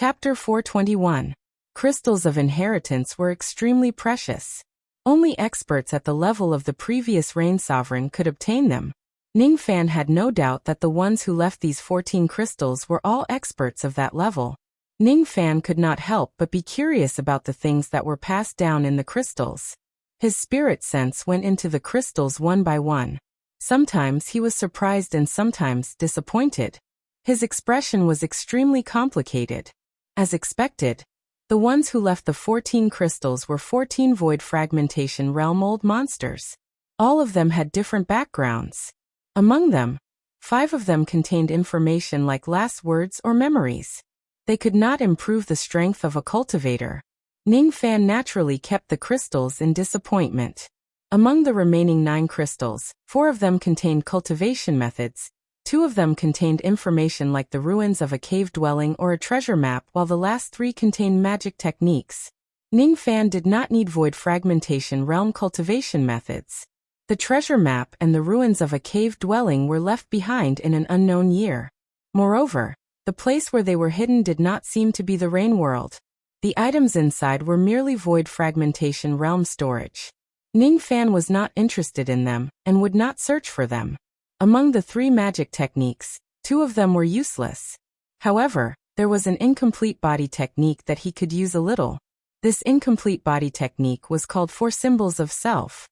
Chapter 421. Crystals of inheritance were extremely precious. Only experts at the level of the previous reign sovereign could obtain them. Ningfan had no doubt that the ones who left these 14 crystals were all experts of that level. Ningfan could not help but be curious about the things that were passed down in the crystals. His spirit sense went into the crystals one by one. Sometimes he was surprised and sometimes disappointed. His expression was extremely complicated. As expected, the ones who left the 14 crystals were 14 void fragmentation realm old monsters. All of them had different backgrounds. Among them, 5 of them contained information like last words or memories. They could not improve the strength of a cultivator. Ningfan naturally kept the crystals in disappointment. Among the remaining 9 crystals, 4 of them contained cultivation methods, 2 of them contained information like the ruins of a cave dwelling or a treasure map, while the last 3 contained magic techniques. Ningfan did not need void fragmentation realm cultivation methods. The treasure map and the ruins of a cave dwelling were left behind in an unknown year. Moreover, the place where they were hidden did not seem to be the rain world. The items inside were merely void fragmentation realm storage. Ningfan was not interested in them and would not search for them. Among the 3 magic techniques, 2 of them were useless. However, there was an incomplete body technique that he could use a little. This incomplete body technique was called 4 Symbols of Self.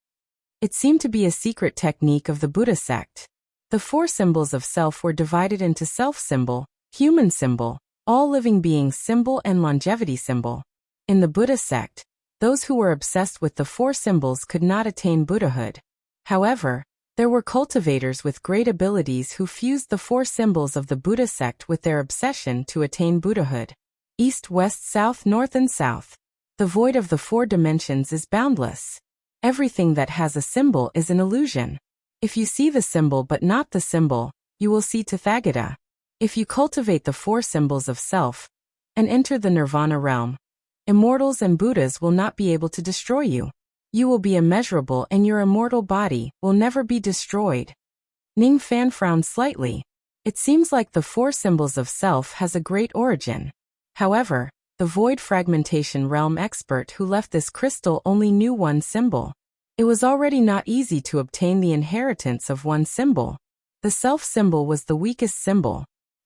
It seemed to be a secret technique of the Buddha sect. The 4 symbols of self were divided into self symbol, human symbol, all living beings symbol, and longevity symbol. In the Buddha sect, those who were obsessed with the 4 symbols could not attain Buddhahood. However, there were cultivators with great abilities who fused the 4 symbols of the Buddha sect with their obsession to attain Buddhahood. East, west, south, north, and south. The void of the 4 dimensions is boundless. Everything that has a symbol is an illusion. If you see the symbol but not the symbol, you will see Tathagata. If you cultivate the 4 symbols of self and enter the nirvana realm, immortals and Buddhas will not be able to destroy you. You will be immeasurable and your immortal body will never be destroyed. Ningfan frowned slightly. It seems like the 4 symbols of self has a great origin. However, the void fragmentation realm expert who left this crystal only knew 1 symbol. It was already not easy to obtain the inheritance of 1 symbol. The self symbol was the weakest symbol.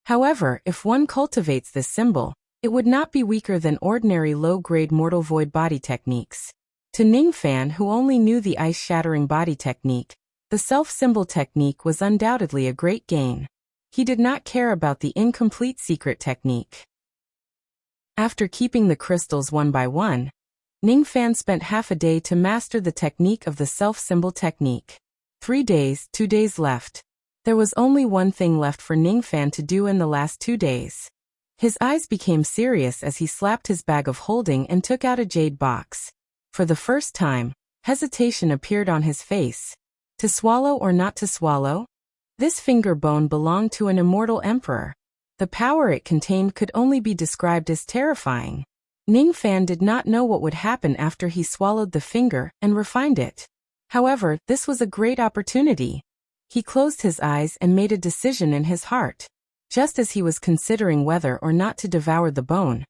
However, if one cultivates this symbol, it would not be weaker than ordinary low-grade mortal void body techniques. To Ningfan, who only knew the ice-shattering body technique, the self-symbol technique was undoubtedly a great gain. He did not care about the incomplete secret technique. After keeping the crystals one by one, Ningfan spent half a day to master the technique of the self-symbol technique. 3 days, 2 days left. There was only one thing left for Ningfan to do in the last 2 days. His eyes became serious as he slapped his bag of holding and took out a jade box. For the first time, hesitation appeared on his face. To swallow or not to swallow? This finger bone belonged to an immortal emperor. The power it contained could only be described as terrifying. Ningfan did not know what would happen after he swallowed the finger and refined it. However, this was a great opportunity. He closed his eyes and made a decision in his heart. Just as he was considering whether or not to devour the bone,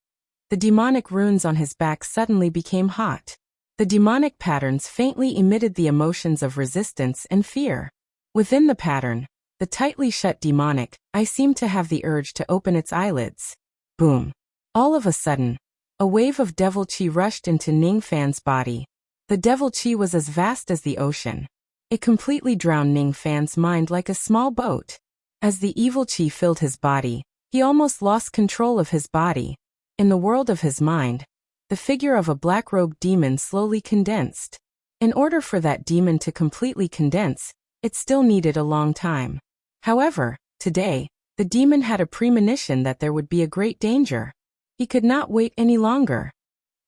the demonic runes on his back suddenly became hot. The demonic patterns faintly emitted the emotions of resistance and fear. Within the pattern, the tightly shut demonic eye seemed to have the urge to open its eyelids. Boom! All of a sudden, a wave of devil chi rushed into Ningfan's body. The devil chi was as vast as the ocean. It completely drowned Ningfan's mind like a small boat. As the evil chi filled his body, he almost lost control of his body. In the world of his mind, the figure of a black-robed demon slowly condensed. In order for that demon to completely condense, it still needed a long time. However, today, the demon had a premonition that there would be a great danger. He could not wait any longer.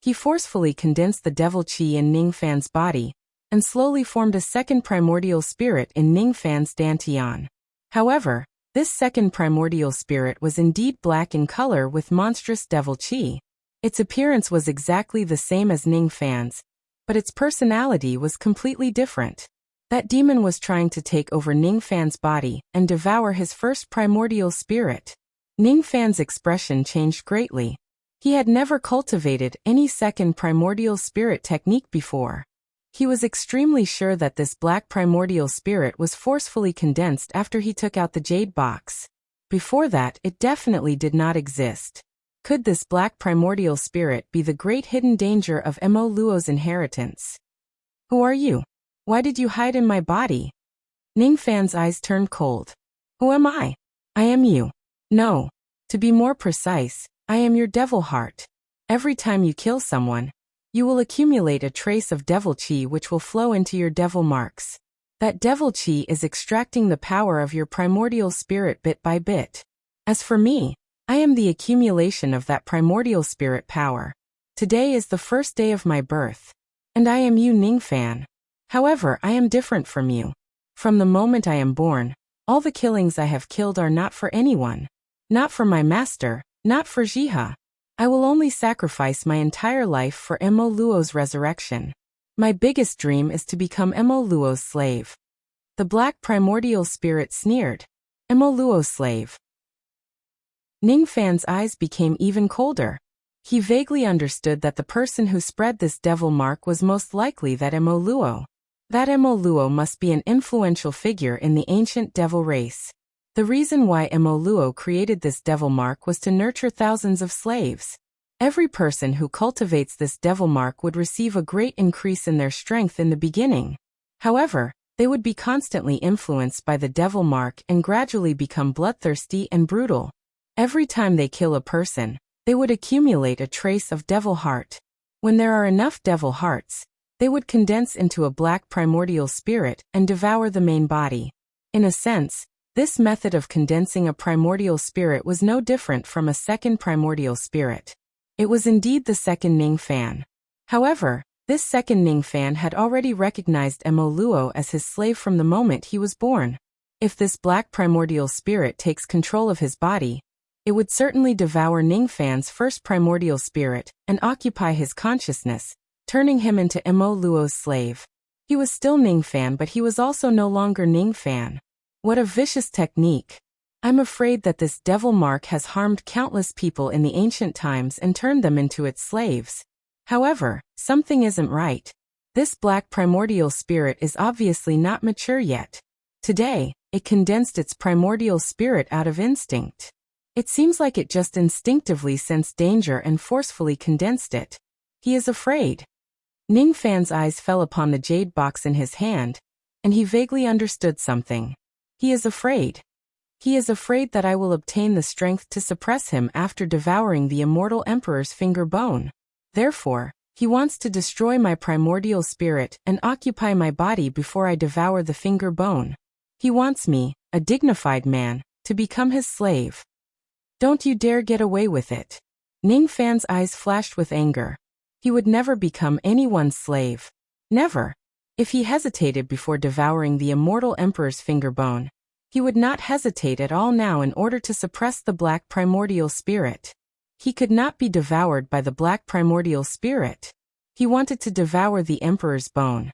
He forcefully condensed the devil chi in Ningfan's body, and slowly formed a second primordial spirit in Ningfan's dantian. However, this second primordial spirit was indeed black in color with monstrous devil chi. Its appearance was exactly the same as Ningfan's, but its personality was completely different. That demon was trying to take over Ningfan's body and devour his first primordial spirit. Ningfan's expression changed greatly. He had never cultivated any second primordial spirit technique before. He was extremely sure that this black primordial spirit was forcefully condensed after he took out the jade box. Before that, it definitely did not exist. Could this black primordial spirit be the great hidden danger of Mo Luo's inheritance? Who are you? Why did you hide in my body? Ningfan's eyes turned cold. Who am I? I am you. No. To be more precise, I am your devil heart. Every time you kill someone, you will accumulate a trace of devil chi which will flow into your devil marks. That devil chi is extracting the power of your primordial spirit bit by bit. As for me, I am the accumulation of that primordial spirit power. Today is the first day of my birth. And I am you, Ningfan. However, I am different from you. From the moment I am born, all the killings I have killed are not for anyone. Not for my master, not for Jiha. I will only sacrifice my entire life for Mo Luo's resurrection. My biggest dream is to become Mo Luo's slave. The black primordial spirit sneered. Mo Luo's slave. Ningfan's eyes became even colder. He vaguely understood that the person who spread this devil mark was most likely that Mo Luo. That Mo Luo must be an influential figure in the ancient devil race. The reason why Mo Luo created this devil mark was to nurture thousands of slaves. Every person who cultivates this devil mark would receive a great increase in their strength in the beginning. However, they would be constantly influenced by the devil mark and gradually become bloodthirsty and brutal. Every time they kill a person, they would accumulate a trace of devil heart. When there are enough devil hearts, they would condense into a black primordial spirit and devour the main body. In a sense, this method of condensing a primordial spirit was no different from a second primordial spirit. It was indeed the second Ningfan. However, this second Ningfan had already recognized Mo Luo as his slave from the moment he was born. If this black primordial spirit takes control of his body, it would certainly devour Ningfan's first primordial spirit and occupy his consciousness, turning him into Mo Luo's slave. He was still Ningfan, but he was also no longer Ningfan. What a vicious technique. I'm afraid that this devil mark has harmed countless people in the ancient times and turned them into its slaves. However, something isn't right. This black primordial spirit is obviously not mature yet. Today, it condensed its primordial spirit out of instinct. It seems like it just instinctively sensed danger and forcefully condensed it. He is afraid. Ningfan's eyes fell upon the jade box in his hand, and he vaguely understood something. He is afraid. He is afraid that I will obtain the strength to suppress him after devouring the immortal emperor's finger bone. Therefore, he wants to destroy my primordial spirit and occupy my body before I devour the finger bone. He wants me, a dignified man, to become his slave. Don't you dare get away with it. Ningfan's eyes flashed with anger. He would never become anyone's slave. Never. If he hesitated before devouring the immortal emperor's finger bone, he would not hesitate at all now in order to suppress the black primordial spirit. He could not be devoured by the black primordial spirit. He wanted to devour the emperor's bone.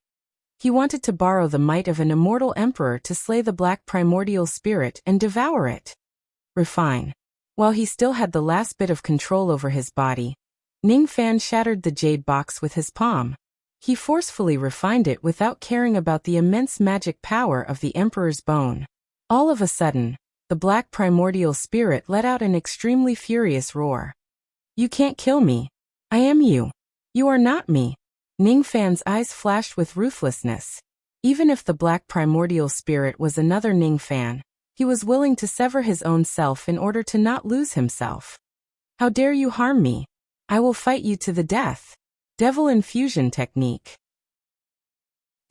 He wanted to borrow the might of an immortal emperor to slay the black primordial spirit and devour it. Refine. While he still had the last bit of control over his body, Ningfan shattered the jade box with his palm. He forcefully refined it without caring about the immense magic power of the emperor's bone. All of a sudden, the black primordial spirit let out an extremely furious roar. You can't kill me. I am you. You are not me. Ningfan's eyes flashed with ruthlessness. Even if the black primordial spirit was another Ningfan, he was willing to sever his own self in order to not lose himself. How dare you harm me? I will fight you to the death. Devil infusion technique.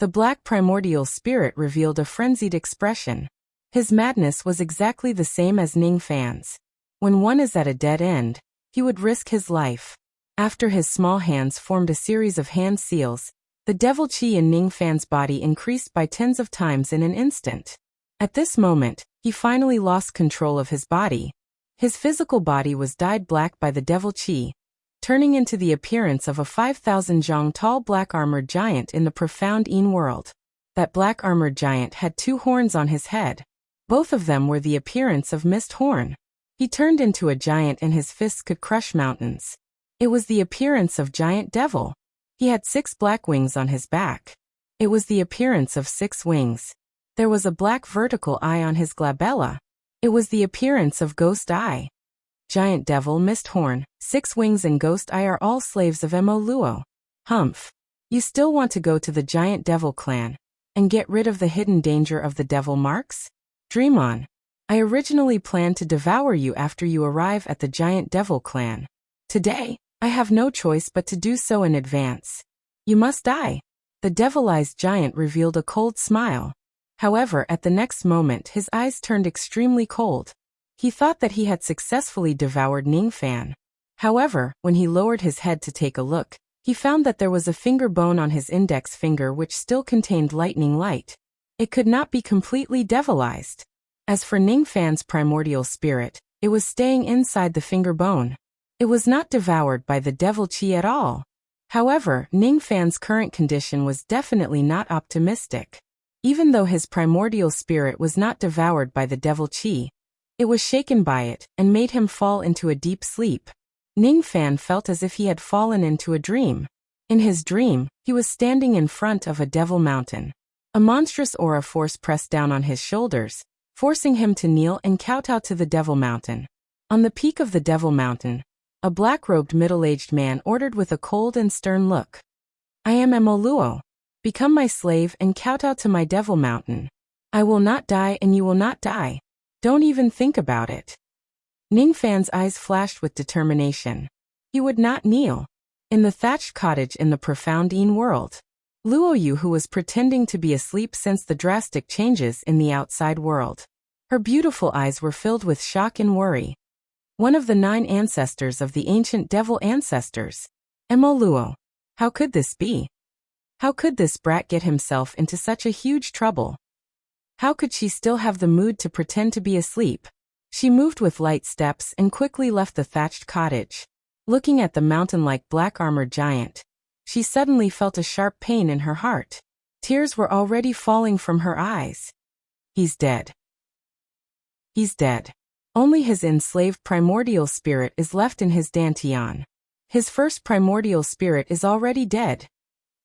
The black primordial spirit revealed a frenzied expression. His madness was exactly the same as Ningfan's. When one is at a dead end, he would risk his life. After his small hands formed a series of hand seals, the devil chi in Ningfan's body increased by tens of times in an instant. At this moment, he finally lost control of his body. His physical body was dyed black by the devil chi, turning into the appearance of a 5,000 zhang tall black-armored giant in the profound Yin world. That black-armored giant had 2 horns on his head. Both of them were the appearance of mist horn. He turned into a giant and his fists could crush mountains. It was the appearance of Giant Devil. He had 6 black wings on his back. It was the appearance of 6 wings. There was a black vertical eye on his glabella. It was the appearance of Ghost Eye. Giant Devil, Mist Horn, 6 Wings and Ghost Eye are all slaves of Mo Luo. Humph. You still want to go to the Giant Devil clan and get rid of the hidden danger of the devil marks? Dream on. I originally planned to devour you after you arrive at the Giant Devil clan. Today, I have no choice but to do so in advance. You must die. The devil-eyed giant revealed a cold smile. However, at the next moment his eyes turned extremely cold. He thought that he had successfully devoured Ningfan. However, when he lowered his head to take a look, he found that there was a finger bone on his index finger which still contained lightning light. It could not be completely devilized. As for Ningfan's primordial spirit, it was staying inside the finger bone. It was not devoured by the devil chi at all. However, Ningfan's current condition was definitely not optimistic. Even though his primordial spirit was not devoured by the devil chi, it was shaken by it and made him fall into a deep sleep. Ningfan felt as if he had fallen into a dream. In his dream, he was standing in front of a devil mountain. A monstrous aura force pressed down on his shoulders, forcing him to kneel and kowtow to the devil mountain. On the peak of the devil mountain, a black-robed middle-aged man ordered with a cold and stern look. I am Mo Luo. Become my slave and kowtow to my devil mountain. I will not die and you will not die. Don't even think about it. Ningfan's eyes flashed with determination. He would not kneel. In the thatched cottage in the profound Yin world, Luo Yu, who was pretending to be asleep, sensed the drastic changes in the outside world. Her beautiful eyes were filled with shock and worry. One of the 9 ancestors of the ancient devil ancestors. Mo Luo. How could this be? How could this brat get himself into such a huge trouble? How could she still have the mood to pretend to be asleep? She moved with light steps and quickly left the thatched cottage. Looking at the mountain-like black-armored giant, she suddenly felt a sharp pain in her heart. Tears were already falling from her eyes. He's dead. He's dead. Only his enslaved primordial spirit is left in his dantian. His first primordial spirit is already dead.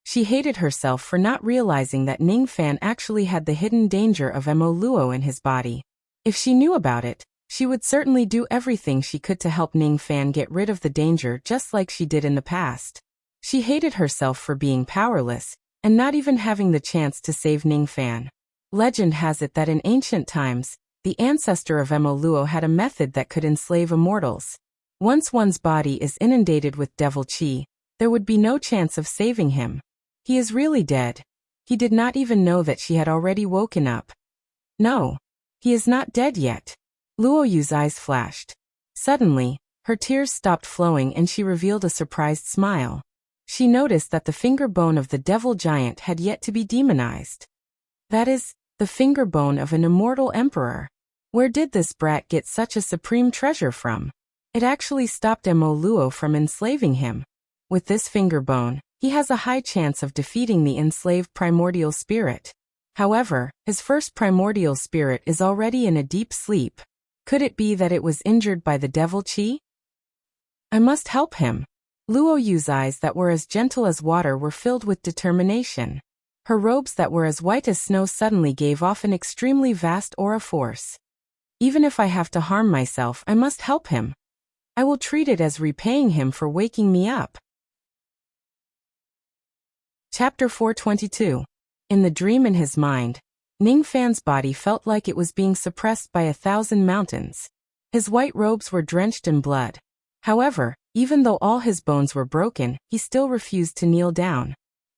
She hated herself for not realizing that Ningfan actually had the hidden danger of Mo Luo in his body. If she knew about it, she would certainly do everything she could to help Ningfan get rid of the danger, just like she did in the past. She hated herself for being powerless and not even having the chance to save Ningfan. Legend has it that in ancient times, the ancestor of Mo Luo had a method that could enslave immortals. Once one's body is inundated with devil chi, there would be no chance of saving him. He is really dead. He did not even know that she had already woken up. No, he is not dead yet. Luo Yu's eyes flashed. Suddenly, her tears stopped flowing and she revealed a surprised smile. She noticed that the finger bone of the devil giant had yet to be demonized. That is, the finger bone of an immortal emperor. Where did this brat get such a supreme treasure from? It actually stopped Mo Luo from enslaving him. With this finger bone, he has a high chance of defeating the enslaved primordial spirit. However, his first primordial spirit is already in a deep sleep. Could it be that it was injured by the devil chi? I must help him. Luo Yu's eyes that were as gentle as water were filled with determination. Her robes that were as white as snow suddenly gave off an extremely vast aura force. Even if I have to harm myself, I must help him. I will treat it as repaying him for waking me up. Chapter 422. In the dream in his mind, Ningfan's body felt like it was being suppressed by 1,000 mountains. His white robes were drenched in blood. However, even though all his bones were broken, he still refused to kneel down.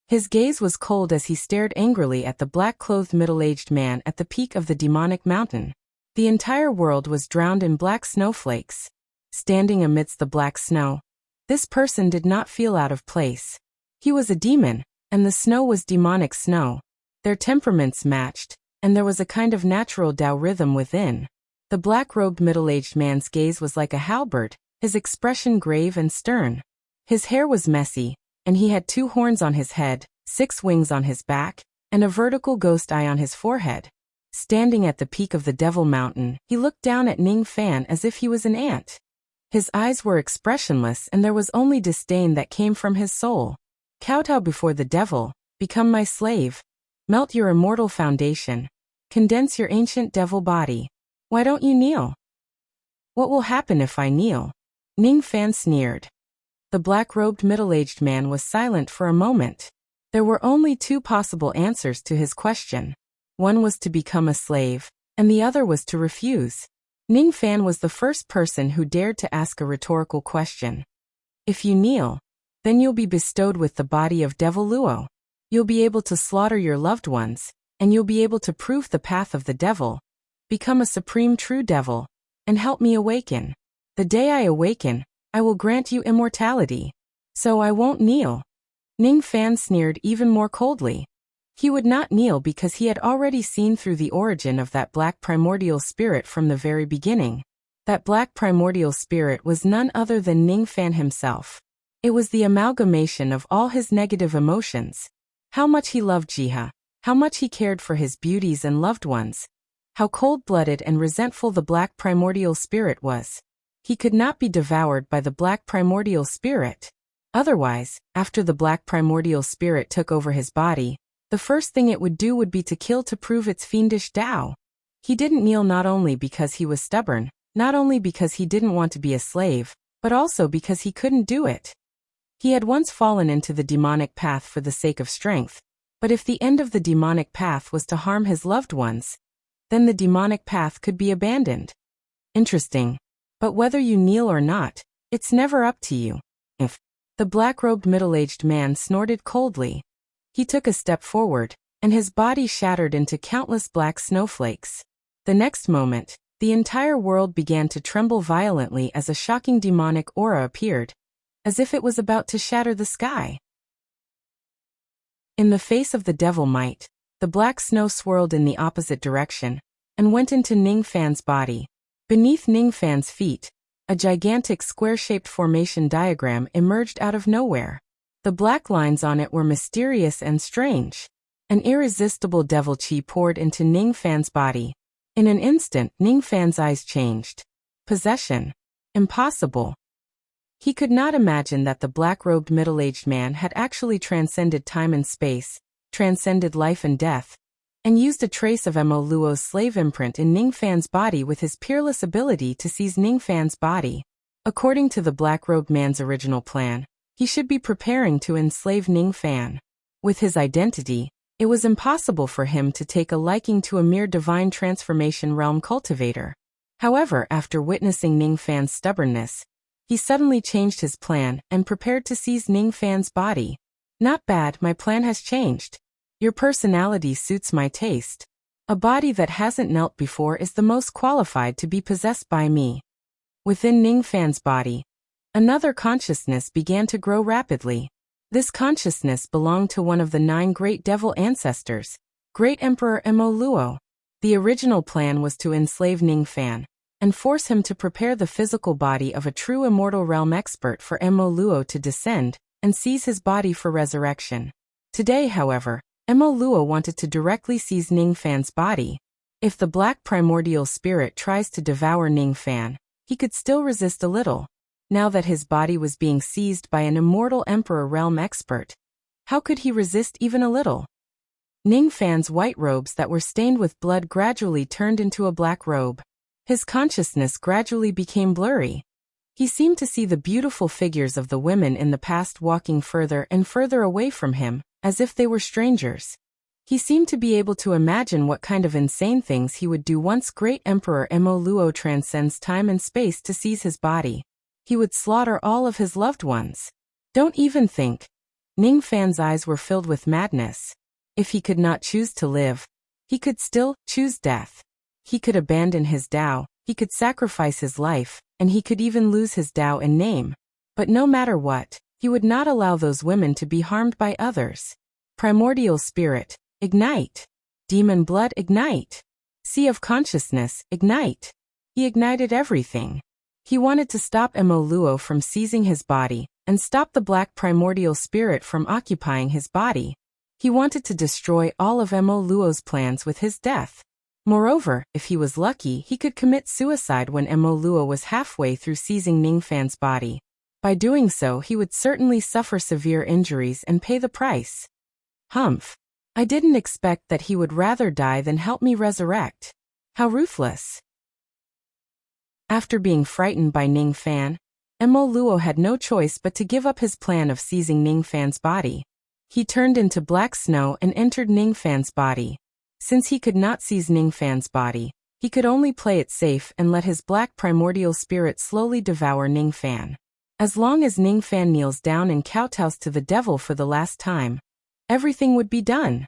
His gaze was cold as he stared angrily at the black-clothed middle-aged man at the peak of the demonic mountain. The entire world was drowned in black snowflakes. Standing amidst the black snow, this person did not feel out of place. He was a demon, and the snow was demonic snow. Their temperaments matched, and there was a kind of natural Tao rhythm within. The black-robed middle-aged man's gaze was like a halberd, his expression grave and stern. His hair was messy, and he had 2 horns on his head, 6 wings on his back, and a vertical ghost eye on his forehead. Standing at the peak of the Devil Mountain, he looked down at Ningfan as if he was an ant. His eyes were expressionless and there was only disdain that came from his soul. Kowtow before the devil, become my slave. Melt your immortal foundation. Condense your ancient devil body. Why don't you kneel? What will happen if I kneel? Ning Fan sneered. The black-robed middle-aged man was silent for a moment. There were only two possible answers to his question. One was to become a slave, and the other was to refuse. Ning Fan was the first person who dared to ask a rhetorical question. If you kneel, then you'll be bestowed with the body of Devil Luo. You'll be able to slaughter your loved ones, and you'll be able to prove the path of the devil, become a supreme true devil, and help me awaken. The day I awaken, I will grant you immortality. So I won't kneel. Ning Fan sneered even more coldly. He would not kneel because he had already seen through the origin of that black primordial spirit from the very beginning. That black primordial spirit was none other than Ning Fan himself. It was the amalgamation of all his negative emotions. How much he loved Jiha, how much he cared for his beauties and loved ones, how cold-blooded and resentful the black primordial spirit was. He could not be devoured by the black primordial spirit. Otherwise, after the black primordial spirit took over his body, the first thing it would do would be to kill to prove its fiendish Tao. He didn't kneel not only because he was stubborn, not only because he didn't want to be a slave, but also because he couldn't do it. He had once fallen into the demonic path for the sake of strength, but if the end of the demonic path was to harm his loved ones, then the demonic path could be abandoned. Interesting. But whether you kneel or not, it's never up to you. If the black-robed middle-aged man snorted coldly. He took a step forward, and his body shattered into countless black snowflakes. The next moment, the entire world began to tremble violently as a shocking demonic aura appeared, as if it was about to shatter the sky. In the face of the devil might, the black snow swirled in the opposite direction, and went into Ning Fan's body. Beneath Ning Fan's feet, a gigantic square-shaped formation diagram emerged out of nowhere. The black lines on it were mysterious and strange. An irresistible devil chi poured into Ning Fan's body. In an instant, Ning Fan's eyes changed. Possession. Impossible. He could not imagine that the black-robed middle-aged man had actually transcended time and space, transcended life and death, and used a trace of Mo Luo's slave imprint in Ning Fan's body with his peerless ability to seize Ning Fan's body. According to the black-robed man's original plan, he should be preparing to enslave Ning Fan. With his identity, it was impossible for him to take a liking to a mere divine transformation realm cultivator. However, after witnessing Ning Fan's stubbornness, he suddenly changed his plan and prepared to seize Ning Fan's body. Not bad, my plan has changed. Your personality suits my taste. A body that hasn't knelt before is the most qualified to be possessed by me. Within Ning Fan's body, another consciousness began to grow rapidly. This consciousness belonged to one of the 9 great devil ancestors, Great Emperor Mo Luo. The original plan was to enslave Ning Fan, and force him to prepare the physical body of a true immortal realm expert for Mo Luo to descend, and seize his body for resurrection. Today, however, Mo Luo wanted to directly seize Ning Fan's body. If the black primordial spirit tries to devour Ning Fan, he could still resist a little. Now that his body was being seized by an immortal emperor realm expert, how could he resist even a little? Ning Fan's white robes that were stained with blood gradually turned into a black robe. His consciousness gradually became blurry. He seemed to see the beautiful figures of the women in the past walking further and further away from him, as if they were strangers. He seemed to be able to imagine what kind of insane things he would do once Great Emperor Mo Luo transcends time and space to seize his body. He would slaughter all of his loved ones. Don't even think. Ning Fan's eyes were filled with madness. If he could not choose to live, he could still choose death. He could abandon his Tao, he could sacrifice his life, and he could even lose his Tao and name. But no matter what, he would not allow those women to be harmed by others. Primordial spirit, ignite. Demon blood, ignite. Sea of consciousness, ignite. He ignited everything. He wanted to stop Mo Luo from seizing his body, and stop the black primordial spirit from occupying his body. He wanted to destroy all of Mo Luo's plans with his death. Moreover, if he was lucky, he could commit suicide when Mo Luo was halfway through seizing Ningfan's body. By doing so, he would certainly suffer severe injuries and pay the price. Humph. I didn't expect that he would rather die than help me resurrect. How ruthless. After being frightened by Ningfan, Mo Luo had no choice but to give up his plan of seizing Ningfan's body. He turned into black snow and entered Ningfan's body. Since he could not seize Ningfan's body, he could only play it safe and let his black primordial spirit slowly devour Ningfan. As long as Ningfan kneels down and kowtows to the devil for the last time, everything would be done.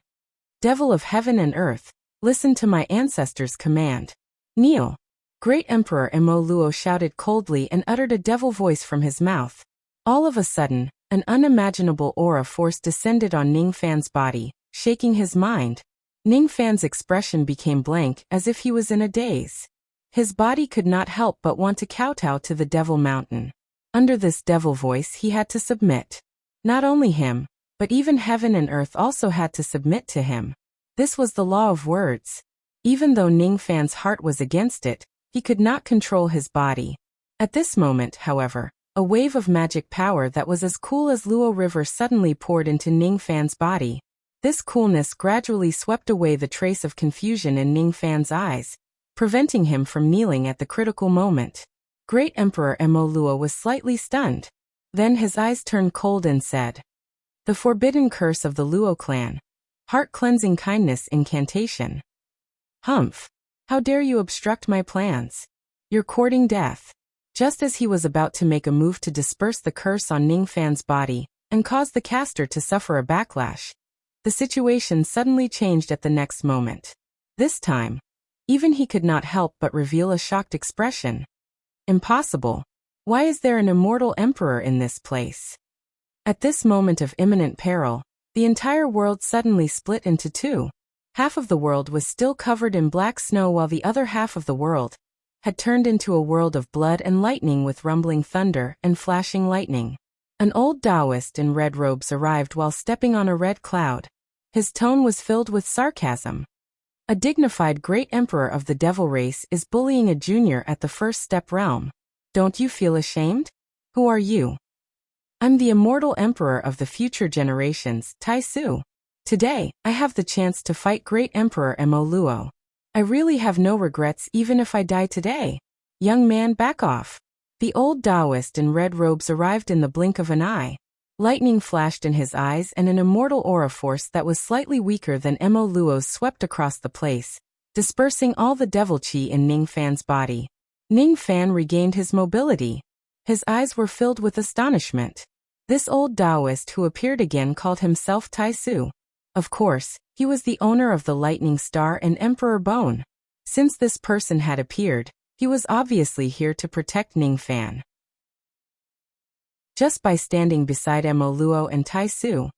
Devil of heaven and earth, listen to my ancestors' command. Kneel. Great Emperor Mo Luo shouted coldly and uttered a devil voice from his mouth. All of a sudden, an unimaginable aura force descended on Ningfan's body, shaking his mind. Ningfan's expression became blank, as if he was in a daze. His body could not help but want to kowtow to the devil mountain. Under this devil voice he had to submit. Not only him, but even heaven and earth also had to submit to him. This was the law of words. Even though Ningfan's heart was against it, he could not control his body. At this moment, however, a wave of magic power that was as cool as Luo River suddenly poured into Ningfan's body. This coolness gradually swept away the trace of confusion in Ningfan's eyes, preventing him from kneeling at the critical moment. Great Emperor Mo Luo was slightly stunned. Then his eyes turned cold and said, "The forbidden curse of the Luo clan. Heart-cleansing kindness incantation. Humph. How dare you obstruct my plans? You're courting death." Just as he was about to make a move to disperse the curse on Ningfan's body and cause the caster to suffer a backlash, the situation suddenly changed at the next moment. This time, even he could not help but reveal a shocked expression. Impossible. Why is there an immortal emperor in this place? At this moment of imminent peril, the entire world suddenly split into two. Half of the world was still covered in black snow while the other half of the world had turned into a world of blood and lightning with rumbling thunder and flashing lightning. An old Taoist in red robes arrived while stepping on a red cloud. His tone was filled with sarcasm. A dignified great emperor of the devil race is bullying a junior at the first step realm. Don't you feel ashamed? Who are you? I'm the immortal emperor of the future generations, Tai Su. Today, I have the chance to fight great Emperor Mo Luo. I really have no regrets even if I die today. Young man, back off. The old Taoist in red robes arrived in the blink of an eye. Lightning flashed in his eyes and an immortal aura force that was slightly weaker than Mo Luo's swept across the place, dispersing all the devil chi in Ningfan's body. Ningfan regained his mobility. His eyes were filled with astonishment. This old Taoist who appeared again called himself Tai Su. Of course, he was the owner of the Lightning Star and Emperor Bone. Since this person had appeared, he was obviously here to protect Ningfan. Just by standing beside Mo Luo and Tai Su,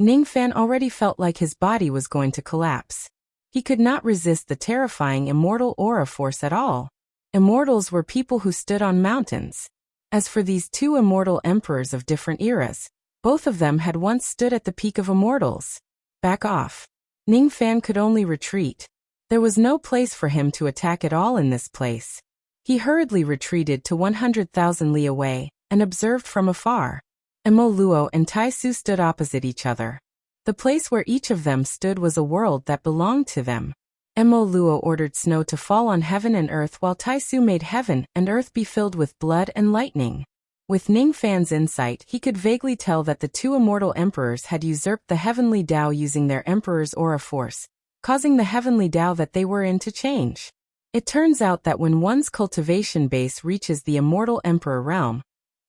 Ningfan already felt like his body was going to collapse. He could not resist the terrifying immortal aura force at all. Immortals were people who stood on mountains. As for these two immortal emperors of different eras, both of them had once stood at the peak of immortals. Back off. Ningfan could only retreat. There was no place for him to attack at all in this place. He hurriedly retreated to 100,000 li away and observed from afar. Mo Luo and Tai Su stood opposite each other. The place where each of them stood was a world that belonged to them. Mo Luo ordered snow to fall on heaven and earth while Tai Su made heaven and earth be filled with blood and lightning. With Ningfan's insight, he could vaguely tell that the two immortal emperors had usurped the heavenly Tao using their emperor's aura force, causing the heavenly Tao that they were in to change. It turns out that when one's cultivation base reaches the immortal emperor realm,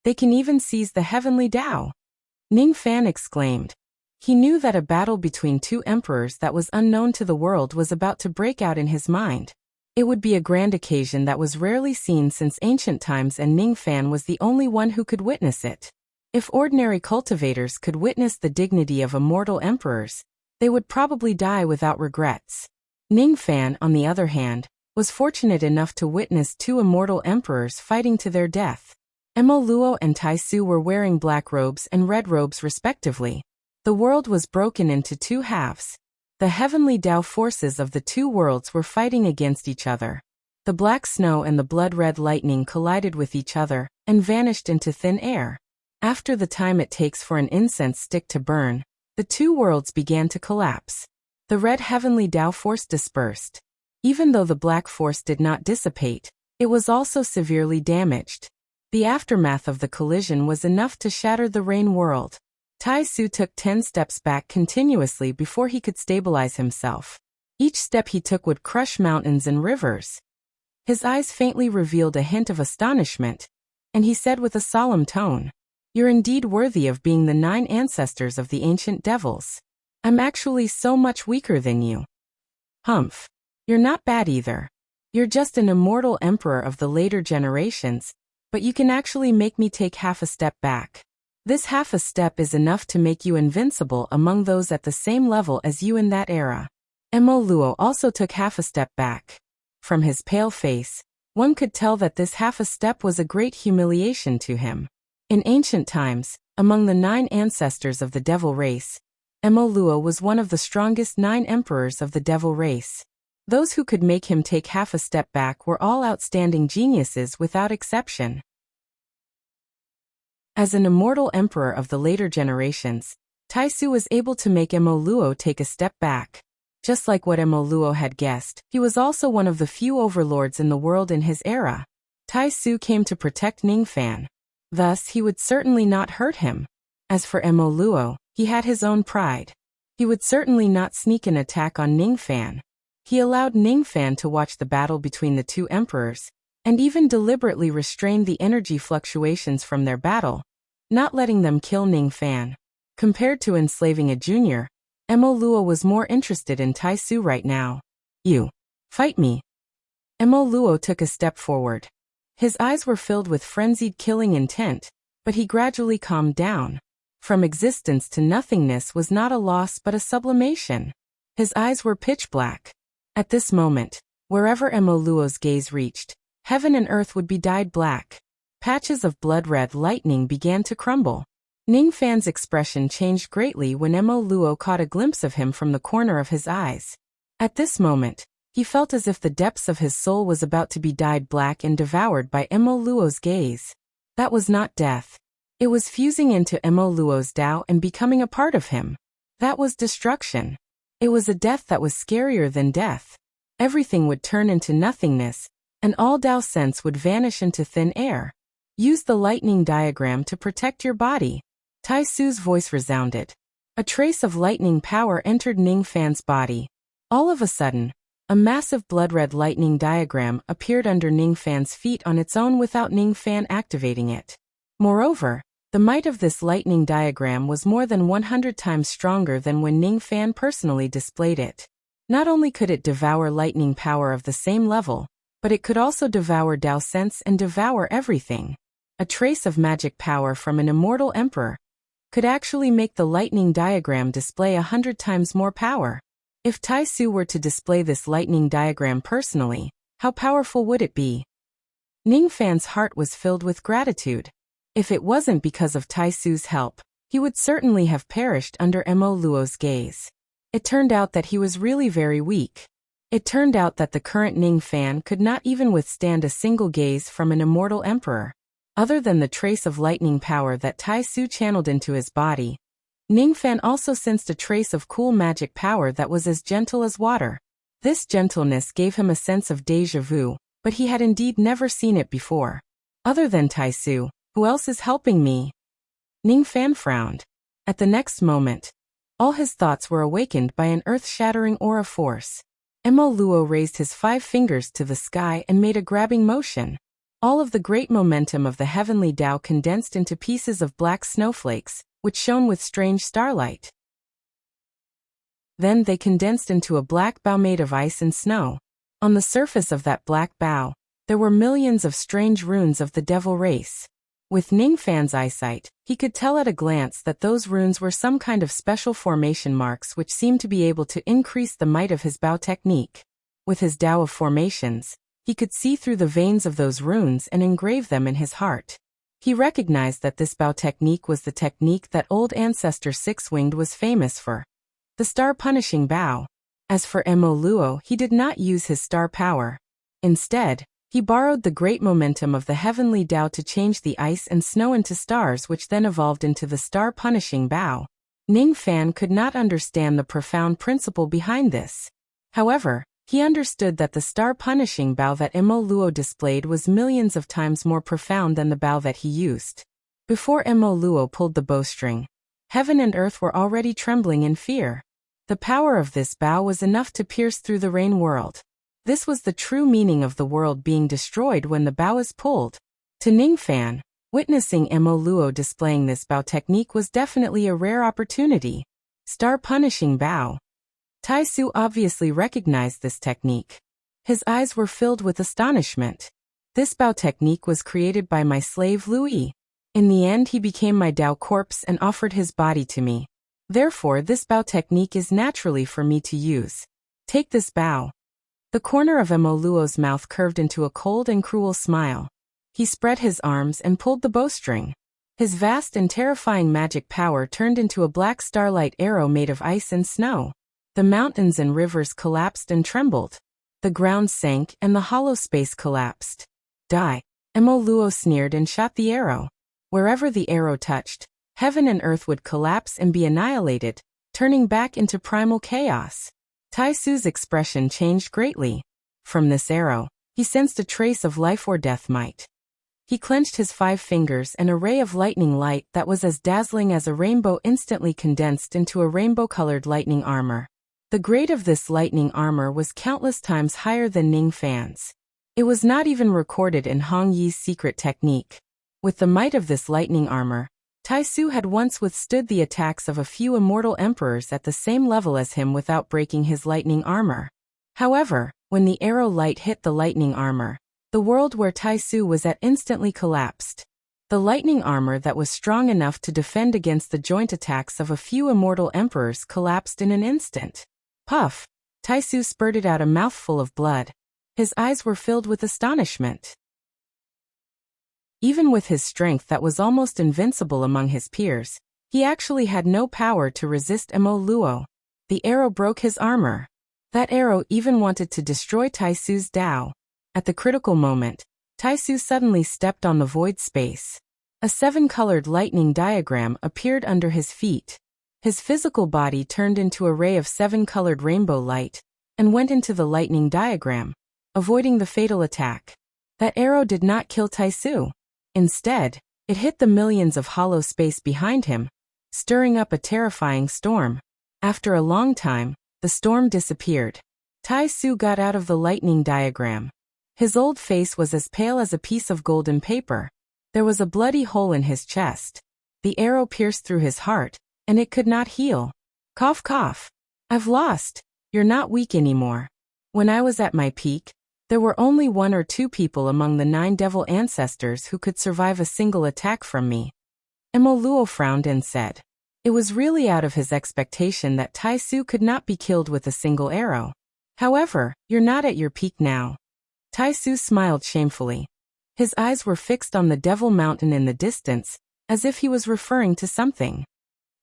they can even seize the heavenly Tao. Ningfan exclaimed. He knew that a battle between two emperors that was unknown to the world was about to break out in his mind. It would be a grand occasion that was rarely seen since ancient times, and Ningfan was the only one who could witness it. If ordinary cultivators could witness the dignity of immortal emperors, they would probably die without regrets. Ningfan, on the other hand, was fortunate enough to witness two immortal emperors fighting to their death. Mo Luo and Tai Su were wearing black robes and red robes respectively. The world was broken into two halves. The heavenly Tao forces of the two worlds were fighting against each other. The black snow and the blood-red lightning collided with each other and vanished into thin air. After the time it takes for an incense stick to burn, the two worlds began to collapse. The red heavenly Tao force dispersed. Even though the black force did not dissipate, it was also severely damaged. The aftermath of the collision was enough to shatter the rain world. Tai Su took 10 steps back continuously before he could stabilize himself. Each step he took would crush mountains and rivers. His eyes faintly revealed a hint of astonishment, and he said with a solemn tone, "You're indeed worthy of being the 9 ancestors of the ancient devils. I'm actually so much weaker than you." "Humph. You're not bad either. You're just an immortal emperor of the later generations, but you can actually make me take half a step back. This half a step is enough to make you invincible among those at the same level as you in that era." Mo Luo also took half a step back. From his pale face, one could tell that this half a step was a great humiliation to him. In ancient times, among the 9 ancestors of the devil race, Mo Luo was one of the strongest 9 emperors of the devil race. Those who could make him take half a step back were all outstanding geniuses without exception. As an immortal emperor of the later generations, Tai Su was able to make Mo Luo take a step back. Just like what Mo Luo had guessed, he was also one of the few overlords in the world in his era. Tai Su came to protect Ningfan. Thus, he would certainly not hurt him. As for Mo Luo, he had his own pride. He would certainly not sneak an attack on Ningfan. He allowed Ningfan to watch the battle between the two emperors, and even deliberately restrained the energy fluctuations from their battle, not letting them kill Ningfan. Compared to enslaving a junior, Mo Luo was more interested in Tai Su right now. "You. Fight me." Mo Luo took a step forward. His eyes were filled with frenzied killing intent, but he gradually calmed down. From existence to nothingness was not a loss but a sublimation. His eyes were pitch black. At this moment, wherever Mo Luo's gaze reached, heaven and earth would be dyed black. Patches of blood-red lightning began to crumble. Ningfan's expression changed greatly when Mo Luo caught a glimpse of him from the corner of his eyes. At this moment, he felt as if the depths of his soul was about to be dyed black and devoured by Mo Luo's gaze. That was not death. It was fusing into Mo Luo's Tao and becoming a part of him. That was destruction. It was a death that was scarier than death. Everything would turn into nothingness, and all Tao sense would vanish into thin air. Use the lightning diagram to protect your body. Tai Su's voice resounded. A trace of lightning power entered Ningfan's body. All of a sudden, a massive blood-red lightning diagram appeared under Ningfan's feet on its own without Ningfan activating it. Moreover, the might of this lightning diagram was more than 100 times stronger than when Ningfan personally displayed it. Not only could it devour lightning power of the same level, but it could also devour Tao sense and devour everything. A trace of magic power from an immortal emperor could actually make the lightning diagram display 100 times more power. If Tai Su were to display this lightning diagram personally, how powerful would it be? Ningfan's heart was filled with gratitude. If it wasn't because of Tai Su's help, he would certainly have perished under Mo Luo's gaze. It turned out that he was really very weak. It turned out that the current Ningfan could not even withstand a single gaze from an immortal emperor. Other than the trace of lightning power that Tai Su channeled into his body, Ningfan also sensed a trace of cool magic power that was as gentle as water. This gentleness gave him a sense of déjà vu, but he had indeed never seen it before. Other than Tai Su, who else is helping me? Ningfan frowned. At the next moment, all his thoughts were awakened by an earth-shattering aura force. Mo Luo raised his 5 fingers to the sky and made a grabbing motion. All of the great momentum of the heavenly Tao condensed into pieces of black snowflakes, which shone with strange starlight. Then they condensed into a black bow made of ice and snow. On the surface of that black bow, there were millions of strange runes of the devil race. With Ningfan's eyesight, he could tell at a glance that those runes were some kind of special formation marks which seemed to be able to increase the might of his bow technique. With his Tao of formations, he could see through the veins of those runes and engrave them in his heart. He recognized that this bow technique was the technique that old ancestor Six-Winged was famous for. the star-punishing bow. As for Mo Luo, he did not use his star power. Instead, he borrowed the great momentum of the heavenly Tao to change the ice and snow into stars, which then evolved into the star-punishing bow. Ning Fan could not understand the profound principle behind this. However, he understood that the star-punishing bow that Mo Luo displayed was millions of times more profound than the bow that he used. Before Mo Luo pulled the bowstring, heaven and earth were already trembling in fear. The power of this bow was enough to pierce through the rain world. This was the true meaning of the world being destroyed when the bow is pulled. To Ning Fan, witnessing Mo Luo displaying this bow technique was definitely a rare opportunity. Star-punishing bow. Tai Su obviously recognized this technique. His eyes were filled with astonishment. This bow technique was created by my slave Louis. In the end, he became my Tao corpse and offered his body to me. Therefore, this bow technique is naturally for me to use. Take this bow. The corner of Mo Luo's mouth curved into a cold and cruel smile. He spread his arms and pulled the bowstring. His vast and terrifying magic power turned into a black starlight arrow made of ice and snow. The mountains and rivers collapsed and trembled. The ground sank and the hollow space collapsed. Die. Mo Luo sneered and shot the arrow. Wherever the arrow touched, heaven and earth would collapse and be annihilated, turning back into primal chaos. Tai Su's expression changed greatly. From this arrow, he sensed a trace of life or death might. He clenched his 5 fingers, and a ray of lightning light that was as dazzling as a rainbow instantly condensed into a rainbow-colored lightning armor. The grade of this lightning armor was countless times higher than Ning Fan's. It was not even recorded in Hong Yi's secret technique. With the might of this lightning armor, Tai Su had once withstood the attacks of a few immortal emperors at the same level as him without breaking his lightning armor. However, when the arrow light hit the lightning armor, the world where Tai Su was at instantly collapsed. The lightning armor that was strong enough to defend against the joint attacks of a few immortal emperors collapsed in an instant. Puff! Tai Su spurted out a mouthful of blood. His eyes were filled with astonishment. Even with his strength that was almost invincible among his peers, he actually had no power to resist Mo Luo. The arrow broke his armor. That arrow even wanted to destroy Tai Su's Tao. At the critical moment, Tai Su suddenly stepped on the void space. A 7-colored lightning diagram appeared under his feet. His physical body turned into a ray of 7-colored rainbow light, and went into the lightning diagram, avoiding the fatal attack. That arrow did not kill Tai Su. Instead, it hit the millions of hollow space behind him, stirring up a terrifying storm. After a long time, the storm disappeared. Tai Su got out of the lightning diagram. His old face was as pale as a piece of golden paper. There was a bloody hole in his chest. The arrow pierced through his heart, and it could not heal. Cough cough. I've lost. You're not weak anymore. When I was at my peak, there were only 1 or 2 people among the 9 devil ancestors who could survive a single attack from me. Mo Luo frowned and said. It was really out of his expectation that Tai Su could not be killed with a single arrow. However, you're not at your peak now. Tai Su smiled shamefully. His eyes were fixed on the Devil Mountain in the distance, as if he was referring to something.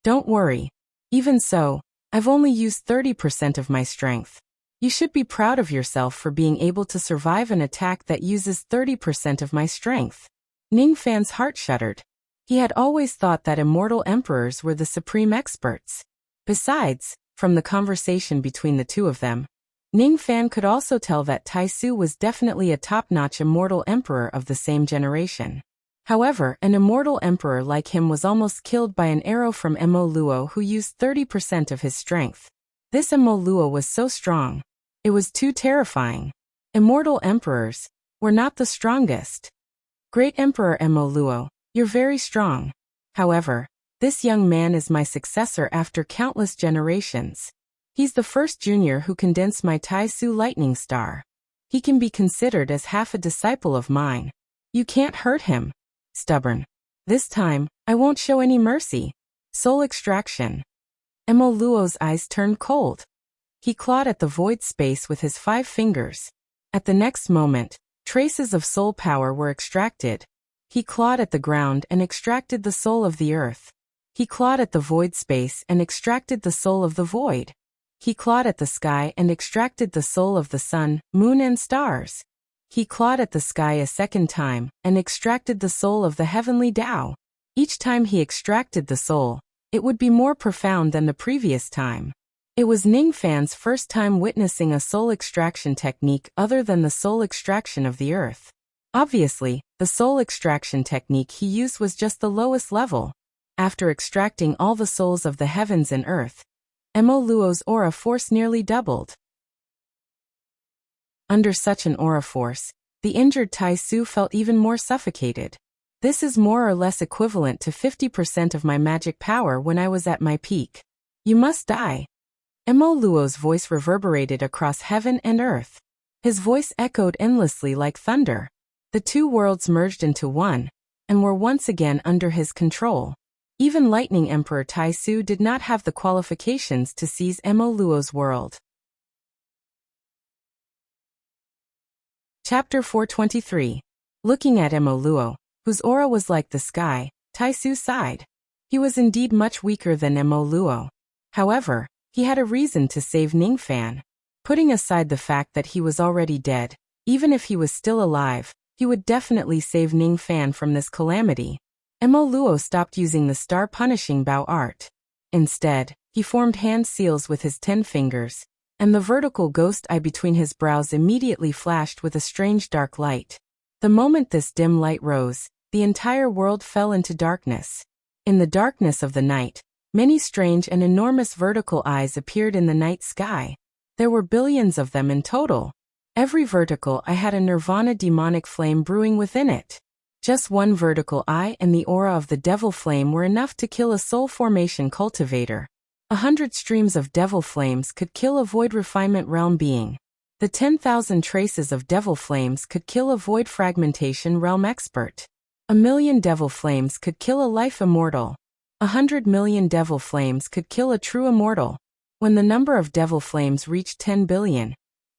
Don't worry. Even so, I've only used 30% of my strength. You should be proud of yourself for being able to survive an attack that uses 30% of my strength. Ning Fan's heart shuddered. He had always thought that immortal emperors were the supreme experts. Besides, from the conversation between the two of them, Ning Fan could also tell that Tai Su was definitely a top-notch immortal emperor of the same generation. However, an immortal emperor like him was almost killed by an arrow from Mo Luo, who used 30% of his strength. This Mo Luo was so strong. It was too terrifying. Immortal emperors were not the strongest. Great Emperor Mo Luo, you're very strong. However, this young man is my successor after countless generations. He's the first junior who condensed my Tai Su lightning star. He can be considered as half a disciple of mine. You can't hurt him. Stubborn. This time, I won't show any mercy. Soul extraction. Mo Luo's eyes turned cold. He clawed at the void space with his 5 fingers. At the next moment, traces of soul power were extracted. He clawed at the ground and extracted the soul of the earth. He clawed at the void space and extracted the soul of the void. He clawed at the sky and extracted the soul of the sun, moon and stars. He clawed at the sky a second time and extracted the soul of the heavenly Tao. Each time he extracted the soul, it would be more profound than the previous time. It was Ningfan's first time witnessing a soul extraction technique other than the soul extraction of the earth. Obviously, the soul extraction technique he used was just the lowest level. After extracting all the souls of the heavens and earth, Mo Luo's aura force nearly doubled. Under such an aura force, the injured Tai Su felt even more suffocated. This is more or less equivalent to 50% of my magic power when I was at my peak. You must die. Mo Luo's voice reverberated across heaven and earth. His voice echoed endlessly like thunder. The two worlds merged into one, and were once again under his control. Even Lightning Emperor Tai Su did not have the qualifications to seize Mo Luo's world. Chapter 423. Looking at Mo Luo, whose aura was like the sky, Tai Su sighed. He was indeed much weaker than Mo Luo. However, he had a reason to save Ningfan. Putting aside the fact that he was already dead, even if he was still alive, he would definitely save Ningfan from this calamity. Mo Luo stopped using the star punishing bow art. Instead, he formed hand seals with his 10 fingers, and the vertical ghost eye between his brows immediately flashed with a strange dark light. The moment this dim light rose, the entire world fell into darkness. In the darkness of the night, many strange and enormous vertical eyes appeared in the night sky. There were billions of them in total. Every vertical eye had a nirvana demonic flame brewing within it. Just one vertical eye and the aura of the devil flame were enough to kill a soul formation cultivator. 100 streams of devil flames could kill a void refinement realm being. The 10,000 traces of devil flames could kill a void fragmentation realm expert. 1,000,000 devil flames could kill a life immortal. 100 million devil flames could kill a true immortal. When the number of devil flames reached 10 billion,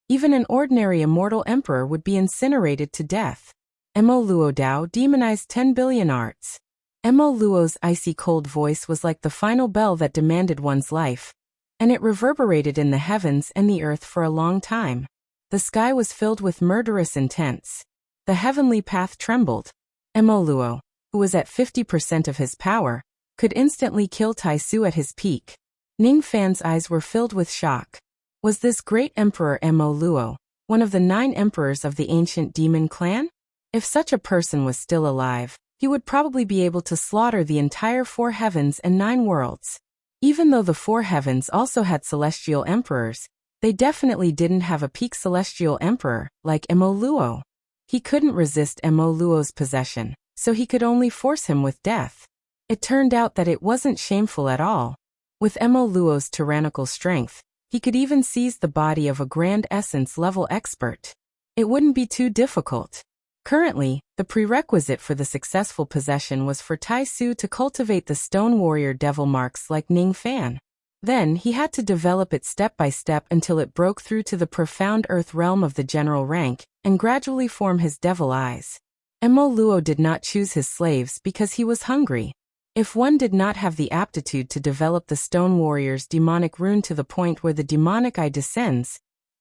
even an ordinary immortal emperor would be incinerated to death. Mo Luo Dao demonized 10 billion arts. Mo Luo's icy cold voice was like the final bell that demanded one's life, and it reverberated in the heavens and the earth for a long time. The sky was filled with murderous intents. The heavenly path trembled. Mo Luo, who was at 50% of his power, could instantly kill Tai Su at his peak. Ningfan's eyes were filled with shock. Was this great emperor Mo Luo, one of the 9 emperors of the ancient demon clan? If such a person was still alive, he would probably be able to slaughter the entire 4 heavens and 9 worlds. Even though the 4 heavens also had celestial emperors, they definitely didn't have a peak celestial emperor like Mo Luo. He couldn't resist Mo Luo's possession, so he could only force him with death. It turned out that it wasn't shameful at all. With Mo Luo's tyrannical strength, he could even seize the body of a grand essence level expert. It wouldn't be too difficult. Currently, the prerequisite for the successful possession was for Tai Su to cultivate the stone warrior devil marks like Ningfan. Then he had to develop it step by step until it broke through to the profound earth realm of the general rank, and gradually form his devil eyes. Mo Luo did not choose his slaves because he was hungry. If one did not have the aptitude to develop the stone warrior's demonic rune to the point where the demonic eye descends,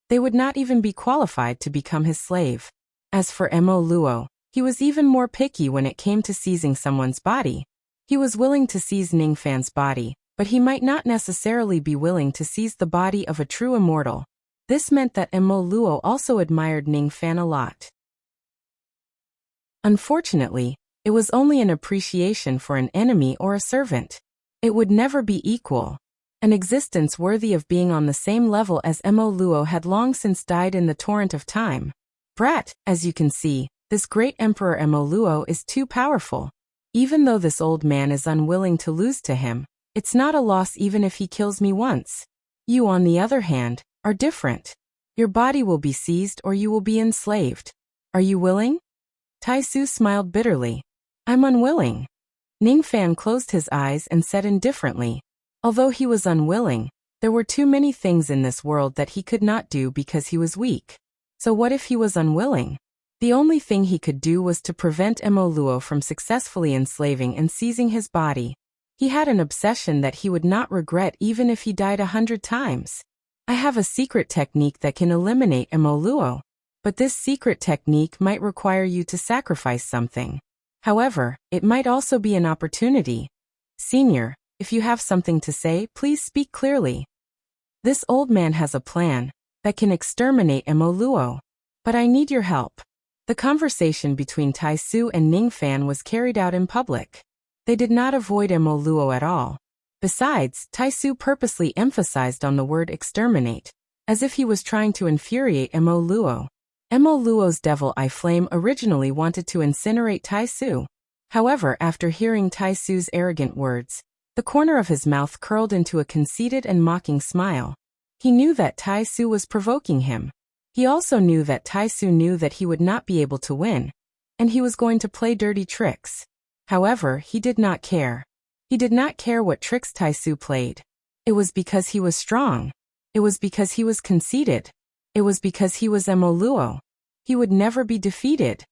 they would not even be qualified to become his slave. As for Mo Luo, he was even more picky when it came to seizing someone's body. He was willing to seize Ningfan's body, but he might not necessarily be willing to seize the body of a true immortal. This meant that Mo Luo also admired Ningfan a lot. Unfortunately, it was only an appreciation for an enemy or a servant. It would never be equal. An existence worthy of being on the same level as Mo Luo had long since died in the torrent of time. Brat, as you can see, this great emperor Mo Luo is too powerful. Even though this old man is unwilling to lose to him, it's not a loss even if he kills me once. You, on the other hand, are different. Your body will be seized or you will be enslaved. Are you willing? Tai Su smiled bitterly. I'm unwilling. Ningfan closed his eyes and said indifferently. Although he was unwilling, there were too many things in this world that he could not do because he was weak. So what if he was unwilling? The only thing he could do was to prevent Mo Luo from successfully enslaving and seizing his body. He had an obsession that he would not regret even if he died 100 times. I have a secret technique that can eliminate Emoluo. But this secret technique might require you to sacrifice something. However, it might also be an opportunity. Senior, if you have something to say, please speak clearly. This old man has a plan that can exterminate Emoluo. But I need your help. The conversation between Tai Su and Ningfan was carried out in public. They did not avoid Emoluo at all. Besides, Tai Su purposely emphasized on the word exterminate, as if he was trying to infuriate Emoluo. Emoluo's devil eye flame originally wanted to incinerate Tai Su. However, after hearing Tai Su's arrogant words, the corner of his mouth curled into a conceited and mocking smile. He knew that Tai Su was provoking him. He also knew that Tai Su knew that he would not be able to win, and he was going to play dirty tricks. However, he did not care. He did not care what tricks Tai Su played. It was because he was strong. It was because he was conceited. It was because he was Emoluo. He would never be defeated.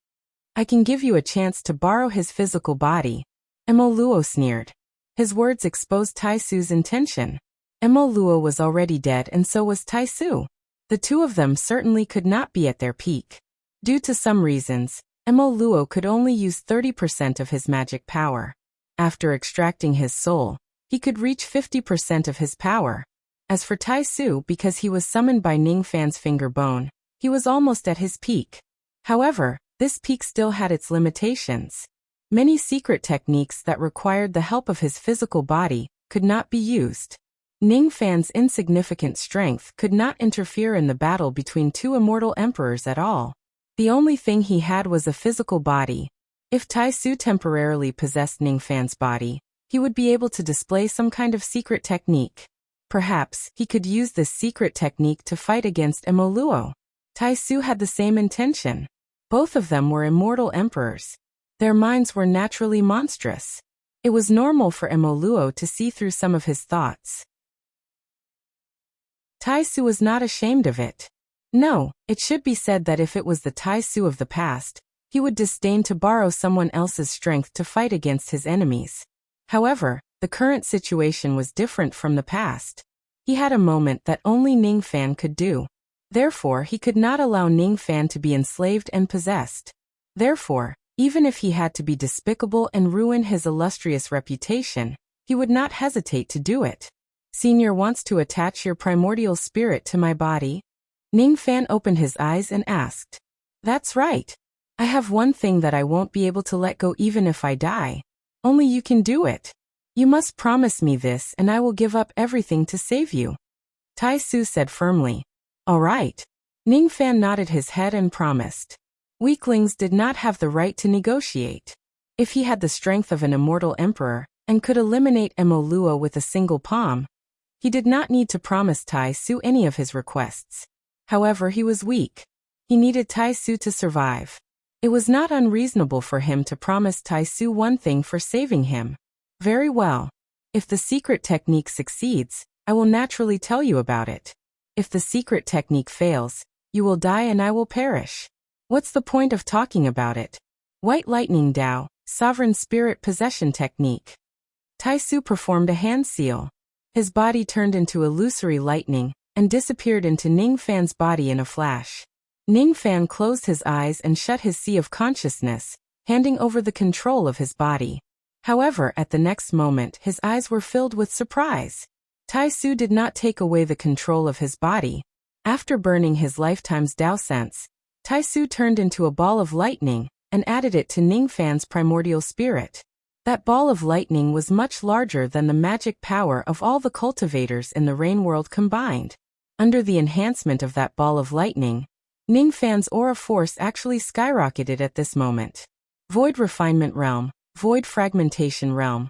I can give you a chance to borrow his physical body. Emoluo sneered. His words exposed Tai Su's intention. Emoluo was already dead and so was Tai Su. The two of them certainly could not be at their peak. Due to some reasons, Emoluo could only use 30% of his magic power. After extracting his soul, he could reach 50% of his power. As for Tai Su, because he was summoned by Ningfan's finger bone, he was almost at his peak. However, this peak still had its limitations. Many secret techniques that required the help of his physical body could not be used. Ningfan's insignificant strength could not interfere in the battle between two immortal emperors at all. The only thing he had was a physical body. If Tai Su temporarily possessed Ningfan's body, he would be able to display some kind of secret technique. Perhaps he could use this secret technique to fight against Emoluo. Tai Su had the same intention. Both of them were immortal emperors. Their minds were naturally monstrous. It was normal for Emoluo to see through some of his thoughts. Tai Su was not ashamed of it. No, it should be said that if it was the Tai Su of the past, he would disdain to borrow someone else's strength to fight against his enemies. However, the current situation was different from the past. He had a moment that only Ningfan could do. Therefore, he could not allow Ningfan to be enslaved and possessed. Therefore, even if he had to be despicable and ruin his illustrious reputation, he would not hesitate to do it. Senior wants to attach your primordial spirit to my body? Ningfan opened his eyes and asked. That's right. I have one thing that I won't be able to let go even if I die. Only you can do it. You must promise me this and I will give up everything to save you. Tai Su said firmly. All right. Ningfan nodded his head and promised. Weaklings did not have the right to negotiate. If he had the strength of an immortal emperor and could eliminate Emoluo with a single palm, he did not need to promise Tai Su any of his requests. However, he was weak. He needed Tai Su to survive. It was not unreasonable for him to promise Tai Su one thing for saving him. Very well. If the secret technique succeeds, I will naturally tell you about it. If the secret technique fails, you will die and I will perish. What's the point of talking about it? White Lightning Dao, Sovereign Spirit Possession Technique. Tai Su performed a hand seal. His body turned into illusory lightning and disappeared into Ningfan's body in a flash. Ningfan closed his eyes and shut his sea of consciousness, handing over the control of his body. However, at the next moment his eyes were filled with surprise. Tai Su did not take away the control of his body. After burning his lifetime's Dao sense, Tai Su turned into a ball of lightning and added it to Ningfan's primordial spirit. That ball of lightning was much larger than the magic power of all the cultivators in the rain world combined. Under the enhancement of that ball of lightning, Ningfan's aura force actually skyrocketed at this moment. Void Refinement Realm, Void Fragmentation Realm,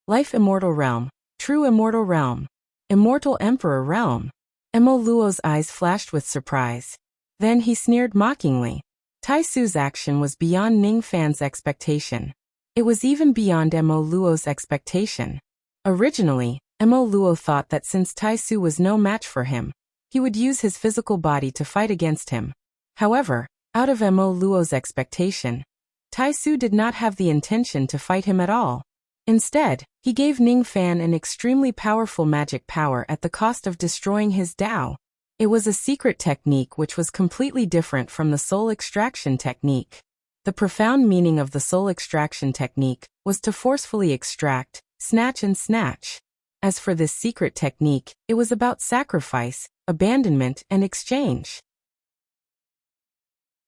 Life Immortal Realm, True Immortal Realm, Immortal Emperor Realm. Emoluo's eyes flashed with surprise. Then he sneered mockingly. Tai Su's action was beyond Ningfan's expectation. It was even beyond Emoluo's expectation. Originally, Emoluo thought that since Tai Su was no match for him, he would use his physical body to fight against him. However, out of Emoluo's expectation, Tai Su did not have the intention to fight him at all. Instead, He gave Ning Fan an extremely powerful magic power at the cost of destroying his Dao. It was a secret technique which was completely different from the soul extraction technique. The profound meaning of the soul extraction technique was to forcefully extract, snatch and snatch. As for this secret technique, it was about sacrifice, abandonment and exchange.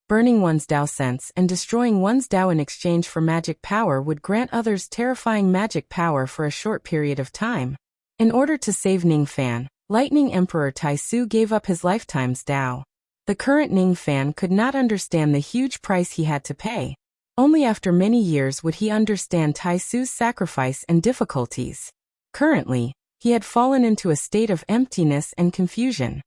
Burning one's Dao sense and destroying one's Dao in exchange for magic power would grant others terrifying magic power for a short period of time. In order to save Ning Fan, Lightning Emperor Taisu gave up his lifetime's Dao. The current Ning Fan could not understand the huge price he had to pay. Only after many years would he understand Taisu's sacrifice and difficulties. Currently, he had fallen into a state of emptiness and confusion.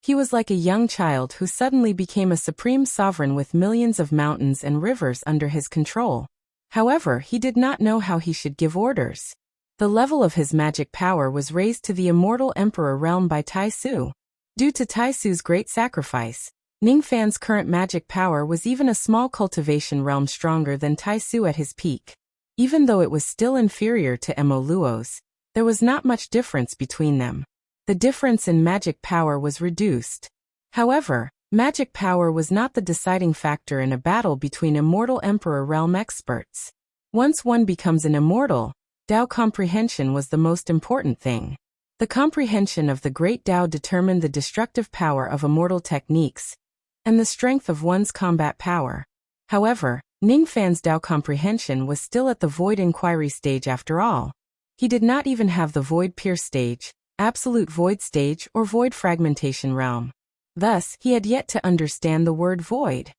He was like a young child who suddenly became a supreme sovereign with millions of mountains and rivers under his control. However, he did not know how he should give orders. The level of his magic power was raised to the immortal emperor realm by Taisu. Due to Taisu's great sacrifice, Ning Fan's current magic power was even a small cultivation realm stronger than Taisu at his peak. Even though it was still inferior to Emo Luo's, there was not much difference between them. The difference in magic power was reduced. However, magic power was not the deciding factor in a battle between immortal emperor realm experts. Once one becomes an immortal, Dao comprehension was the most important thing. The comprehension of the great Dao determined the destructive power of immortal techniques and the strength of one's combat power. However, Ning Fan's Dao comprehension was still at the void inquiry stage after all. He did not even have the void pierce stage, absolute void stage or void fragmentation realm. Thus, he had yet to understand the word void.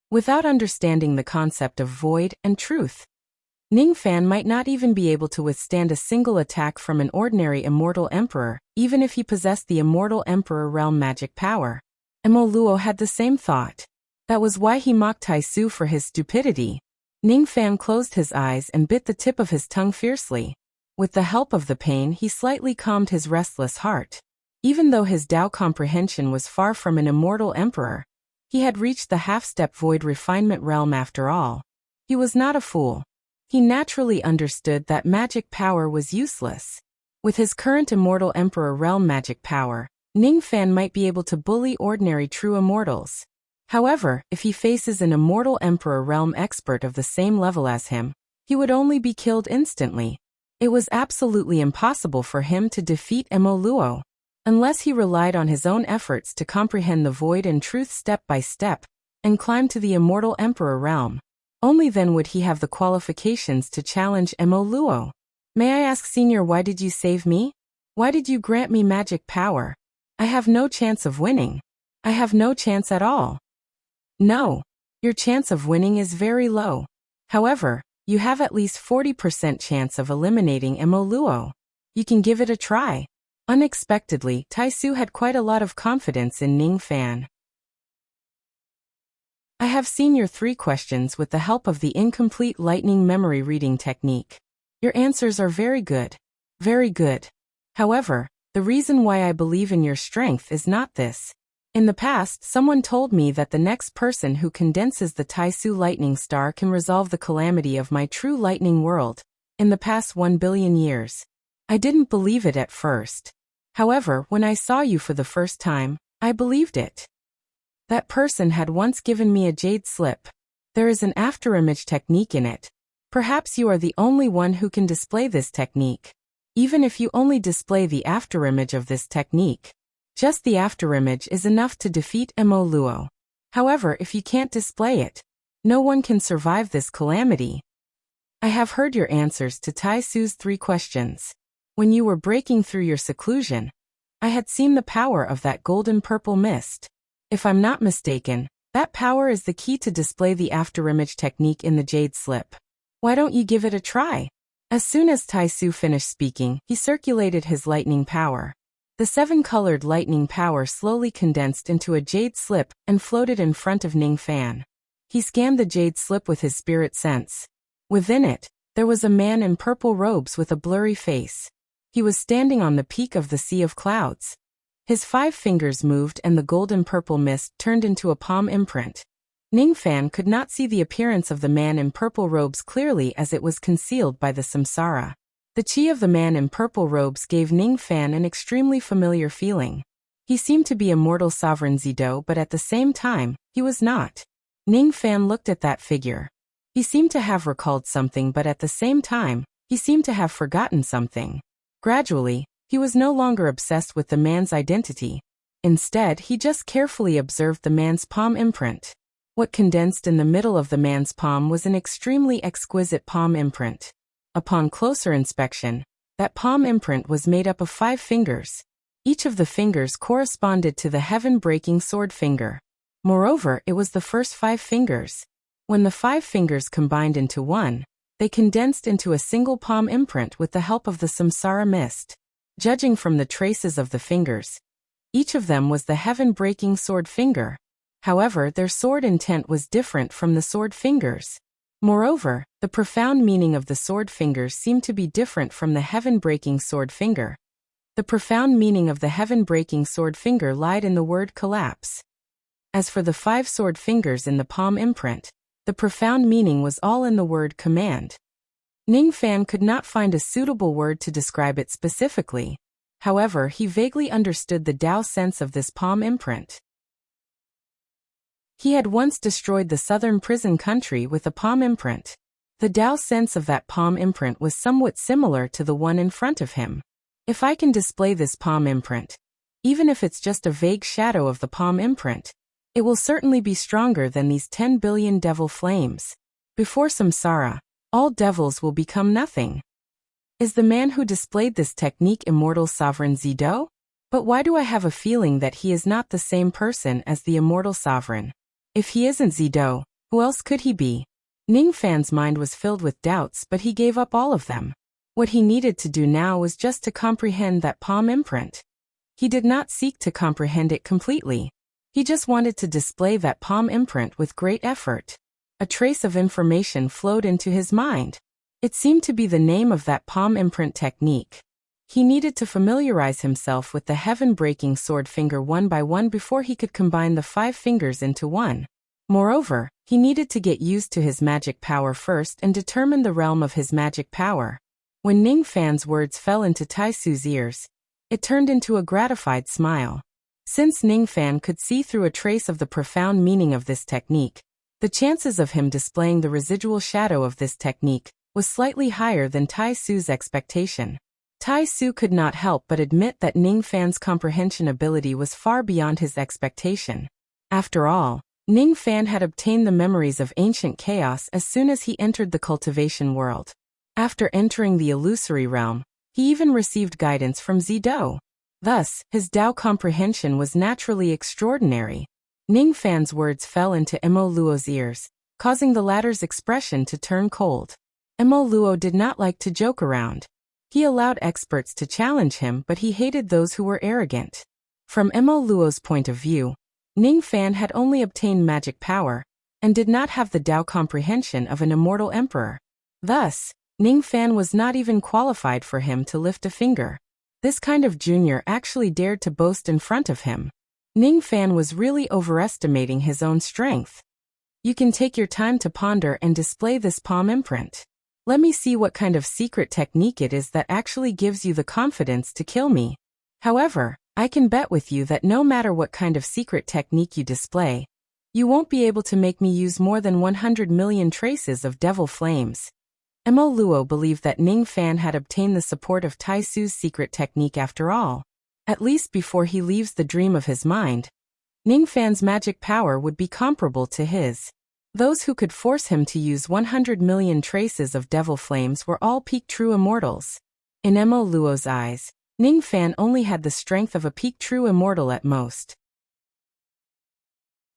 Without understanding the concept of void and truth, Ning Fan might not even be able to withstand a single attack from an ordinary immortal emperor, even if he possessed the immortal emperor realm magic power. Emo Luo had the same thought. That was why he mocked Taisu for his stupidity. Ning Fan closed his eyes and bit the tip of his tongue fiercely. With the help of the pain, he slightly calmed his restless heart. Even though his Dao comprehension was far from an immortal emperor, he had reached the half-step void refinement realm after all. He was not a fool. He naturally understood that magic power was useless. With his current immortal emperor realm magic power, Ning Fan might be able to bully ordinary true immortals. However, if he faces an immortal emperor realm expert of the same level as him, he would only be killed instantly. It was absolutely impossible for him to defeat Emo Luo. Unless he relied on his own efforts to comprehend the void and truth step by step, and climb to the immortal emperor realm. Only then would he have the qualifications to challenge Emo Luo. May I ask, Senior, why did you save me? Why did you grant me magic power? I have no chance of winning. I have no chance at all. No. Your chance of winning is very low. However, you have at least 40% chance of eliminating Emo Luo. You can give it a try. Unexpectedly, Taisu had quite a lot of confidence in Ning Fan. I have seen your 3 questions with the help of the incomplete lightning memory reading technique. Your answers are very good. Very good. However, the reason why I believe in your strength is not this. In the past, someone told me that the next person who condenses the Taisu lightning star can resolve the calamity of my true lightning world. In the past 1 billion years. I didn't believe it at first. However, when I saw you for the first time, I believed it. That person had once given me a jade slip. There is an afterimage technique in it. Perhaps you are the only one who can display this technique. Even if you only display the afterimage of this technique, just the afterimage is enough to defeat Emo Luo. However, if you can't display it, no one can survive this calamity. I have heard your answers to Taisu's 3 questions. When you were breaking through your seclusion, I had seen the power of that golden purple mist. If I'm not mistaken, that power is the key to display the afterimage technique in the jade slip. Why don't you give it a try? As soon as Taisu finished speaking, he circulated his lightning power. The 7-colored lightning power slowly condensed into a jade slip and floated in front of Ning Fan. He scanned the jade slip with his spirit sense. Within it, there was a man in purple robes with a blurry face. He was standing on the peak of the sea of clouds. His 5 fingers moved and the golden purple mist turned into a palm imprint. Ning Fan could not see the appearance of the man in purple robes clearly as it was concealed by the samsara. The chi of the man in purple robes gave Ning Fan an extremely familiar feeling. He seemed to be immortal sovereign Zido, but at the same time, he was not. Ning Fan looked at that figure. He seemed to have recalled something, but at the same time, he seemed to have forgotten something. Gradually, he was no longer obsessed with the man's identity. Instead, he just carefully observed the man's palm imprint. What condensed in the middle of the man's palm was an extremely exquisite palm imprint. Upon closer inspection, that palm imprint was made up of 5 fingers. Each of the fingers corresponded to the heaven-breaking sword finger. Moreover, it was the first 5 fingers. When the 5 fingers combined into one, they condensed into a single palm imprint with the help of the samsara mist. Judging from the traces of the fingers, each of them was the heaven-breaking sword finger. However, their sword intent was different from the sword fingers. Moreover, the profound meaning of the sword fingers seemed to be different from the heaven-breaking sword finger. The profound meaning of the heaven-breaking sword finger lied in the word collapse. As for the 5 sword fingers in the palm imprint, the profound meaning was all in the word command. Ning Fan could not find a suitable word to describe it specifically. However, he vaguely understood the Tao sense of this palm imprint. He had once destroyed the southern prison country with a palm imprint. The Tao sense of that palm imprint was somewhat similar to the one in front of him. If I can display this palm imprint, even if it's just a vague shadow of the palm imprint, it will certainly be stronger than these 10 billion devil flames. Before samsara, all devils will become nothing. Is the man who displayed this technique immortal sovereign Zido? But why do I have a feeling that he is not the same person as the immortal sovereign? If he isn't Zido, who else could he be? Ning Fan's mind was filled with doubts, but he gave up all of them. What he needed to do now was just to comprehend that palm imprint. He did not seek to comprehend it completely. He just wanted to display that palm imprint with great effort. A trace of information flowed into his mind. It seemed to be the name of that palm imprint technique. He needed to familiarize himself with the heaven-breaking sword finger one by one before he could combine the 5 fingers into one. Moreover, he needed to get used to his magic power first and determine the realm of his magic power. When Ning Fan's words fell into Tai Su's ears, it turned into a gratified smile. Since Ning Fan could see through a trace of the profound meaning of this technique, the chances of him displaying the residual shadow of this technique was slightly higher than Tai Su's expectation. Tai Su could not help but admit that Ning Fan's comprehension ability was far beyond his expectation. After all, Ning Fan had obtained the memories of ancient chaos as soon as he entered the cultivation world. After entering the illusory realm, he even received guidance from Zido. Thus, his Tao comprehension was naturally extraordinary. Ning Fan's words fell into Mo Luo's ears, causing the latter's expression to turn cold. Mo Luo did not like to joke around. He allowed experts to challenge him, but he hated those who were arrogant. From Mo Luo's point of view, Ning Fan had only obtained magic power, and did not have the Tao comprehension of an immortal emperor. Thus, Ning Fan was not even qualified for him to lift a finger. This kind of junior actually dared to boast in front of him. Ning Fan was really overestimating his own strength. You can take your time to ponder and display this palm imprint. Let me see what kind of secret technique it is that actually gives you the confidence to kill me. However, I can bet with you that no matter what kind of secret technique you display, you won't be able to make me use more than 100 million traces of devil flames. Mo Luo believed that Ning Fan had obtained the support of Tai Su's secret technique after all. At least before he leaves the dream of his mind, Ning Fan's magic power would be comparable to his. Those who could force him to use 100 million traces of devil flames were all peak true immortals. In Mo Luo's eyes, Ning Fan only had the strength of a peak true immortal at most.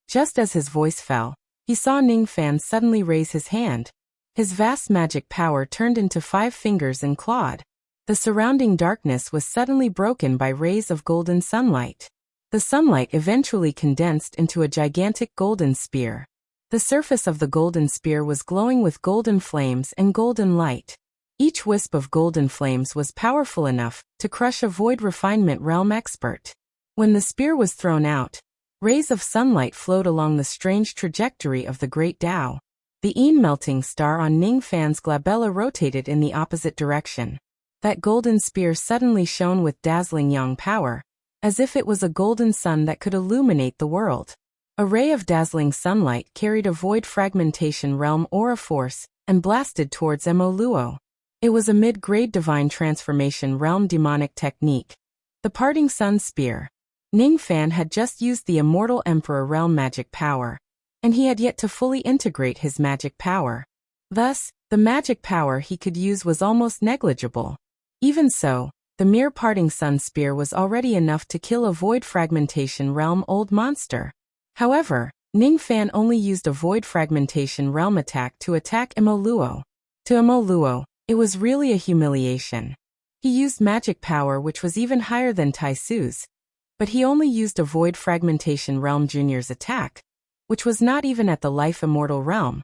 Just as his voice fell, he saw Ning Fan suddenly raise his hand. His vast magic power turned into 5 fingers and clawed. The surrounding darkness was suddenly broken by rays of golden sunlight. The sunlight eventually condensed into a gigantic golden spear. The surface of the golden spear was glowing with golden flames and golden light. Each wisp of golden flames was powerful enough to crush a void refinement realm expert. When the spear was thrown out, rays of sunlight flowed along the strange trajectory of the great Tao. The melting star on Ning Fan's glabella rotated in the opposite direction. That golden spear suddenly shone with dazzling yang power, as if it was a golden sun that could illuminate the world. A ray of dazzling sunlight carried a void fragmentation realm aura force and blasted towards Mo Luo. It was a mid-grade divine transformation realm demonic technique, the parting sun spear. Ning Fan had just used the immortal emperor realm magic power, and he had yet to fully integrate his magic power. Thus, the magic power he could use was almost negligible. Even so, the mere parting sun spear was already enough to kill a void fragmentation realm old monster. However, Ning Fan only used a void fragmentation realm attack to attack Mo Luo. To Mo Luo, it was really a humiliation. He used magic power which was even higher than Tai Su's, but he only used a void fragmentation realm junior's attack, which was not even at the life immortal realm.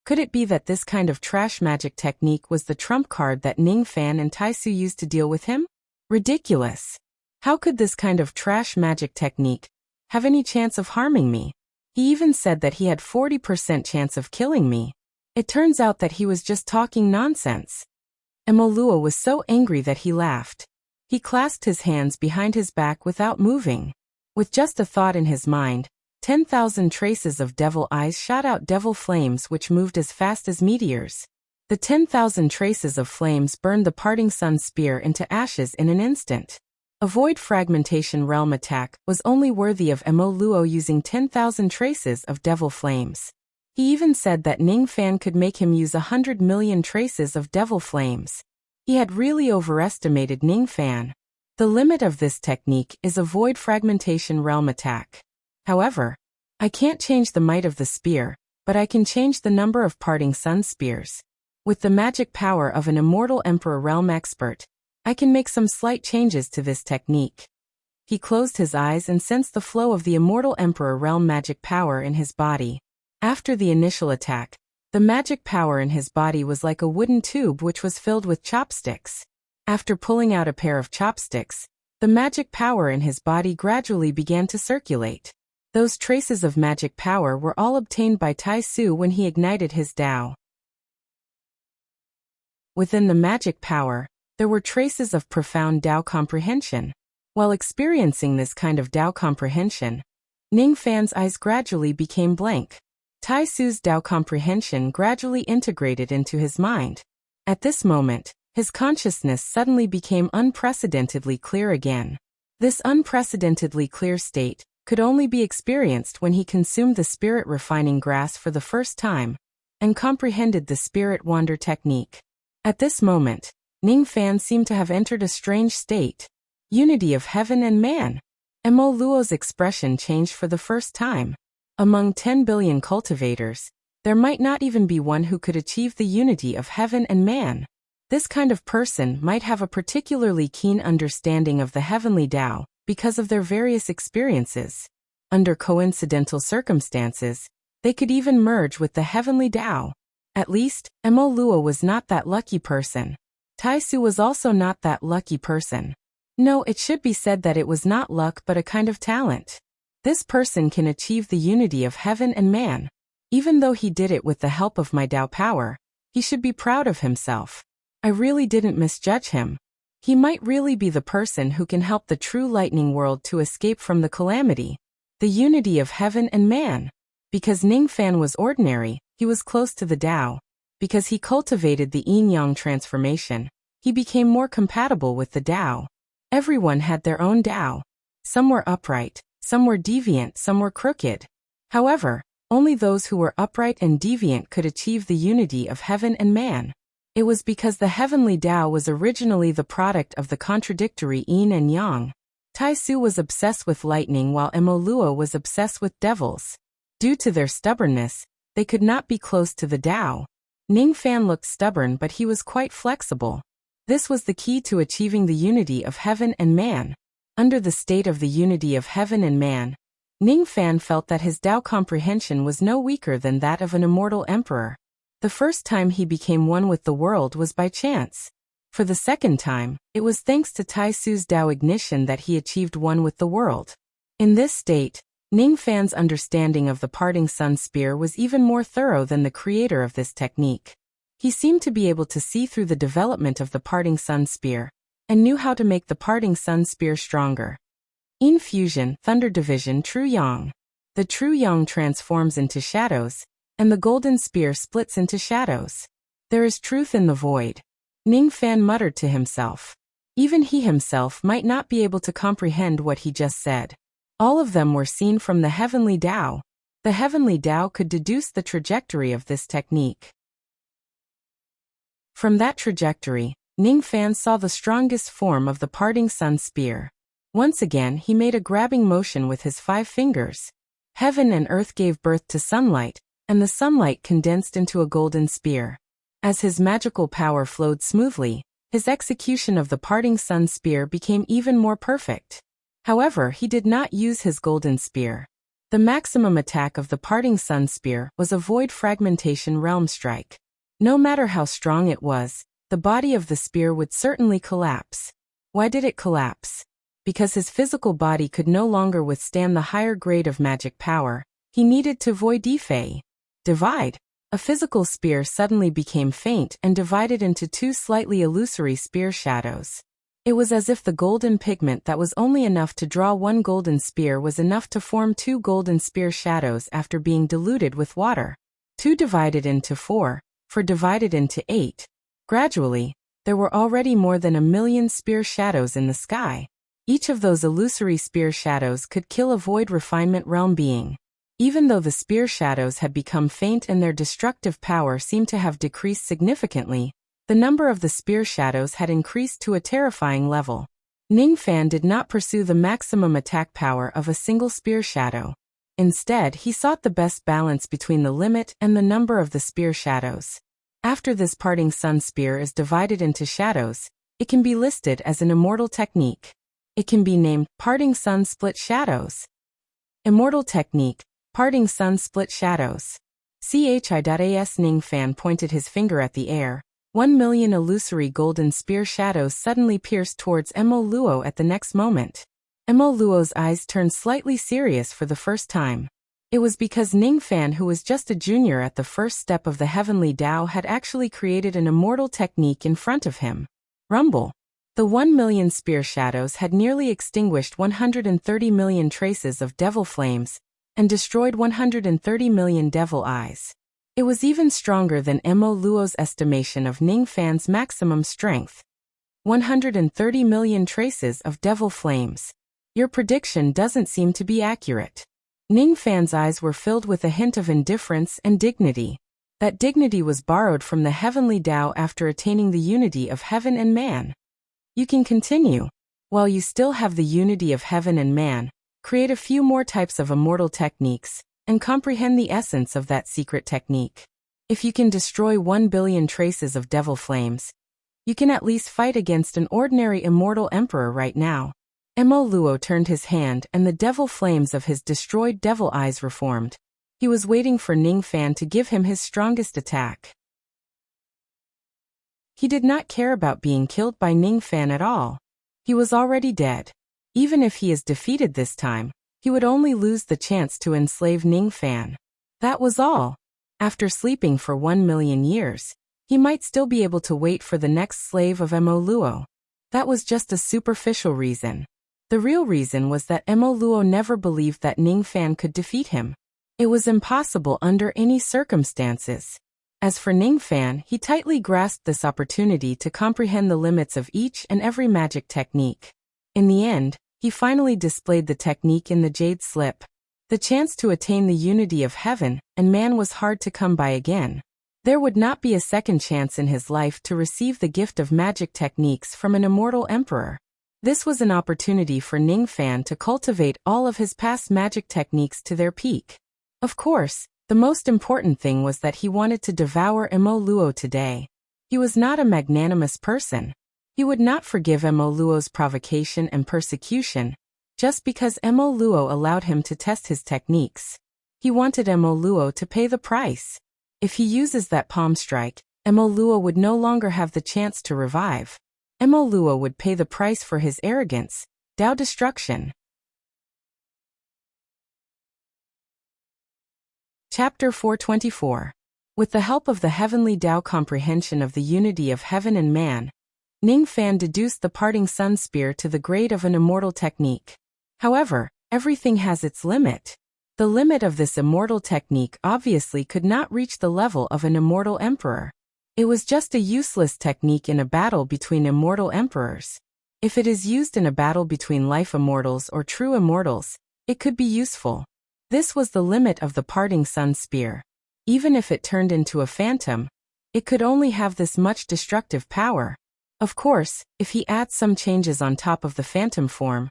Could it be that this kind of trash magic technique was the trump card that Ning Fan and Tai Su used to deal with him? Ridiculous. How could this kind of trash magic technique have any chance of harming me? He even said that he had 40% chance of killing me. It turns out that he was just talking nonsense. Mo Luo was so angry that he laughed. He clasped his hands behind his back without moving. With just a thought in his mind, 10,000 traces of devil eyes shot out devil flames which moved as fast as meteors. The 10,000 traces of flames burned the parting sun spear into ashes in an instant. A void fragmentation realm attack was only worthy of Mo Luo using 10,000 traces of devil flames. He even said that Ning Fan could make him use 100 million traces of devil flames. He had really overestimated Ning Fan. The limit of this technique is a void fragmentation realm attack. However, I can't change the might of the spear, but I can change the number of parting sun spears. With the magic power of an immortal emperor realm expert, I can make some slight changes to this technique. He closed his eyes and sensed the flow of the immortal emperor realm magic power in his body. After the initial attack, the magic power in his body was like a wooden tube which was filled with chopsticks. After pulling out a pair of chopsticks, the magic power in his body gradually began to circulate. Those traces of magic power were all obtained by Tai Su when he ignited his Dao. Within the magic power, there were traces of profound Dao comprehension. While experiencing this kind of Dao comprehension, Ning Fan's eyes gradually became blank. Tai Su's Dao comprehension gradually integrated into his mind. At this moment, his consciousness suddenly became unprecedentedly clear again. This unprecedentedly clear state could only be experienced when he consumed the spirit refining grass for the first time and comprehended the spirit wander technique. At this moment, Ning Fan seemed to have entered a strange state. Unity of heaven and man. Mo Luo's expression changed for the first time. Among 10 billion cultivators, there might not even be one who could achieve the unity of heaven and man. This kind of person might have a particularly keen understanding of the heavenly Tao because of their various experiences. Under coincidental circumstances, they could even merge with the heavenly Tao. At least, Mo Luo was not that lucky person. Tai Su was also not that lucky person. No, it should be said that it was not luck but a kind of talent. This person can achieve the unity of heaven and man. Even though he did it with the help of my Dao power, he should be proud of himself. I really didn't misjudge him. He might really be the person who can help the true lightning world to escape from the calamity. The unity of heaven and man. Because Ning Fan was ordinary, he was close to the Dao. Because he cultivated the yin-yang transformation, he became more compatible with the Dao. Everyone had their own Dao. Some were upright, some were deviant, some were crooked. However, only those who were upright and deviant could achieve the unity of heaven and man. It was because the heavenly Tao was originally the product of the contradictory yin and yang. Tai Su was obsessed with lightning while Mo Luo was obsessed with devils. Due to their stubbornness, they could not be close to the Tao. Ning Fan looked stubborn but he was quite flexible. This was the key to achieving the unity of heaven and man. Under the state of the unity of heaven and man, Ning Fan felt that his Dao comprehension was no weaker than that of an immortal emperor. The first time he became one with the world was by chance. For the second time, it was thanks to Tai Su's Dao ignition that he achieved one with the world. In this state, Ning Fan's understanding of the parting sun spear was even more thorough than the creator of this technique. He seemed to be able to see through the development of the parting sun spear, and knew how to make the parting sun spear stronger. In fusion, thunder division true yang. The true yang transforms into shadows, and the golden spear splits into shadows. There is truth in the void. Ning Fan muttered to himself. Even he himself might not be able to comprehend what he just said. All of them were seen from the heavenly Tao. The heavenly Tao could deduce the trajectory of this technique. From that trajectory, Ning Fan saw the strongest form of the parting sun spear. Once again he made a grabbing motion with his 5 fingers. Heaven and earth gave birth to sunlight, and the sunlight condensed into a golden spear. As his magical power flowed smoothly, his execution of the parting sun spear became even more perfect. However, he did not use his golden spear. The maximum attack of the parting sun spear was a void fragmentation realm strike. No matter how strong it was, the body of the spear would certainly collapse. Why did it collapse? Because his physical body could no longer withstand the higher grade of magic power. He needed to divide. A physical spear suddenly became faint and divided into 2 slightly illusory spear shadows. It was as if the golden pigment that was only enough to draw 1 golden spear was enough to form 2 golden spear shadows after being diluted with water. 2 divided into 4 divided into 8. Gradually, there were already more than 1,000,000 spear shadows in the sky. Each of those illusory spear shadows could kill a void refinement realm being. Even though the spear shadows had become faint and their destructive power seemed to have decreased significantly, the number of the spear shadows had increased to a terrifying level. Ning Fan did not pursue the maximum attack power of a single spear shadow. Instead, he sought the best balance between the limit and the number of the spear shadows. After this parting sun spear is divided into shadows, it can be listed as an immortal technique. It can be named Parting Sun Split Shadows. Immortal Technique, Parting Sun Split Shadows. Chi.as Ning Fan pointed his finger at the air. 1,000,000 illusory golden spear shadows suddenly pierced towards Mo Luo at the next moment. Mo Luo's eyes turned slightly serious for the first time. It was because Ning Fan, who was just a junior at the first step of the heavenly Tao, had actually created an immortal technique in front of him. Rumble. The 1,000,000 spear shadows had nearly extinguished 130 million traces of devil flames, and destroyed 130 million devil eyes. It was even stronger than Mo Luo's estimation of Ning Fan's maximum strength. 130 million traces of devil flames. Your prediction doesn't seem to be accurate. Ning Fan's eyes were filled with a hint of indifference and dignity. That dignity was borrowed from the heavenly Tao after attaining the unity of heaven and man. You can continue. While you still have the unity of heaven and man, create a few more types of immortal techniques, and comprehend the essence of that secret technique. If you can destroy 1 billion traces of devil flames, you can at least fight against an ordinary immortal emperor right now. Mo Luo turned his hand and the devil flames of his destroyed devil eyes reformed. He was waiting for Ning Fan to give him his strongest attack. He did not care about being killed by Ning Fan at all. He was already dead. Even if he is defeated this time, he would only lose the chance to enslave Ning Fan. That was all. After sleeping for 1,000,000 years, he might still be able to wait for the next slave of Mo Luo. That was just a superficial reason. The real reason was that Mo Luo never believed that Ning Fan could defeat him. It was impossible under any circumstances. As for Ning Fan, he tightly grasped this opportunity to comprehend the limits of each and every magic technique. In the end, he finally displayed the technique in the Jade Slip. The chance to attain the unity of heaven and man was hard to come by again. There would not be a second chance in his life to receive the gift of magic techniques from an immortal emperor. This was an opportunity for Ning Fan to cultivate all of his past magic techniques to their peak. Of course, the most important thing was that he wanted to devour Mo Luo today. He was not a magnanimous person. He would not forgive Mo Luo's provocation and persecution, just because Mo Luo allowed him to test his techniques. He wanted Mo Luo to pay the price. If he uses that palm strike, Mo Luo would no longer have the chance to revive. Mo Luo would pay the price for his arrogance, Tao destruction. Chapter 424. With the help of the heavenly Tao comprehension of the unity of heaven and man, Ning Fan deduced the parting sun spear to the grade of an immortal technique. However, everything has its limit. The limit of this immortal technique obviously could not reach the level of an immortal emperor. It was just a useless technique in a battle between immortal emperors. If it is used in a battle between life immortals or true immortals, it could be useful. This was the limit of the parting sun spear. Even if it turned into a phantom, it could only have this much destructive power. Of course, if he adds some changes on top of the phantom form,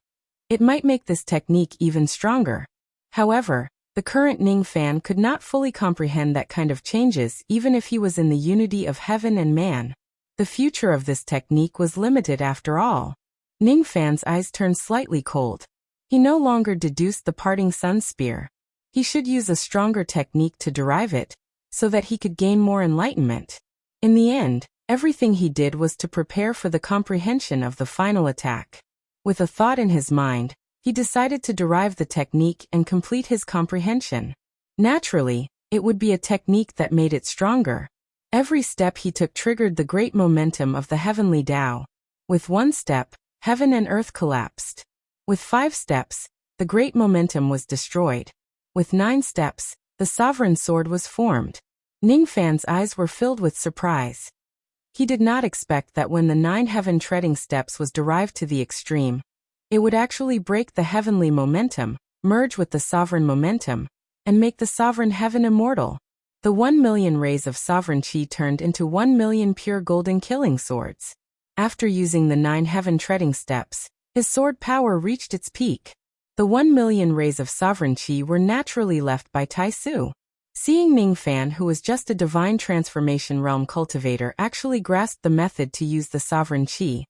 it might make this technique even stronger. However, the current Ning Fan could not fully comprehend that kind of changes even if he was in the unity of heaven and man. The future of this technique was limited after all. Ning Fan's eyes turned slightly cold. He no longer deduced the parting sun spear. He should use a stronger technique to derive it, so that he could gain more enlightenment. In the end, everything he did was to prepare for the comprehension of the final attack. With a thought in his mind, he decided to derive the technique and complete his comprehension. Naturally, it would be a technique that made it stronger. Every step he took triggered the great momentum of the heavenly Tao. With one step, heaven and earth collapsed. With 5 steps, the great momentum was destroyed. With 9 steps, the sovereign sword was formed. Ning Fan's eyes were filled with surprise. He did not expect that when the 9 heaven-treading steps was derived to the extreme, it would actually break the heavenly momentum, merge with the sovereign momentum, and make the sovereign heaven immortal. The 1,000,000 rays of sovereign chi turned into 1,000,000 pure golden killing swords. After using the 9 heaven-treading steps, his sword power reached its peak. The 1,000,000 rays of sovereign chi were naturally left by Tai Su. Seeing Ning Fan, who was just a divine transformation realm cultivator, actually grasped the method to use the sovereign chi,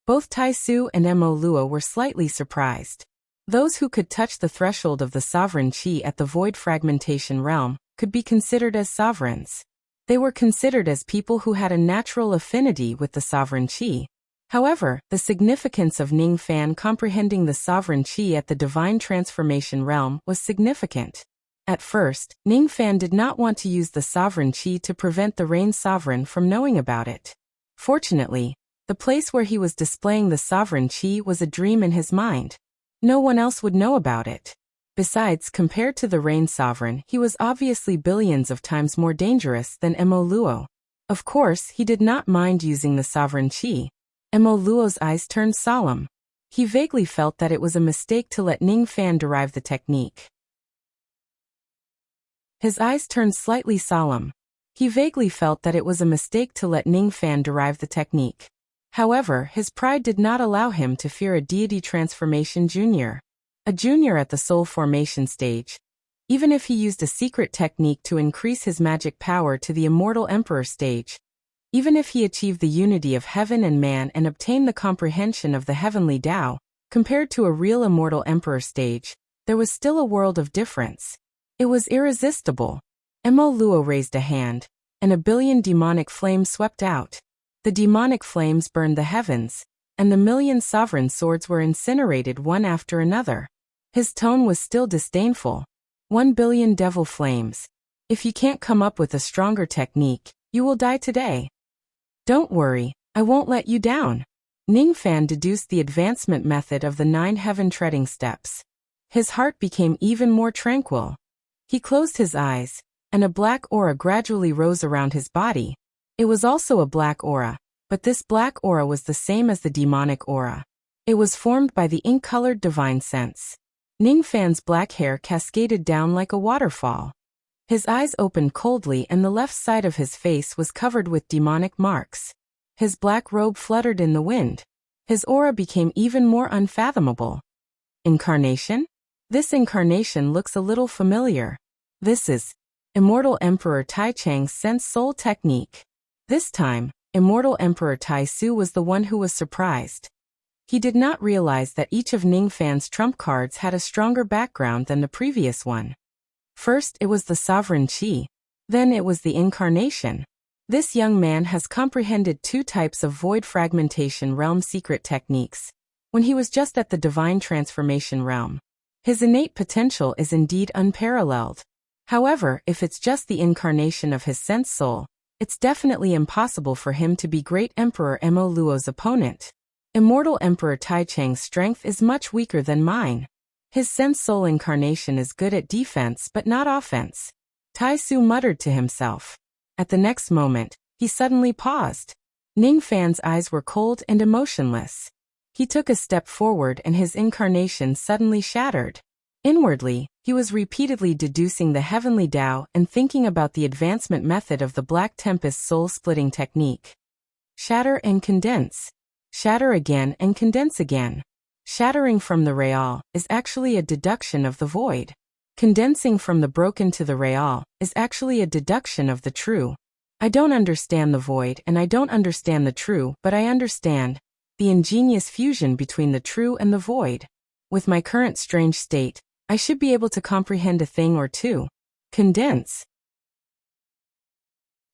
both Tai Su and Mo Luo were slightly surprised. Those who could touch the threshold of the sovereign chi at the void fragmentation realm could be considered as sovereigns. They were considered as people who had a natural affinity with the sovereign chi. However, the significance of Ning Fan comprehending the sovereign chi at the divine transformation realm was significant. At first, Ning Fan did not want to use the sovereign chi to prevent the Rain Sovereign from knowing about it. Fortunately, the place where he was displaying the sovereign chi was a dream in his mind. No one else would know about it. Besides, compared to the Rain Sovereign, he was obviously billions of times more dangerous than Mo Luo. Of course, he did not mind using the sovereign chi. Mo Luo's eyes turned solemn. He vaguely felt that it was a mistake to let Ning Fan derive the technique. His eyes turned slightly solemn. He vaguely felt that it was a mistake to let Ning Fan derive the technique. However, his pride did not allow him to fear a deity transformation junior. A junior at the soul formation stage. Even if he used a secret technique to increase his magic power to the immortal emperor stage, even if he achieved the unity of heaven and man and obtained the comprehension of the heavenly Tao, compared to a real immortal emperor stage, there was still a world of difference. It was irresistible. Mo Luo raised a hand, and a billion demonic flames swept out. The demonic flames burned the heavens, and the 1,000,000 sovereign swords were incinerated one after another. His tone was still disdainful. 1,000,000,000 devil flames. If you can't come up with a stronger technique, you will die today. Don't worry, I won't let you down. Ning Fan deduced the advancement method of the 9 heaven-treading steps. His heart became even more tranquil. He closed his eyes, and a black aura gradually rose around his body. It was also a black aura, but this black aura was the same as the demonic aura. It was formed by the ink-colored divine sense. Ning Fan's black hair cascaded down like a waterfall. His eyes opened coldly and the left side of his face was covered with demonic marks. His black robe fluttered in the wind. His aura became even more unfathomable. Incarnation? This incarnation looks a little familiar. This is Immortal Emperor Tai Chang's Sense Soul Technique. This time, Immortal Emperor Tai Su was the one who was surprised. He did not realize that each of Ning Fan's trump cards had a stronger background than the previous one. First, it was the Sovereign Chi. Then it was the Incarnation. This young man has comprehended 2 types of void fragmentation realm secret techniques, when he was just at the divine transformation realm. His innate potential is indeed unparalleled. However, if it's just the incarnation of his sense soul, it's definitely impossible for him to be Great Emperor Mo Luo's opponent. Immortal Emperor Tai Chang's strength is much weaker than mine. His sense soul incarnation is good at defense but not offense. Tai Su muttered to himself. At the next moment, he suddenly paused. Ning Fan's eyes were cold and emotionless. He took a step forward and his incarnation suddenly shattered. Inwardly, he was repeatedly deducing the heavenly Tao and thinking about the advancement method of the Black Tempest soul-splitting technique. Shatter and condense. Shatter again and condense again. Shattering from the real is actually a deduction of the void. Condensing from the broken to the real is actually a deduction of the true. I don't understand the void and I don't understand the true, but I understand the ingenious fusion between the true and the void. With my current strange state, I should be able to comprehend a thing or two. Condense.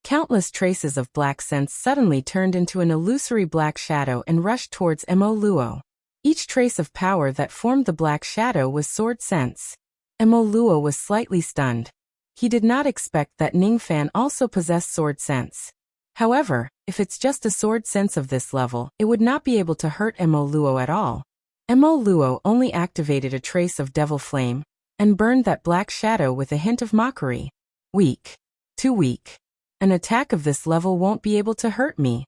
Countless traces of black sense suddenly turned into an illusory black shadow and rushed towards Mo Luo. Each trace of power that formed the black shadow was sword sense. Mo Luo was slightly stunned. He did not expect that Ning Fan also possessed sword sense. However, if it's just a sword sense of this level, it would not be able to hurt Mo Luo at all. Mo Luo only activated a trace of devil flame and burned that black shadow with a hint of mockery. Weak. Too weak. An attack of this level won't be able to hurt me.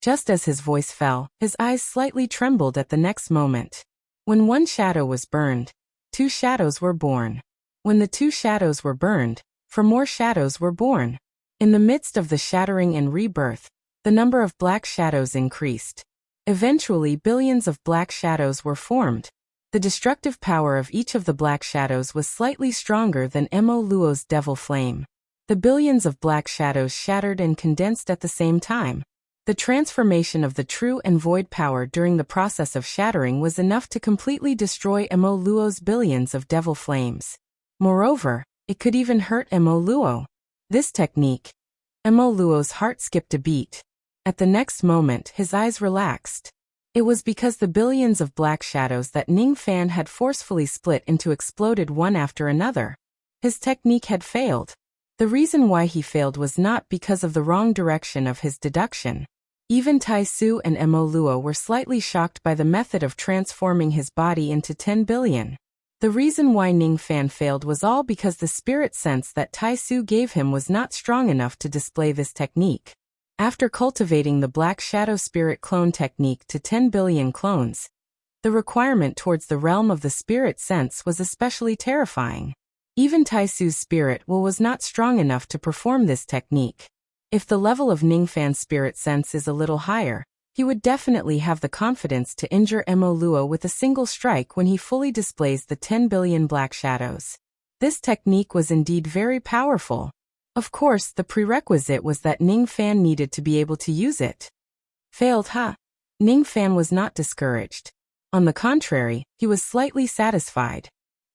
Just as his voice fell, his eyes slightly trembled at the next moment. When one shadow was burned, two shadows were born. When the two shadows were burned, four more shadows were born. In the midst of the shattering and rebirth, the number of black shadows increased. Eventually, billions of black shadows were formed. The destructive power of each of the black shadows was slightly stronger than Mo Luo's devil flame. The billions of black shadows shattered and condensed at the same time. The transformation of the true and void power during the process of shattering was enough to completely destroy Mo Luo's billions of devil flames. Moreover, it could even hurt Mo Luo. This technique. Mo Luo's heart skipped a beat. At the next moment, his eyes relaxed. It was because the billions of black shadows that Ning Fan had forcefully split into exploded one after another. His technique had failed. The reason why he failed was not because of the wrong direction of his deduction. Even Tai Su and Mo Luo were slightly shocked by the method of transforming his body into 10 billion. The reason why Ning Fan failed was all because the spirit sense that Tai Su gave him was not strong enough to display this technique. After cultivating the Black Shadow Spirit Clone technique to 10 billion clones, the requirement towards the realm of the spirit sense was especially terrifying. Even Tai Su's spirit will was not strong enough to perform this technique. If the level of Ning Fan's spirit sense is a little higher, he would definitely have the confidence to injure Mo Luo with a single strike when he fully displays the 10 billion black shadows. This technique was indeed very powerful. Of course, the prerequisite was that Ning Fan needed to be able to use it. Failed, huh? Ning Fan was not discouraged. On the contrary, he was slightly satisfied.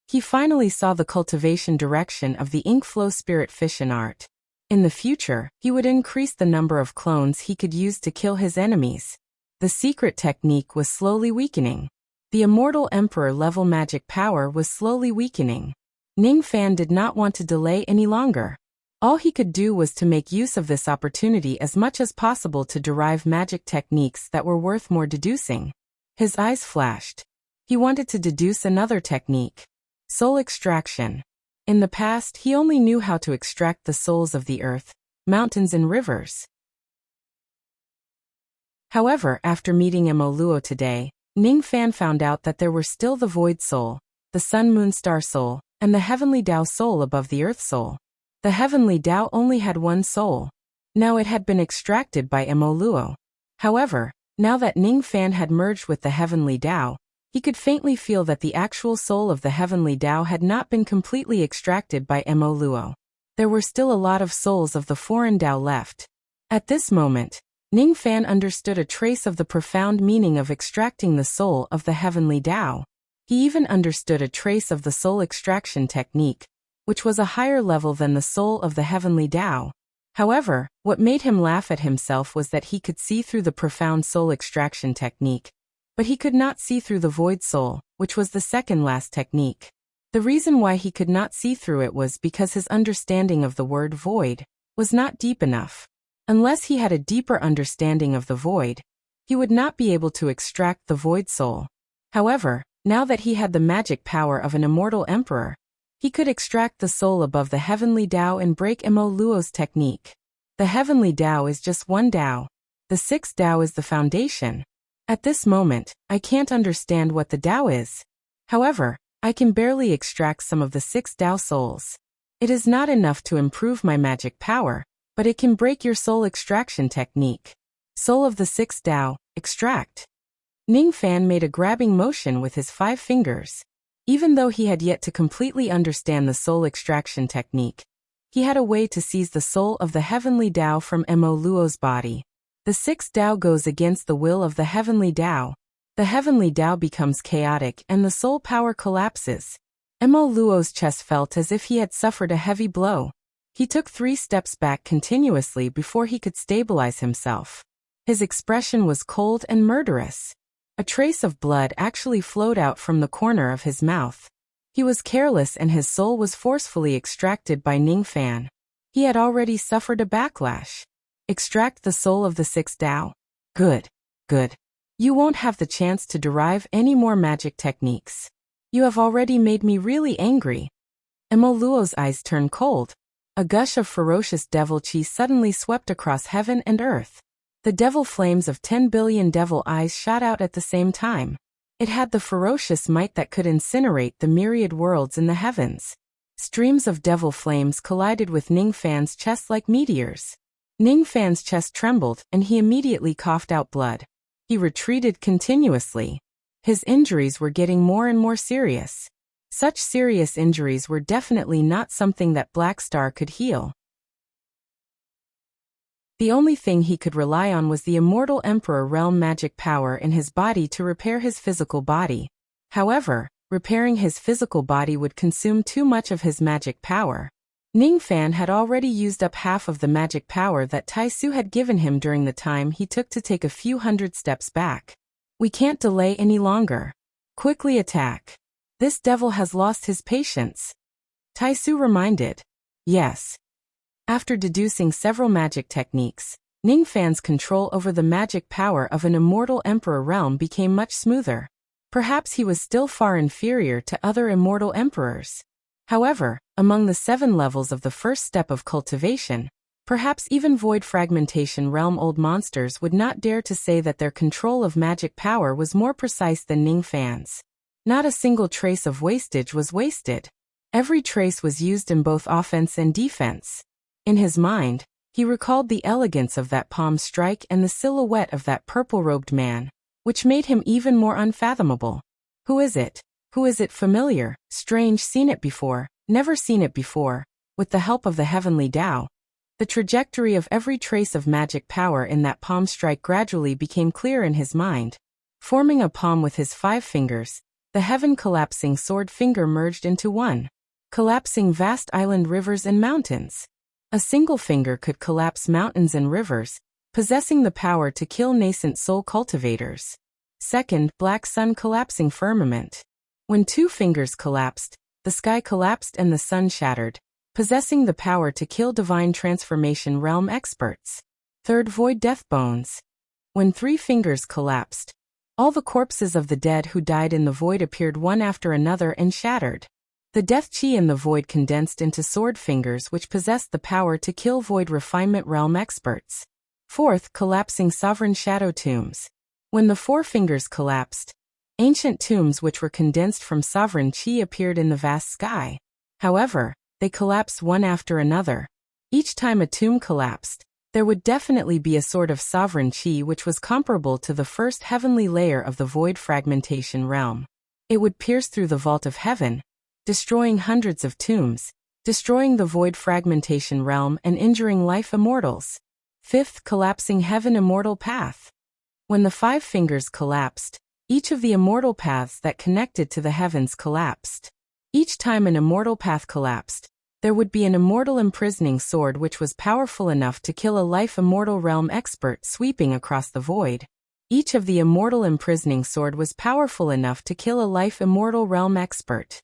He finally saw the cultivation direction of the ink flow spirit fission art. In the future, he would increase the number of clones he could use to kill his enemies. The secret technique was slowly weakening. The immortal emperor level magic power was slowly weakening. Ning Fan did not want to delay any longer. All he could do was to make use of this opportunity as much as possible to derive magic techniques that were worth more deducing. His eyes flashed. He wanted to deduce another technique. Soul extraction. In the past, he only knew how to extract the souls of the earth, mountains and rivers. However, after meeting Mo Luo today, Ning Fan found out that there were still the Void Soul, the Sun Moon Star Soul, and the Heavenly Tao Soul above the Earth Soul. The Heavenly Tao only had one soul. Now it had been extracted by Mo Luo. However, now that Ning Fan had merged with the Heavenly Tao, he could faintly feel that the actual soul of the Heavenly Tao had not been completely extracted by Mo Luo. There were still a lot of souls of the foreign Tao left. At this moment, Ning Fan understood a trace of the profound meaning of extracting the soul of the Heavenly Tao. He even understood a trace of the soul extraction technique, which was a higher level than the soul of the Heavenly Tao. However, what made him laugh at himself was that he could see through the profound soul extraction technique, but he could not see through the Void Soul, which was the second last technique. The reason why he could not see through it was because his understanding of the word void was not deep enough. Unless he had a deeper understanding of the void, he would not be able to extract the void soul. However, now that he had the magic power of an immortal emperor, he could extract the soul above the heavenly Tao and break Mo Luo's technique. The heavenly Tao is just one Tao. The sixth Tao is the foundation. At this moment, I can't understand what the Tao is. However, I can barely extract some of the six Tao souls. It is not enough to improve my magic power, but it can break your soul extraction technique. Soul of the sixth Tao, extract. Ning Fan made a grabbing motion with his 5 fingers. Even though he had yet to completely understand the soul extraction technique, he had a way to seize the soul of the heavenly Tao from Mo Luo's body. The sixth Tao goes against the will of the heavenly Tao. The heavenly Tao becomes chaotic and the soul power collapses. Mo Luo's chest felt as if he had suffered a heavy blow. He took 3 steps back continuously before he could stabilize himself. His expression was cold and murderous. A trace of blood actually flowed out from the corner of his mouth. He was careless and his soul was forcefully extracted by Ning Fan. He had already suffered a backlash. Extract the soul of the sixth Tao. Good. Good. You won't have the chance to derive any more magic techniques. You have already made me really angry. Mo Luo's eyes turned cold. A gush of ferocious devil chi suddenly swept across heaven and earth. The devil flames of 10 billion devil eyes shot out at the same time. It had the ferocious might that could incinerate the myriad worlds in the heavens. Streams of devil flames collided with Ning Fan's chest like meteors. Ning Fan's chest trembled and he immediately coughed out blood. He retreated continuously. His injuries were getting more and more serious. Such serious injuries were definitely not something that Black Star could heal. The only thing he could rely on was the immortal Emperor realm magic power in his body to repair his physical body. However, repairing his physical body would consume too much of his magic power. Ning Fan had already used up half of the magic power that Tai Su had given him during the time he took to take a few hundred steps back. We can't delay any longer. Quickly attack. This devil has lost his patience. Tai Su reminded. Yes. After deducing several magic techniques, Ning Fan's control over the magic power of an immortal emperor realm became much smoother. Perhaps he was still far inferior to other immortal emperors. However, among the 7 levels of the first step of cultivation, perhaps even void fragmentation realm old monsters would not dare to say that their control of magic power was more precise than Ning Fan's. Not a single trace of wastage was wasted. Every trace was used in both offense and defense. In his mind, he recalled the elegance of that palm strike and the silhouette of that purple-robed man, which made him even more unfathomable. Who is it? Who is it familiar, strange, seen it before, never seen it before? With the help of the heavenly Tao, the trajectory of every trace of magic power in that palm strike gradually became clear in his mind. Forming a palm with his 5 fingers, the heaven-collapsing sword finger merged into one, collapsing vast island rivers and mountains. A single finger could collapse mountains and rivers, possessing the power to kill nascent soul cultivators. Second, black sun collapsing firmament. When 2 fingers collapsed, the sky collapsed and the sun shattered, possessing the power to kill divine transformation realm experts. Third, void death bones. When 3 fingers collapsed, all the corpses of the dead who died in the void appeared one after another and shattered. The death chi in the void condensed into sword fingers which possessed the power to kill void refinement realm experts. Fourth, collapsing sovereign shadow tombs. When the 4 fingers collapsed, ancient tombs which were condensed from sovereign chi appeared in the vast sky. However, they collapsed one after another. Each time a tomb collapsed, there would definitely be a sort of sovereign chi which was comparable to the first heavenly layer of the void fragmentation realm. It would pierce through the vault of heaven, destroying hundreds of tombs, destroying the void fragmentation realm and injuring life immortals. Fifth, collapsing heaven immortal path. When the 5 fingers collapsed, each of the immortal paths that connected to the heavens collapsed. Each time an immortal path collapsed, there would be an immortal imprisoning sword which was powerful enough to kill a life immortal realm expert sweeping across the void. Each of the immortal imprisoning sword was powerful enough to kill a life immortal realm expert.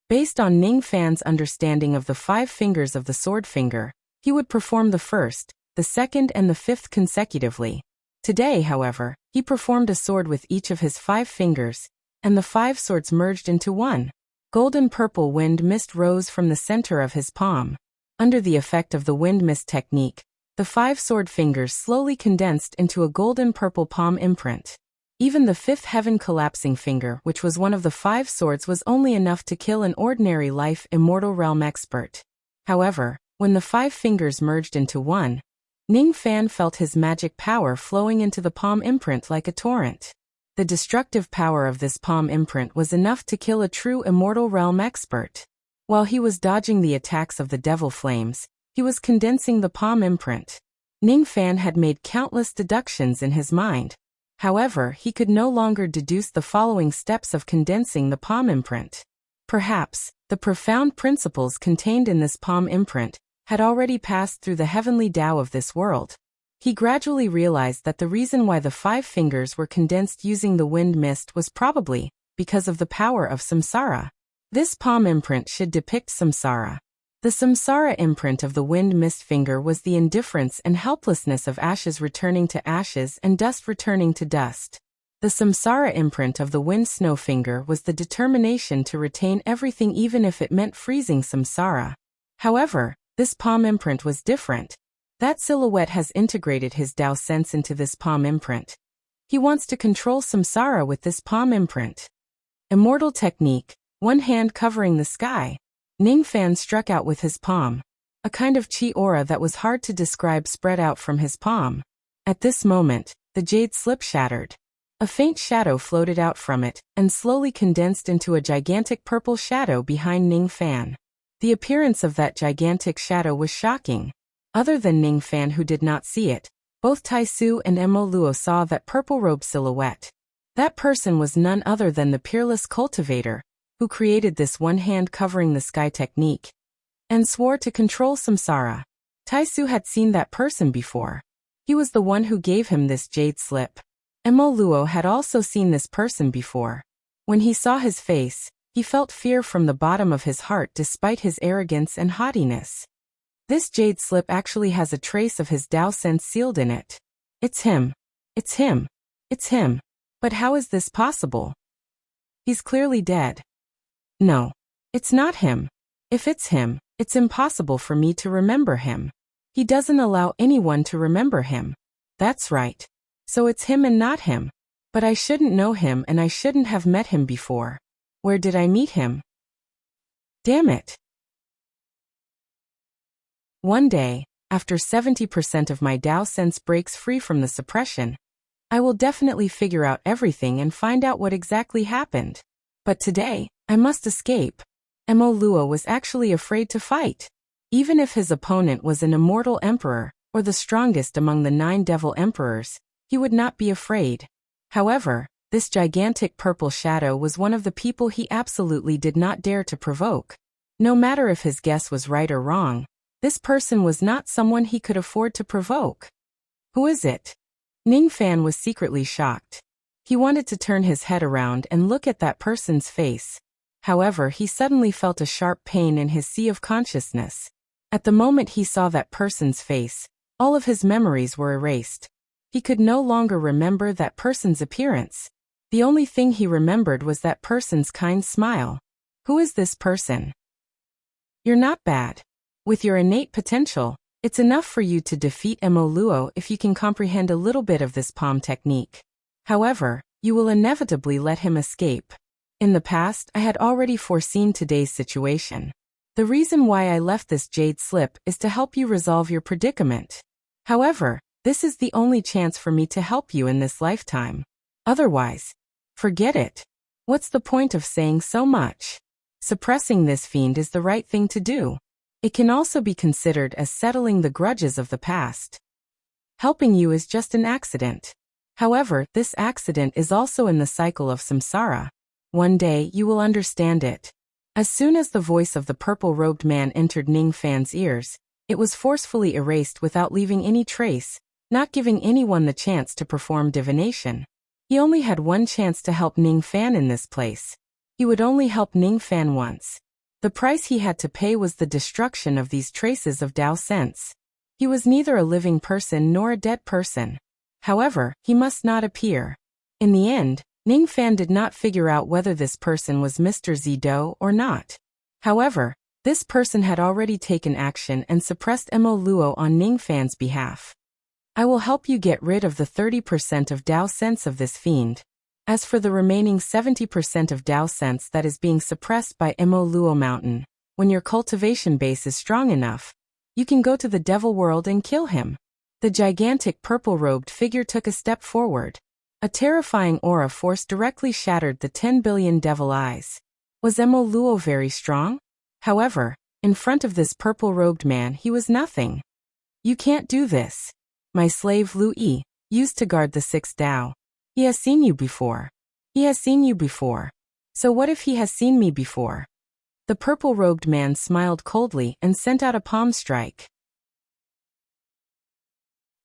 Based on Ning Fan's understanding of the 5 fingers of the sword finger, he would perform the first, the second and the 5th consecutively. Today, however, he performed a sword with each of his 5 fingers, and the 5 swords merged into one. Golden-purple wind mist rose from the center of his palm. Under the effect of the wind mist technique, the 5 sword fingers slowly condensed into a golden-purple palm imprint. Even the 5th heaven collapsing finger, which was one of the 5 swords, was only enough to kill an ordinary life immortal realm expert. However, when the 5 fingers merged into one, Ning Fan felt his magic power flowing into the palm imprint like a torrent. The destructive power of this palm imprint was enough to kill a true immortal realm expert. While he was dodging the attacks of the devil flames, he was condensing the palm imprint. Ning Fan had made countless deductions in his mind. However, he could no longer deduce the following steps of condensing the palm imprint. Perhaps, the profound principles contained in this palm imprint had already passed through the heavenly Tao of this world. He gradually realized that the reason why the 5 fingers were condensed using the wind mist was probably because of the power of samsara. This palm imprint should depict samsara. The samsara imprint of the wind mist finger was the indifference and helplessness of ashes returning to ashes and dust returning to dust. The samsara imprint of the wind snow finger was the determination to retain everything even if it meant freezing samsara. However, this palm imprint was different. That silhouette has integrated his Tao sense into this palm imprint. He wants to control samsara with this palm imprint. Immortal technique, one hand covering the sky. Ning Fan struck out with his palm. A kind of chi aura that was hard to describe spread out from his palm. At this moment, the jade slip shattered. A faint shadow floated out from it, and slowly condensed into a gigantic purple shadow behind Ning Fan. The appearance of that gigantic shadow was shocking. Other than Ning Fan, who did not see it, both Tai Su and Mo Luo saw that purple-robed silhouette. That person was none other than the peerless cultivator, who created this one-hand covering the sky technique, and swore to control samsara. Tai Su had seen that person before. He was the one who gave him this jade slip. Mo Luo had also seen this person before. When he saw his face, he felt fear from the bottom of his heart despite his arrogance and haughtiness. This jade slip actually has a trace of his Tao sense sealed in it. It's him. It's him. It's him. But how is this possible? He's clearly dead. No. It's not him. If it's him, it's impossible for me to remember him. He doesn't allow anyone to remember him. That's right. So it's him and not him. But I shouldn't know him and I shouldn't have met him before. Where did I meet him? Damn it. One day, after 70% of my Tao sense breaks free from the suppression, I will definitely figure out everything and find out what exactly happened. But today, I must escape. Mo Luo was actually afraid to fight. Even if his opponent was an immortal emperor, or the strongest among the 9 devil emperors, he would not be afraid. However, this gigantic purple shadow was one of the people he absolutely did not dare to provoke. No matter if his guess was right or wrong, this person was not someone he could afford to provoke. Who is it? Ning Fan was secretly shocked. He wanted to turn his head around and look at that person's face. However, he suddenly felt a sharp pain in his sea of consciousness. At the moment he saw that person's face, all of his memories were erased. He could no longer remember that person's appearance. The only thing he remembered was that person's kind smile. Who is this person? You're not bad. With your innate potential, it's enough for you to defeat Mo Luo if you can comprehend a little bit of this palm technique. However, you will inevitably let him escape. In the past, I had already foreseen today's situation. The reason why I left this jade slip is to help you resolve your predicament. However, this is the only chance for me to help you in this lifetime. Otherwise, forget it. What's the point of saying so much? Suppressing this fiend is the right thing to do. It can also be considered as settling the grudges of the past. Helping you is just an accident. However, this accident is also in the cycle of samsara. One day you will understand it. As soon as the voice of the purple-robed man entered Ning Fan's ears, it was forcefully erased without leaving any trace, not giving anyone the chance to perform divination. He only had one chance to help Ning Fan in this place. He would only help Ning Fan once. The price he had to pay was the destruction of these traces of Tao sense. He was neither a living person nor a dead person. However, he must not appear. In the end, Ning Fan did not figure out whether this person was Mr. Zido or not. However, this person had already taken action and suppressed Mo Luo on Ning Fan's behalf. I will help you get rid of the 30% of Tao sense of this fiend. As for the remaining 70% of Tao sense that is being suppressed by Mo Luo Mountain, when your cultivation base is strong enough, you can go to the devil world and kill him. The gigantic purple-robed figure took a step forward. A terrifying aura force directly shattered the 10 billion devil eyes. Was Mo Luo very strong? However, in front of this purple-robed man he was nothing. You can't do this. My slave Lu Yi, used to guard the sixth Tao. He has seen you before. He has seen you before. So what if he has seen me before? The purple-robed man smiled coldly and sent out a palm strike.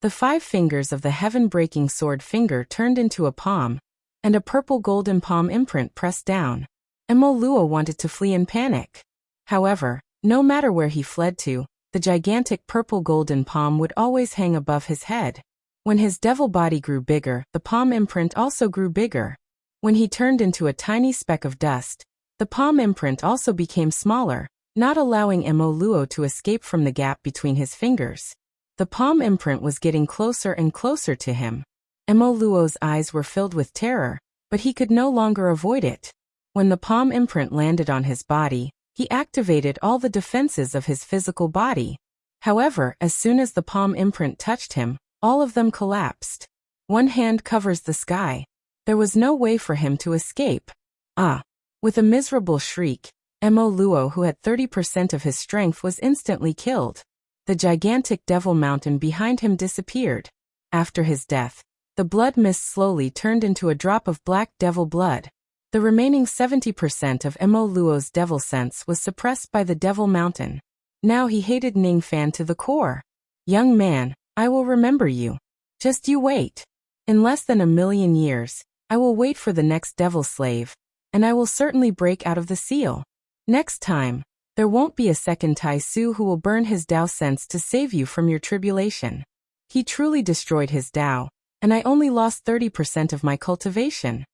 The 5 fingers of the heaven-breaking sword finger turned into a palm, and a purple-golden palm imprint pressed down. Mo Luo wanted to flee in panic. However, no matter where he fled to, the gigantic purple-golden palm would always hang above his head. When his devil body grew bigger, the palm imprint also grew bigger. When he turned into a tiny speck of dust, the palm imprint also became smaller, not allowing Mo Luo to escape from the gap between his fingers. The palm imprint was getting closer and closer to him. Mo Luo's eyes were filled with terror, but he could no longer avoid it. When the palm imprint landed on his body, he activated all the defenses of his physical body. However, as soon as the palm imprint touched him, all of them collapsed. One hand covers the sky. There was no way for him to escape. Ah! With a miserable shriek, Mo Luo, who had 30% of his strength, was instantly killed. The gigantic devil mountain behind him disappeared. After his death, the blood mist slowly turned into a drop of black devil blood. The remaining 70% of Mo Luo's devil sense was suppressed by the devil mountain. Now he hated Ning Fan to the core. Young man, I will remember you. Just you wait. In less than 1,000,000 years, I will wait for the next devil slave, and I will certainly break out of the seal. Next time, there won't be a second Tai Su who will burn his Tao sense to save you from your tribulation. He truly destroyed his Tao, and I only lost 30% of my cultivation.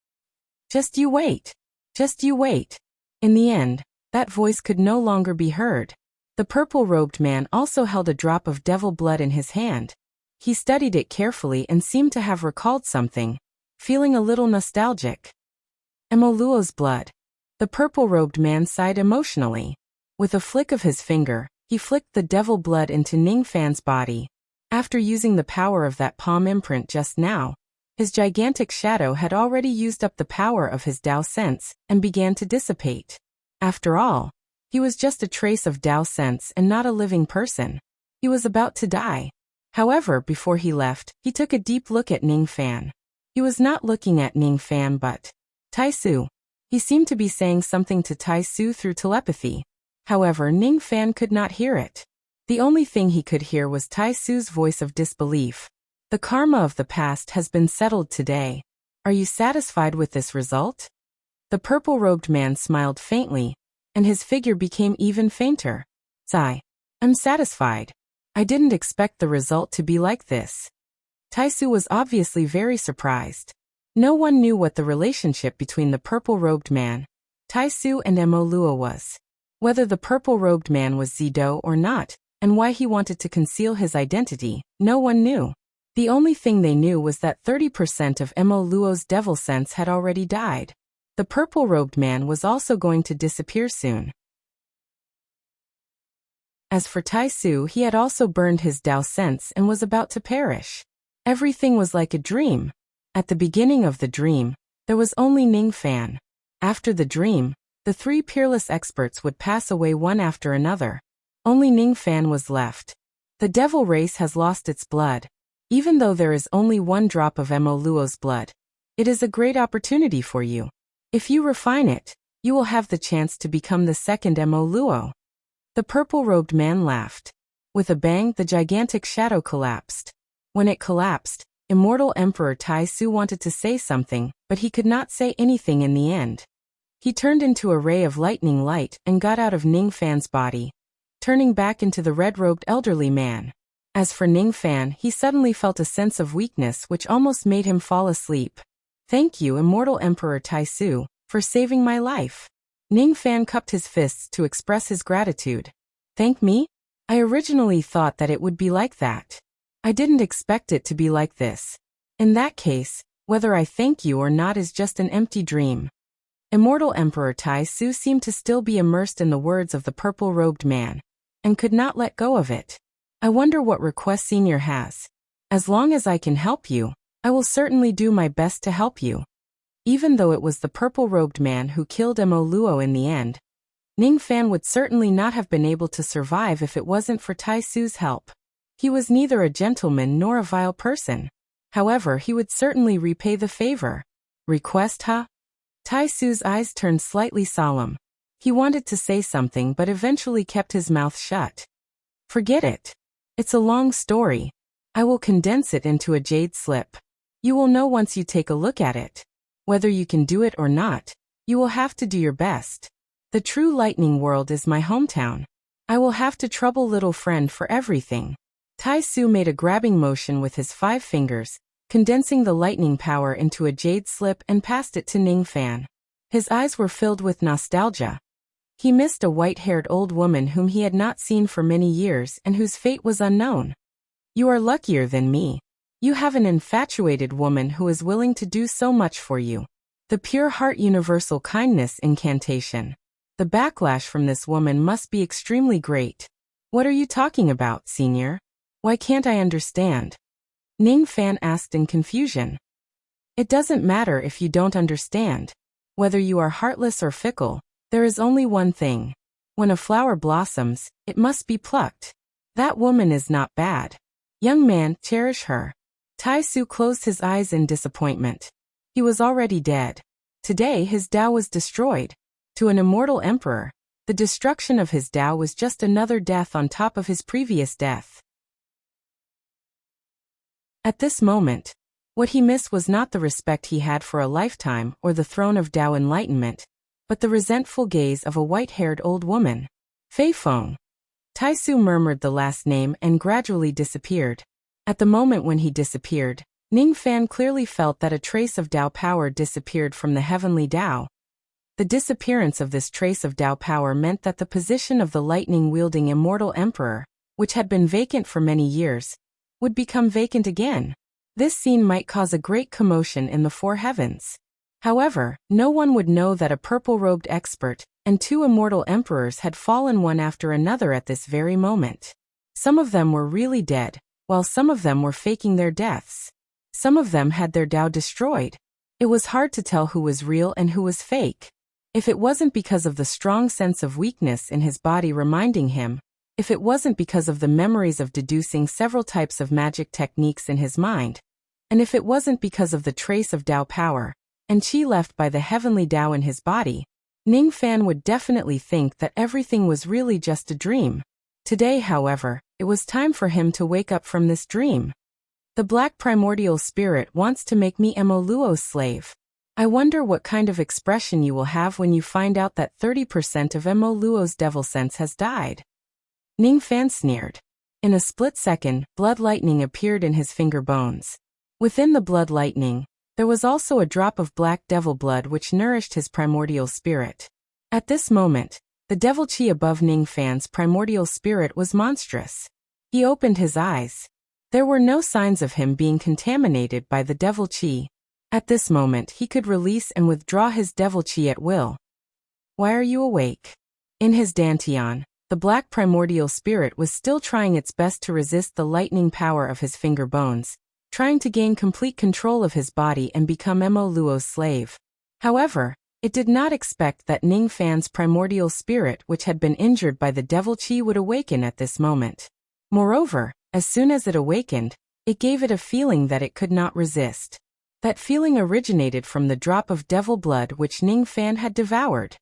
Just you wait. Just you wait. In the end, that voice could no longer be heard. The purple-robed man also held a drop of devil blood in his hand. He studied it carefully and seemed to have recalled something, feeling a little nostalgic. Mo Luo's blood. The purple-robed man sighed emotionally. With a flick of his finger, he flicked the devil blood into Ning Fan's body. After using the power of that palm imprint just now, his gigantic shadow had already used up the power of his Tao sense and began to dissipate. After all, he was just a trace of Tao sense and not a living person. He was about to die. However, before he left, he took a deep look at Ning Fan. He was not looking at Ning Fan but Tai Su. He seemed to be saying something to Tai Su through telepathy. However, Ning Fan could not hear it. The only thing he could hear was Tai Su's voice of disbelief. The karma of the past has been settled today. Are you satisfied with this result? The purple-robed man smiled faintly, and his figure became even fainter. Sigh. I'm satisfied. I didn't expect the result to be like this. Tai Su was obviously very surprised. No one knew what the relationship between the purple-robed man, Tai Su, and Mo Luo was. Whether the purple-robed man was Zido or not, and why he wanted to conceal his identity, no one knew. The only thing they knew was that 30% of Mo Luo's devil sense had already died. The purple-robed man was also going to disappear soon. As for Tai Su, he had also burned his Tao sense and was about to perish. Everything was like a dream. At the beginning of the dream, there was only Ning Fan. After the dream, the 3 peerless experts would pass away one after another. Only Ning Fan was left. The devil race has lost its blood. Even though there is only 1 drop of Mo Luo's blood, it is a great opportunity for you. If you refine it, you will have the chance to become the second Mo Luo. The purple-robed man laughed. With a bang, the gigantic shadow collapsed. When it collapsed, Immortal Emperor Tai Su wanted to say something, but he could not say anything in the end. He turned into a ray of lightning light and got out of Ning Fan's body, turning back into the red-robed elderly man. As for Ning Fan, he suddenly felt a sense of weakness which almost made him fall asleep. Thank you, Immortal Emperor Tai Su, for saving my life. Ning Fan cupped his fists to express his gratitude. Thank me? I originally thought that it would be like that. I didn't expect it to be like this. In that case, whether I thank you or not is just an empty dream. Immortal Emperor Tai Su seemed to still be immersed in the words of the purple-robed man, and could not let go of it. I wonder what request Senior has. As long as I can help you, I will certainly do my best to help you. Even though it was the purple-robed man who killed Mo Luo in the end, Ning Fan would certainly not have been able to survive if it wasn't for Tai Su's help. He was neither a gentleman nor a vile person. However, he would certainly repay the favor. Request, huh? Tai Su's eyes turned slightly solemn. He wanted to say something but eventually kept his mouth shut. Forget it. It's a long story. I will condense it into a jade slip. You will know once you take a look at it. Whether you can do it or not, you will have to do your best. The true lightning world is my hometown. I will have to trouble little friend for everything. Tai Su made a grabbing motion with his 5 fingers, condensing the lightning power into a jade slip and passed it to Ning Fan. His eyes were filled with nostalgia. He missed a white-haired old woman whom he had not seen for many years and whose fate was unknown. You are luckier than me. You have an infatuated woman who is willing to do so much for you. The pure heart universal kindness incantation. The backlash from this woman must be extremely great. What are you talking about, Senior? Why can't I understand? Ning Fan asked in confusion. It doesn't matter if you don't understand. Whether you are heartless or fickle, there is only one thing. When a flower blossoms, it must be plucked. That woman is not bad. Young man, cherish her. Tai Su closed his eyes in disappointment. He was already dead. Today his Tao was destroyed. To an immortal emperor, the destruction of his Tao was just another death on top of his previous death. At this moment, what he missed was not the respect he had for a lifetime or the throne of Tao enlightenment, but the resentful gaze of a white-haired old woman. Fei Feng. Tai Su murmured the last name and gradually disappeared. At the moment when he disappeared, Ning Fan clearly felt that a trace of Tao power disappeared from the heavenly Tao. The disappearance of this trace of Tao power meant that the position of the lightning-wielding immortal emperor, which had been vacant for many years, would become vacant again. This scene might cause a great commotion in the 4 heavens. However, no one would know that a purple-robed expert and 2 immortal emperors had fallen one after another at this very moment. Some of them were really dead, while some of them were faking their deaths. Some of them had their Tao destroyed. It was hard to tell who was real and who was fake. If it wasn't because of the strong sense of weakness in his body reminding him, if it wasn't because of the memories of deducing several types of magic techniques in his mind, and if it wasn't because of the trace of Tao power and qi left by the heavenly Tao in his body, Ning Fan would definitely think that everything was really just a dream. Today, however, it was time for him to wake up from this dream. The black primordial spirit wants to make me Mo Luo's slave. I wonder what kind of expression you will have when you find out that 30% of Mo Luo's devil sense has died. Ning Fan sneered. In a split second, blood lightning appeared in his finger bones. Within the blood lightning, there was also a drop of black devil blood which nourished his primordial spirit. At this moment, the devil qi above Ning Fan's primordial spirit was monstrous. He opened his eyes. There were no signs of him being contaminated by the devil qi. At this moment he could release and withdraw his devil qi at will. Why are you awake? In his dantian, the black primordial spirit was still trying its best to resist the lightning power of his finger bones, trying to gain complete control of his body and become Mo Luo's slave. However, it did not expect that Ning Fan's primordial spirit which had been injured by the devil qi would awaken at this moment. Moreover, as soon as it awakened, it gave it a feeling that it could not resist. That feeling originated from the drop of devil blood which Ning Fan had devoured.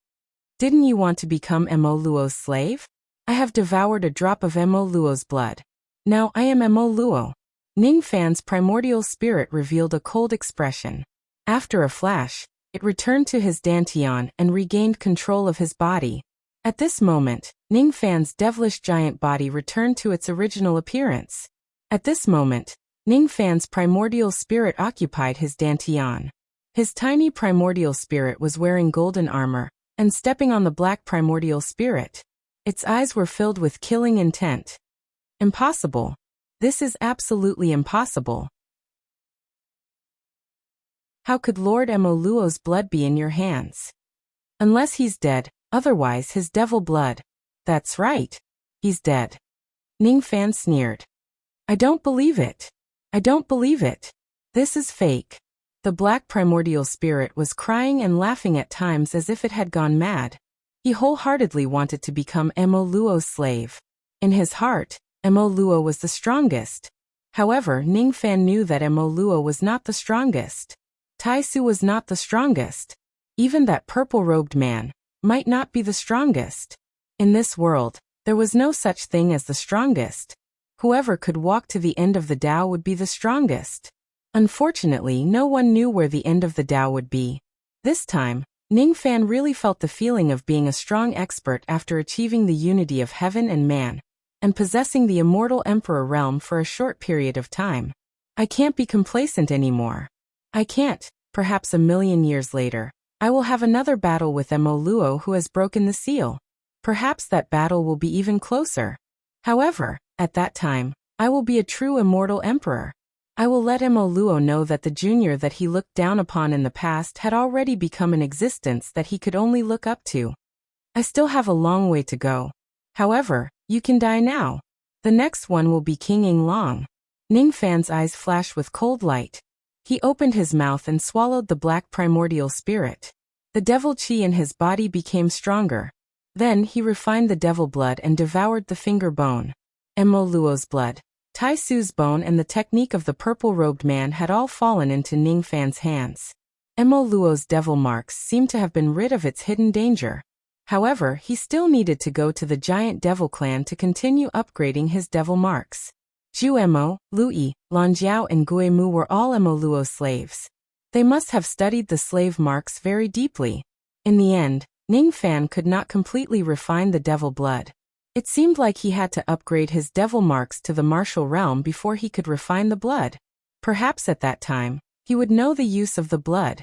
Didn't you want to become Mo Luo's slave? I have devoured a drop of Mo Luo's blood. Now I am Mo Luo. Ning Fan's primordial spirit revealed a cold expression. After a flash, It returned to his dantian and regained control of his body. At this moment, Ningfan's devilish giant body returned to its original appearance. At this moment, Ningfan's primordial spirit occupied his dantian. His tiny primordial spirit was wearing golden armor and stepping on the black primordial spirit. Its eyes were filled with killing intent. Impossible. This is absolutely impossible. How could Lord Emoluo's blood be in your hands? Unless he's dead, otherwise his devil blood. That's right. He's dead. Ningfan sneered. I don't believe it. I don't believe it. This is fake. The black primordial spirit was crying and laughing at times as if it had gone mad. He wholeheartedly wanted to become Emoluo's slave. In his heart, Emoluo was the strongest. However, Ningfan knew that Emoluo was not the strongest. Taisu was not the strongest. Even that purple-robed man might not be the strongest. In this world, there was no such thing as the strongest. Whoever could walk to the end of the Tao would be the strongest. Unfortunately, no one knew where the end of the Tao would be. This time, Ningfan really felt the feeling of being a strong expert after achieving the unity of heaven and man, and possessing the immortal emperor realm for a short period of time. I can't be complacent anymore. I can't. Perhaps 1,000,000 years later, I will have another battle with Emoluo who has broken the seal. Perhaps that battle will be even closer. However, at that time, I will be a true immortal emperor. I will let Emoluo know that the junior that he looked down upon in the past had already become an existence that he could only look up to. I still have a long way to go. However, you can die now. The next one will be King Yinglong. Ningfan's eyes flashed with cold light. He opened his mouth and swallowed the black primordial spirit. The devil chi in his body became stronger. Then he refined the devil blood and devoured the finger bone. Emoluo's blood, Taisu's bone and the technique of the purple-robed man had all fallen into Ningfan's hands. Emoluo's devil marks seemed to have been rid of its hidden danger. However, he still needed to go to the giant devil clan to continue upgrading his devil marks. Juemo, Lui, Lanjiao and Guemu were all Emoluo's slaves. They must have studied the slave marks very deeply. In the end, Ningfan could not completely refine the devil blood. It seemed like he had to upgrade his devil marks to the martial realm before he could refine the blood. Perhaps at that time, he would know the use of the blood.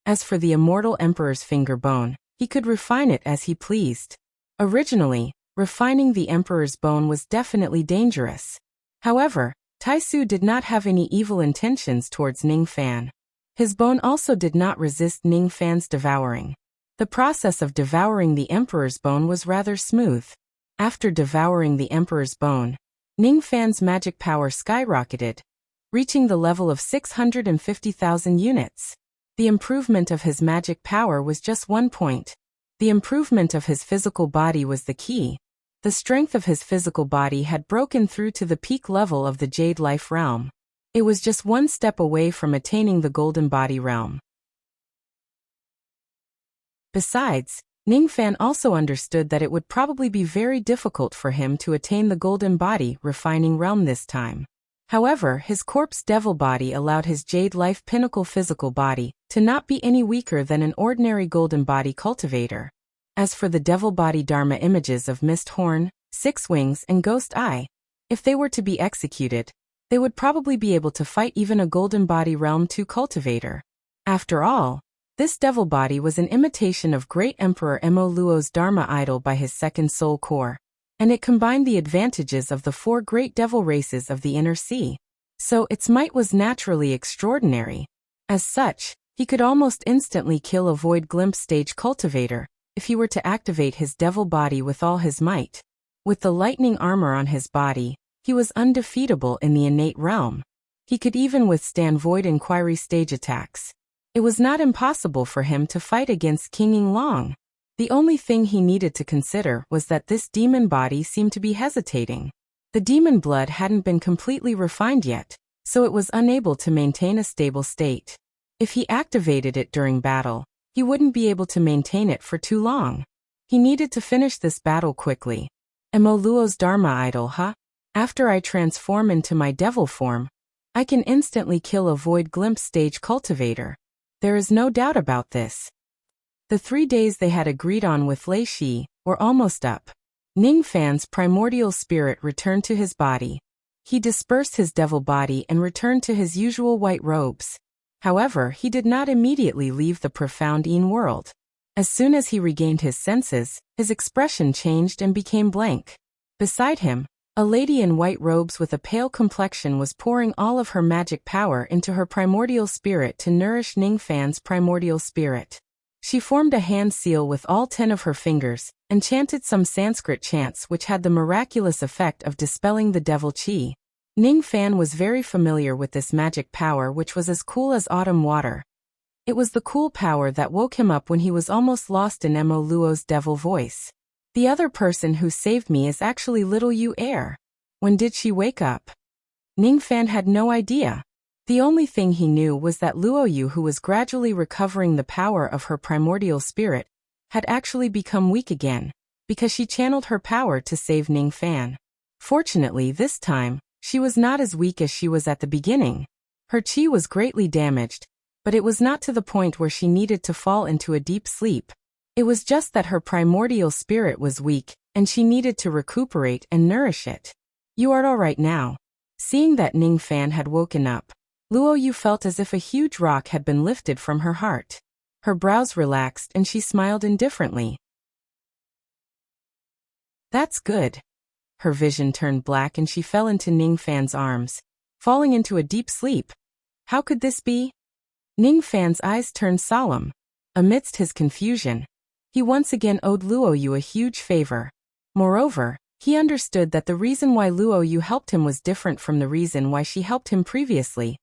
As for the immortal emperor's finger bone, he could refine it as he pleased. Originally, refining the emperor's bone was definitely dangerous. However, Taisu did not have any evil intentions towards Ningfan. His bone also did not resist Ningfan's devouring. The process of devouring the emperor's bone was rather smooth. After devouring the emperor's bone, Ningfan's magic power skyrocketed, reaching the level of 650,000 units. The improvement of his magic power was just 1 point. The improvement of his physical body was the key. The strength of his physical body had broken through to the peak level of the Jade Life realm. It was just 1 step away from attaining the Golden Body realm. Besides, Ningfan also understood that it would probably be very difficult for him to attain the Golden Body refining realm this time. However, his corpse devil body allowed his Jade Life pinnacle physical body to not be any weaker than an ordinary Golden Body cultivator. As for the devil body Dharma images of Mist Horn, Six Wings and Ghost Eye, if they were to be executed, they would probably be able to fight even a Golden Body Realm 2 cultivator. After all, this devil body was an imitation of Great Emperor Emoluo's Dharma idol by his second soul core, and it combined the advantages of the 4 great devil races of the Inner Sea. So its might was naturally extraordinary. As such, he could almost instantly kill a Void Glimpse stage cultivator if he were to activate his devil body with all his might. With the lightning armor on his body, he was undefeatable in the innate realm. He could even withstand Void Inquiry stage attacks. It was not impossible for him to fight against King Yinglong. The only thing he needed to consider was that this demon body seemed to be hesitating. The demon blood hadn't been completely refined yet, so it was unable to maintain a stable state. If he activated it during battle, he wouldn't be able to maintain it for too long. He needed to finish this battle quickly. Emoluo's Dharma idol, huh? After I transform into my devil form, I can instantly kill a Void Glimpse stage cultivator. There is no doubt about this. The 3 days they had agreed on with Lei Shi were almost up. Ning Fan's primordial spirit returned to his body. He dispersed his devil body and returned to his usual white robes. However, he did not immediately leave the profound Yin world. As soon as he regained his senses, his expression changed and became blank. Beside him, a lady in white robes with a pale complexion was pouring all of her magic power into her primordial spirit to nourish Ning Fan's primordial spirit. She formed a hand seal with all 10 of her fingers, and chanted some Sanskrit chants which had the miraculous effect of dispelling the devil qi. Ning Fan was very familiar with this magic power which was as cool as autumn water. It was the cool power that woke him up when he was almost lost in Mo Luo's devil voice. The other person who saved me is actually little Yu Air. When did she wake up? Ning Fan had no idea. The only thing he knew was that Luo Yu, who was gradually recovering the power of her primordial spirit, had actually become weak again, because she channeled her power to save Ning Fan. Fortunately, this time, she was not as weak as she was at the beginning. Her qi was greatly damaged, but it was not to the point where she needed to fall into a deep sleep. It was just that her primordial spirit was weak, and she needed to recuperate and nourish it. You are all right now. Seeing that Ning Fan had woken up, Luo Yu felt as if a huge rock had been lifted from her heart. Her brows relaxed and she smiled indifferently. That's good. Her vision turned black and she fell into Ning Fan's arms, falling into a deep sleep. How could this be? Ning Fan's eyes turned solemn. Amidst his confusion, he once again owed Luo Yu a huge favor. Moreover, he understood that the reason why Luo Yu helped him was different from the reason why she helped him previously.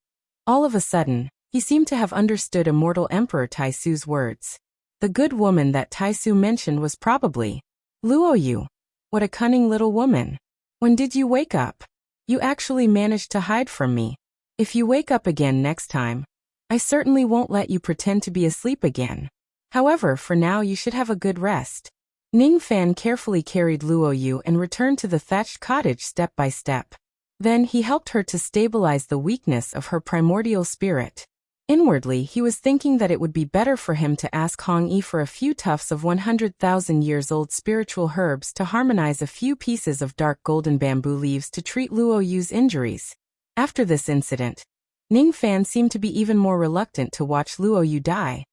All of a sudden, he seemed to have understood immortal Emperor Taisu's words. The good woman that Taisu mentioned was probably Luo Yu. What a cunning little woman. When did you wake up? You actually managed to hide from me. If you wake up again next time, I certainly won't let you pretend to be asleep again. However, for now you should have a good rest. Ning Fan carefully carried Luo Yu and returned to the thatched cottage step by step. Then he helped her to stabilize the weakness of her primordial spirit. Inwardly, he was thinking that it would be better for him to ask Hong Yi for a few tufts of 100,000 years old spiritual herbs to harmonize a few pieces of dark golden bamboo leaves to treat Luo Yu's injuries. After this incident, Ning Fan seemed to be even more reluctant to watch Luo Yu die.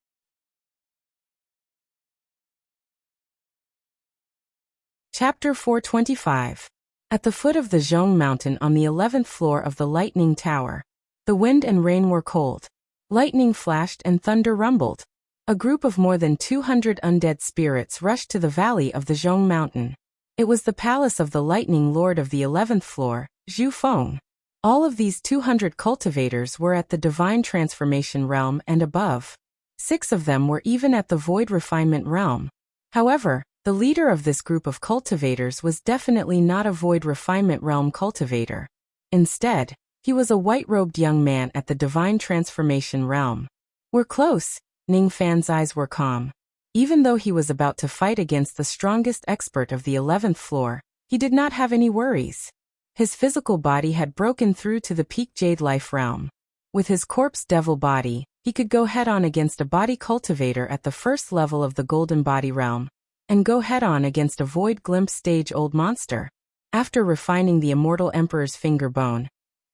Chapter 425. At the foot of the Zhong Mountain on the 11th floor of the Lightning Tower, the wind and rain were cold. Lightning flashed and thunder rumbled. A group of more than 200 undead spirits rushed to the valley of the Zhong Mountain. It was the palace of the Lightning Lord of the 11th floor, Zhu Feng. All of these 200 cultivators were at the Divine Transformation Realm and above. 6 of them were even at the Void Refinement Realm. However, the leader of this group of cultivators was definitely not a Void Refinement Realm cultivator. Instead, he was a white-robed young man at the Divine Transformation Realm. We're close. Ning Fan's eyes were calm. Even though he was about to fight against the strongest expert of the 11th floor, he did not have any worries. His physical body had broken through to the peak Jade Life Realm. With his corpse devil body, he could go head-on against a body cultivator at the first level of the Golden Body Realm, and go head-on against a Void Glimpse stage old monster. After refining the Immortal Emperor's finger bone,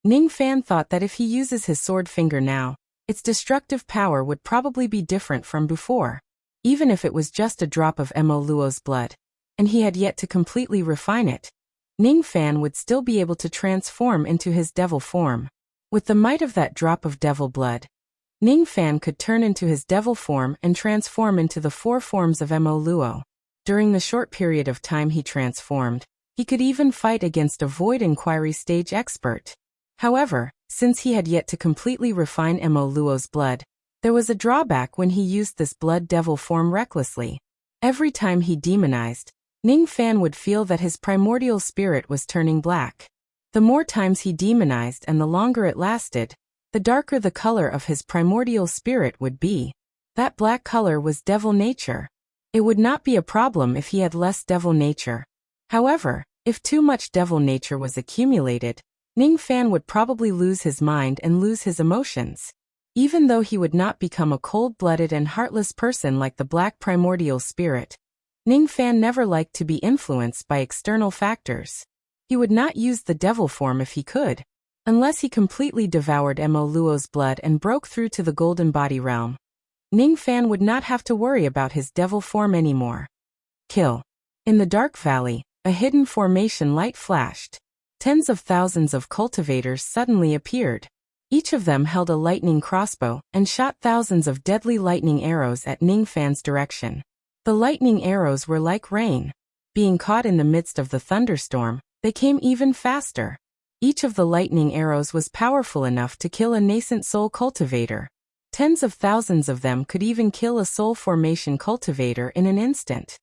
Ning Fan thought that if he uses his sword finger now, its destructive power would probably be different from before. Even if it was just a drop of Mo Luo's blood, and he had yet to completely refine it, Ning Fan would still be able to transform into his devil form. With the might of that drop of devil blood, Ning Fan could turn into his devil form and transform into the 4 forms of Mo Luo. During the short period of time he transformed, he could even fight against a Void Inquiry stage expert. However, since he had yet to completely refine Mo Luo's blood, there was a drawback when he used this blood devil form recklessly. Every time he demonized, Ning Fan would feel that his primordial spirit was turning black. The more times he demonized and the longer it lasted, the darker the color of his primordial spirit would be. That black color was devil nature. It would not be a problem if he had less devil nature. However, if too much devil nature was accumulated, Ning Fan would probably lose his mind and lose his emotions. Even though he would not become a cold-blooded and heartless person like the Black Primordial Spirit, Ning Fan never liked to be influenced by external factors. He would not use the devil form if he could, unless he completely devoured Mo Luo's blood and broke through to the Golden Body realm. Ning Fan would not have to worry about his devil form anymore. Kill. In the Dark Valley, a hidden formation light flashed. Tens of thousands of cultivators suddenly appeared. Each of them held a lightning crossbow and shot thousands of deadly lightning arrows at Ning Fan's direction. The lightning arrows were like rain. Being caught in the midst of the thunderstorm, they came even faster. Each of the lightning arrows was powerful enough to kill a nascent soul cultivator. Tens of thousands of them could even kill a soul formation cultivator in an instant.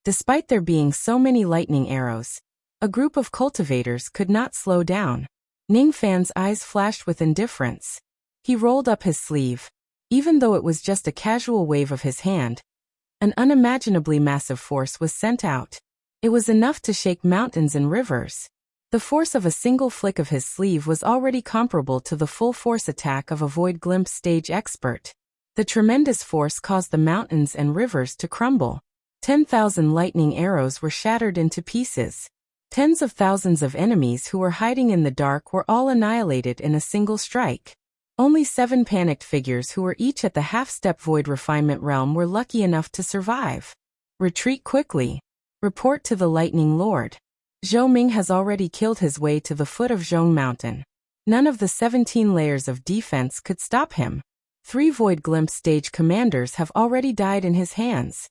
Despite there being so many lightning arrows, a group of cultivators could not slow down. Ning Fan's eyes flashed with indifference. He rolled up his sleeve. Even though it was just a casual wave of his hand, an unimaginably massive force was sent out. It was enough to shake mountains and rivers. The force of a single flick of his sleeve was already comparable to the full force attack of a void glimpse stage expert. The tremendous force caused the mountains and rivers to crumble. 10,000 lightning arrows were shattered into pieces. Tens of thousands of enemies who were hiding in the dark were all annihilated in a single strike. Only 7 panicked figures who were each at the half-step void refinement realm were lucky enough to survive. Retreat quickly. Report to the Lightning Lord. Zhou Ming has already killed his way to the foot of Zhong Mountain. None of the 17 layers of defense could stop him. 3 void glimpse stage commanders have already died in his hands.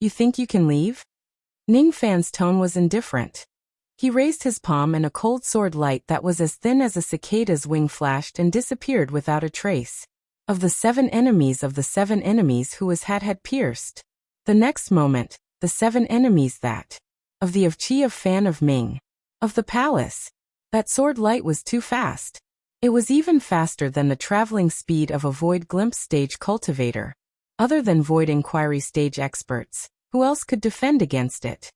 You think you can leave? Ning Fan's tone was indifferent. He raised his palm and a cold sword light that was as thin as a cicada's wing flashed and disappeared without a trace. Of the 7 enemies who his hat had pierced. The next moment, the 7 enemies that. Of the Wuxia fan of Ming. Of the palace. That sword light was too fast. It was even faster than the traveling speed of a void glimpse stage cultivator. Other than void inquiry stage experts, who else could defend against it?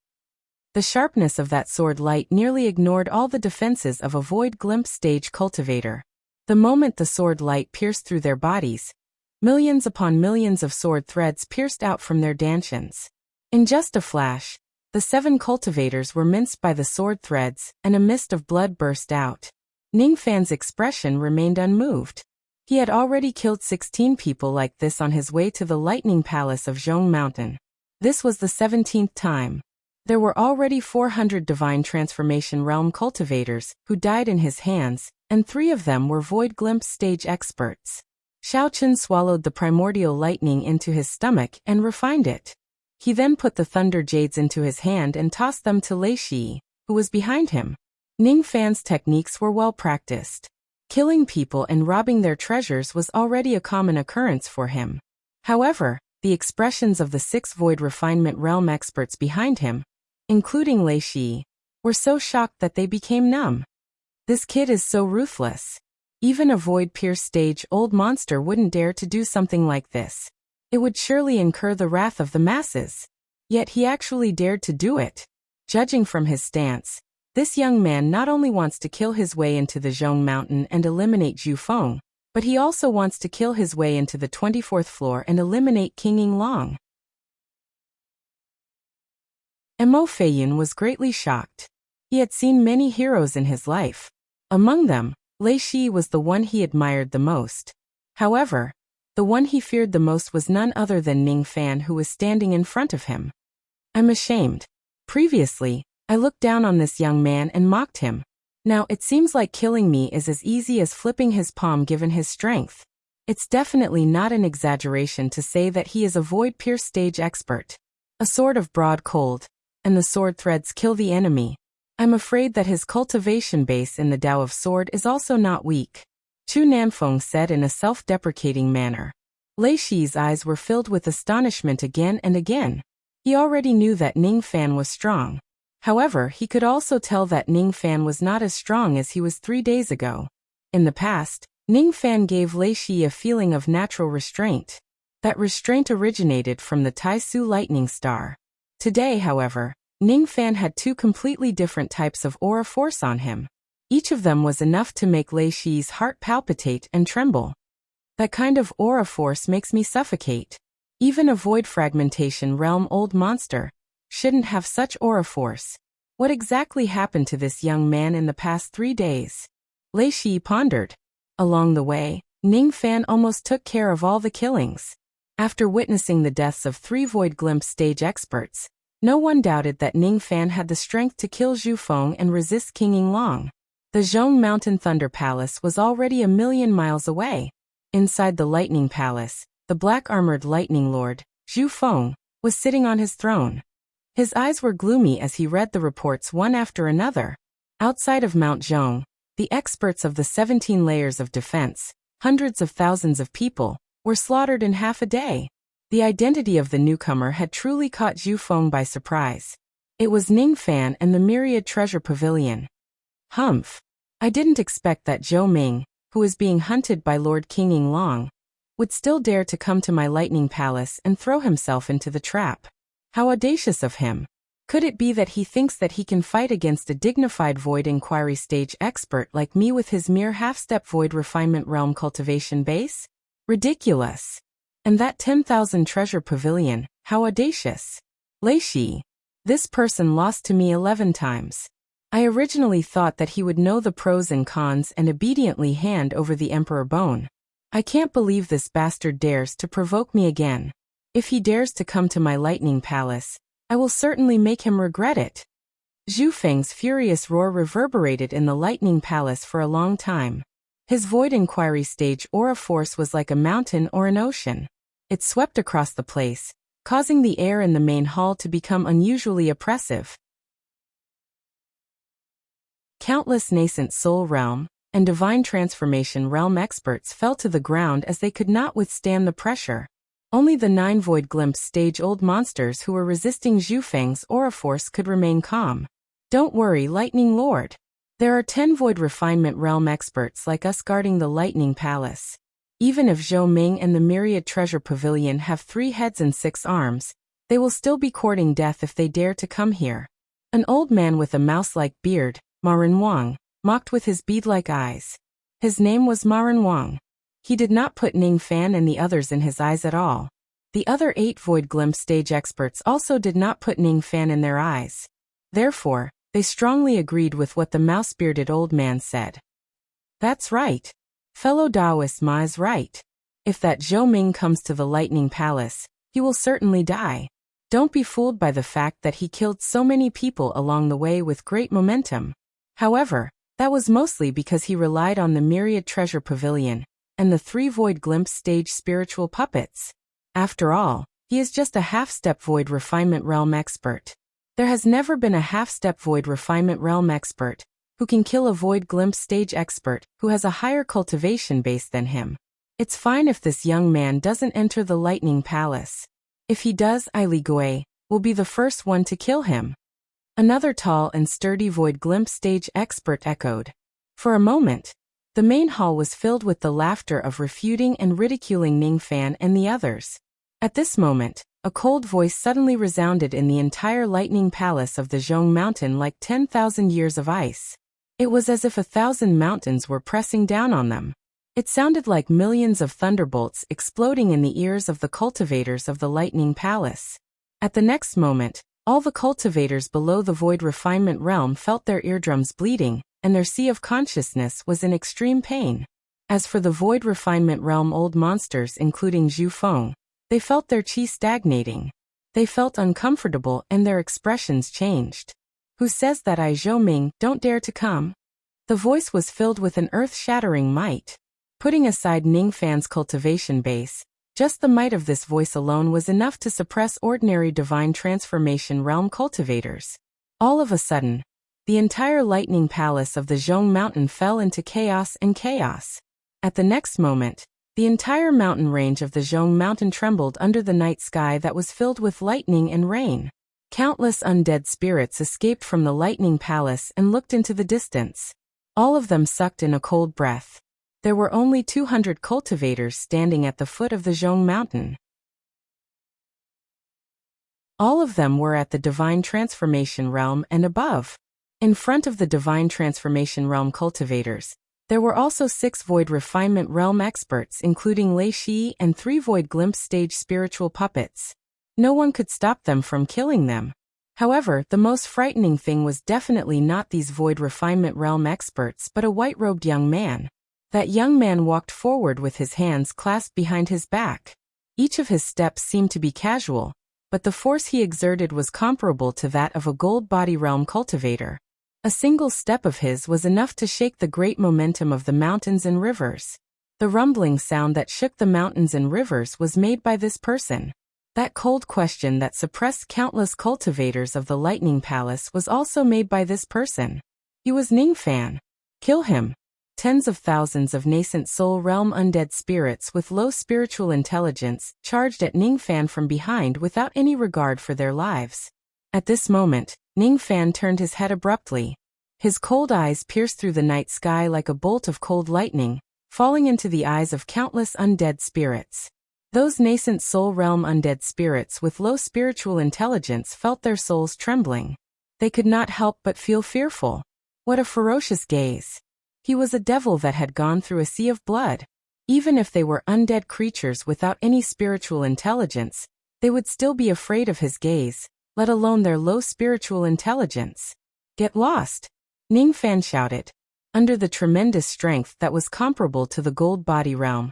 The sharpness of that sword light nearly ignored all the defenses of a void glimpse stage cultivator. The moment the sword light pierced through their bodies, millions upon millions of sword threads pierced out from their dantians. In just a flash, the 7 cultivators were minced by the sword threads, and a mist of blood burst out. Ning Fan's expression remained unmoved. He had already killed 16 people like this on his way to the Lightning Palace of Zhong Mountain. This was the 17th time. There were already 400 Divine Transformation Realm cultivators who died in his hands, and 3 of them were void glimpse stage experts. Xiao Chen swallowed the primordial lightning into his stomach and refined it. He then put the thunder jades into his hand and tossed them to Lei Shi, who was behind him. Ning Fan's techniques were well practiced. Killing people and robbing their treasures was already a common occurrence for him. However, the expressions of the 6 void refinement realm experts behind him, including Lei Shi, were so shocked that they became numb. This kid is so ruthless. Even a void-pierce stage old monster wouldn't dare to do something like this. It would surely incur the wrath of the masses. Yet he actually dared to do it. Judging from his stance, this young man not only wants to kill his way into the Zhong Mountain and eliminate Zhu Feng, but he also wants to kill his way into the 24th floor and eliminate King Yinglong. Mo Feiyun was greatly shocked. He had seen many heroes in his life. Among them, Lei Shi was the one he admired the most. However, the one he feared the most was none other than Ning Fan, who was standing in front of him. I'm ashamed. Previously, I looked down on this young man and mocked him. Now it seems like killing me is as easy as flipping his palm given his strength. It's definitely not an exaggeration to say that he is a void-pierce stage expert. A sword of broad cold, and the sword threads kill the enemy. I'm afraid that his cultivation base in the Tao of Sword is also not weak. Chu Nanfeng said in a self-deprecating manner. Lei Shi's eyes were filled with astonishment again and again. He already knew that Ning Fan was strong. However, he could also tell that Ning Fan was not as strong as he was 3 days ago. In the past, Ning Fan gave Lei Shi a feeling of natural restraint. That restraint originated from the Tai Su lightning star. Today, however, Ning Fan had 2 completely different types of aura force on him. Each of them was enough to make Lei Shi's heart palpitate and tremble. That kind of aura force makes me suffocate. Even a void fragmentation realm old monster shouldn't have such aura force. What exactly happened to this young man in the past 3 days? Lei Shi pondered. Along the way, Ning Fan almost took care of all the killings. After witnessing the deaths of 3 void glimpse stage experts, no one doubted that Ning Fan had the strength to kill Zhu Feng and resist King Yinglong. The Zhong Mountain Thunder Palace was already 1,000,000 miles away. Inside the Lightning Palace, the black-armored Lightning Lord, Zhu Feng, was sitting on his throne. His eyes were gloomy as he read the reports one after another. Outside of Mount Zhong, the experts of the 17 layers of defense, hundreds of thousands of people, were slaughtered in half a day. The identity of the newcomer had truly caught Zhu Feng by surprise. It was Ning Fan and the Myriad Treasure Pavilion. Humph! I didn't expect that Zhou Ming, who was being hunted by Lord King Yinglong, would still dare to come to my Lightning Palace and throw himself into the trap. How audacious of him! Could it be that he thinks that he can fight against a dignified Void Inquiry stage expert like me with his mere half-step Void Refinement Realm cultivation base? Ridiculous! And that 10,000 treasure pavilion, how audacious! Lei Shi. This person lost to me 11 times. I originally thought that he would know the pros and cons and obediently hand over the Emperor Bone. I can't believe this bastard dares to provoke me again. If he dares to come to my Lightning Palace, I will certainly make him regret it. Zhu Feng's furious roar reverberated in the Lightning Palace for a long time. His Void Inquiry stage aura force was like a mountain or an ocean. It swept across the place, causing the air in the main hall to become unusually oppressive. Countless nascent soul realm and divine transformation realm experts fell to the ground as they could not withstand the pressure. Only the 9 void glimpse stage old monsters who were resisting Zhu Feng's aura force could remain calm. Don't worry, Lightning Lord. There are 10 void refinement realm experts like us guarding the Lightning Palace. Even if Zhou Ming and the Myriad Treasure Pavilion have 3 heads and 6 arms, they will still be courting death if they dare to come here. An old man with a mouse-like beard, Marin Wang, mocked with his bead-like eyes. His name was Marin Wang. He did not put Ning Fan and the others in his eyes at all. The other 8 Void Glimpse stage experts also did not put Ning Fan in their eyes. Therefore, they strongly agreed with what the mouse-bearded old man said. That's right. Fellow Taoist Ma is right. If that Zhou Ming comes to the Lightning Palace, he will certainly die. Don't be fooled by the fact that he killed so many people along the way with great momentum. However, that was mostly because he relied on the Myriad Treasure Pavilion and the 3 Void Glimpse stage spiritual puppets. After all, he is just a half-step Void Refinement Realm expert. There has never been a half-step Void Refinement Realm expert who can kill a Void Glimpse stage expert who has a higher cultivation base than him. It's fine if this young man doesn't enter the Lightning Palace. If he does, Li Gui will be the first one to kill him. Another tall and sturdy Void Glimpse stage expert echoed. For a moment, the main hall was filled with the laughter of refuting and ridiculing Ning Fan and the others. At this moment, a cold voice suddenly resounded in the entire Lightning Palace of the Zhong Mountain like 10,000 years of ice. It was as if 1,000 mountains were pressing down on them. It sounded like millions of thunderbolts exploding in the ears of the cultivators of the Lightning Palace. At the next moment, all the cultivators below the Void Refinement Realm felt their eardrums bleeding, and their sea of consciousness was in extreme pain. As for the Void Refinement Realm old monsters including Zhu Feng, they felt their chi stagnating. They felt uncomfortable and their expressions changed. Who says that I Zhou Ming don't dare to come? The voice was filled with an earth-shattering might. Putting aside Ning Fan's cultivation base, just the might of this voice alone was enough to suppress ordinary divine transformation realm cultivators. All of a sudden, the entire Lightning Palace of the Zhong Mountain fell into chaos and chaos. At the next moment, the entire mountain range of the Zhong Mountain trembled under the night sky that was filled with lightning and rain. Countless undead spirits escaped from the Lightning Palace and looked into the distance. All of them sucked in a cold breath. There were only 200 cultivators standing at the foot of the Zhong Mountain. All of them were at the divine transformation realm and above. In front of the Divine Transformation Realm cultivators, there were also 6 Void Refinement Realm experts including Lei Shi and 3 Void Glimpse stage spiritual puppets. No one could stop them from killing them. However, the most frightening thing was definitely not these Void Refinement Realm experts but a white-robed young man. That young man walked forward with his hands clasped behind his back. Each of his steps seemed to be casual, but the force he exerted was comparable to that of a gold body realm cultivator. A single step of his was enough to shake the great momentum of the mountains and rivers. The rumbling sound that shook the mountains and rivers was made by this person. That cold question that suppressed countless cultivators of the Lightning Palace was also made by this person. He was Ningfan. Kill him. Tens of thousands of nascent soul realm undead spirits with low spiritual intelligence charged at Ningfan from behind without any regard for their lives. At this moment, Ningfan turned his head abruptly. His cold eyes pierced through the night sky like a bolt of cold lightning, falling into the eyes of countless undead spirits. Those nascent soul realm undead spirits with low spiritual intelligence felt their souls trembling. They could not help but feel fearful. What a ferocious gaze! He was a devil that had gone through a sea of blood. Even if they were undead creatures without any spiritual intelligence, they would still be afraid of his gaze, let alone their low spiritual intelligence. Get lost! Ningfan shouted. Under the tremendous strength that was comparable to the gold body realm.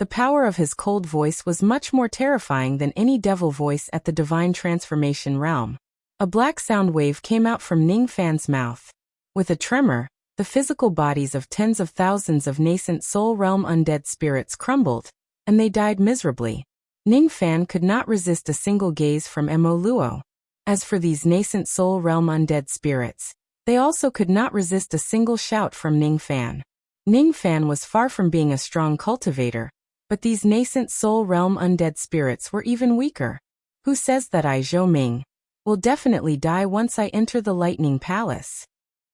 The power of his cold voice was much more terrifying than any devil voice at the Divine Transformation Realm. A black sound wave came out from Ningfan's mouth. With a tremor, the physical bodies of tens of thousands of nascent soul realm undead spirits crumbled, and they died miserably. Ningfan could not resist a single gaze from Mo Luo. As for these nascent soul realm undead spirits, they also could not resist a single shout from Ningfan. Ningfan was far from being a strong cultivator, but these nascent soul realm undead spirits were even weaker. Who says that I, Zhou Ming, will definitely die once I enter the Lightning Palace?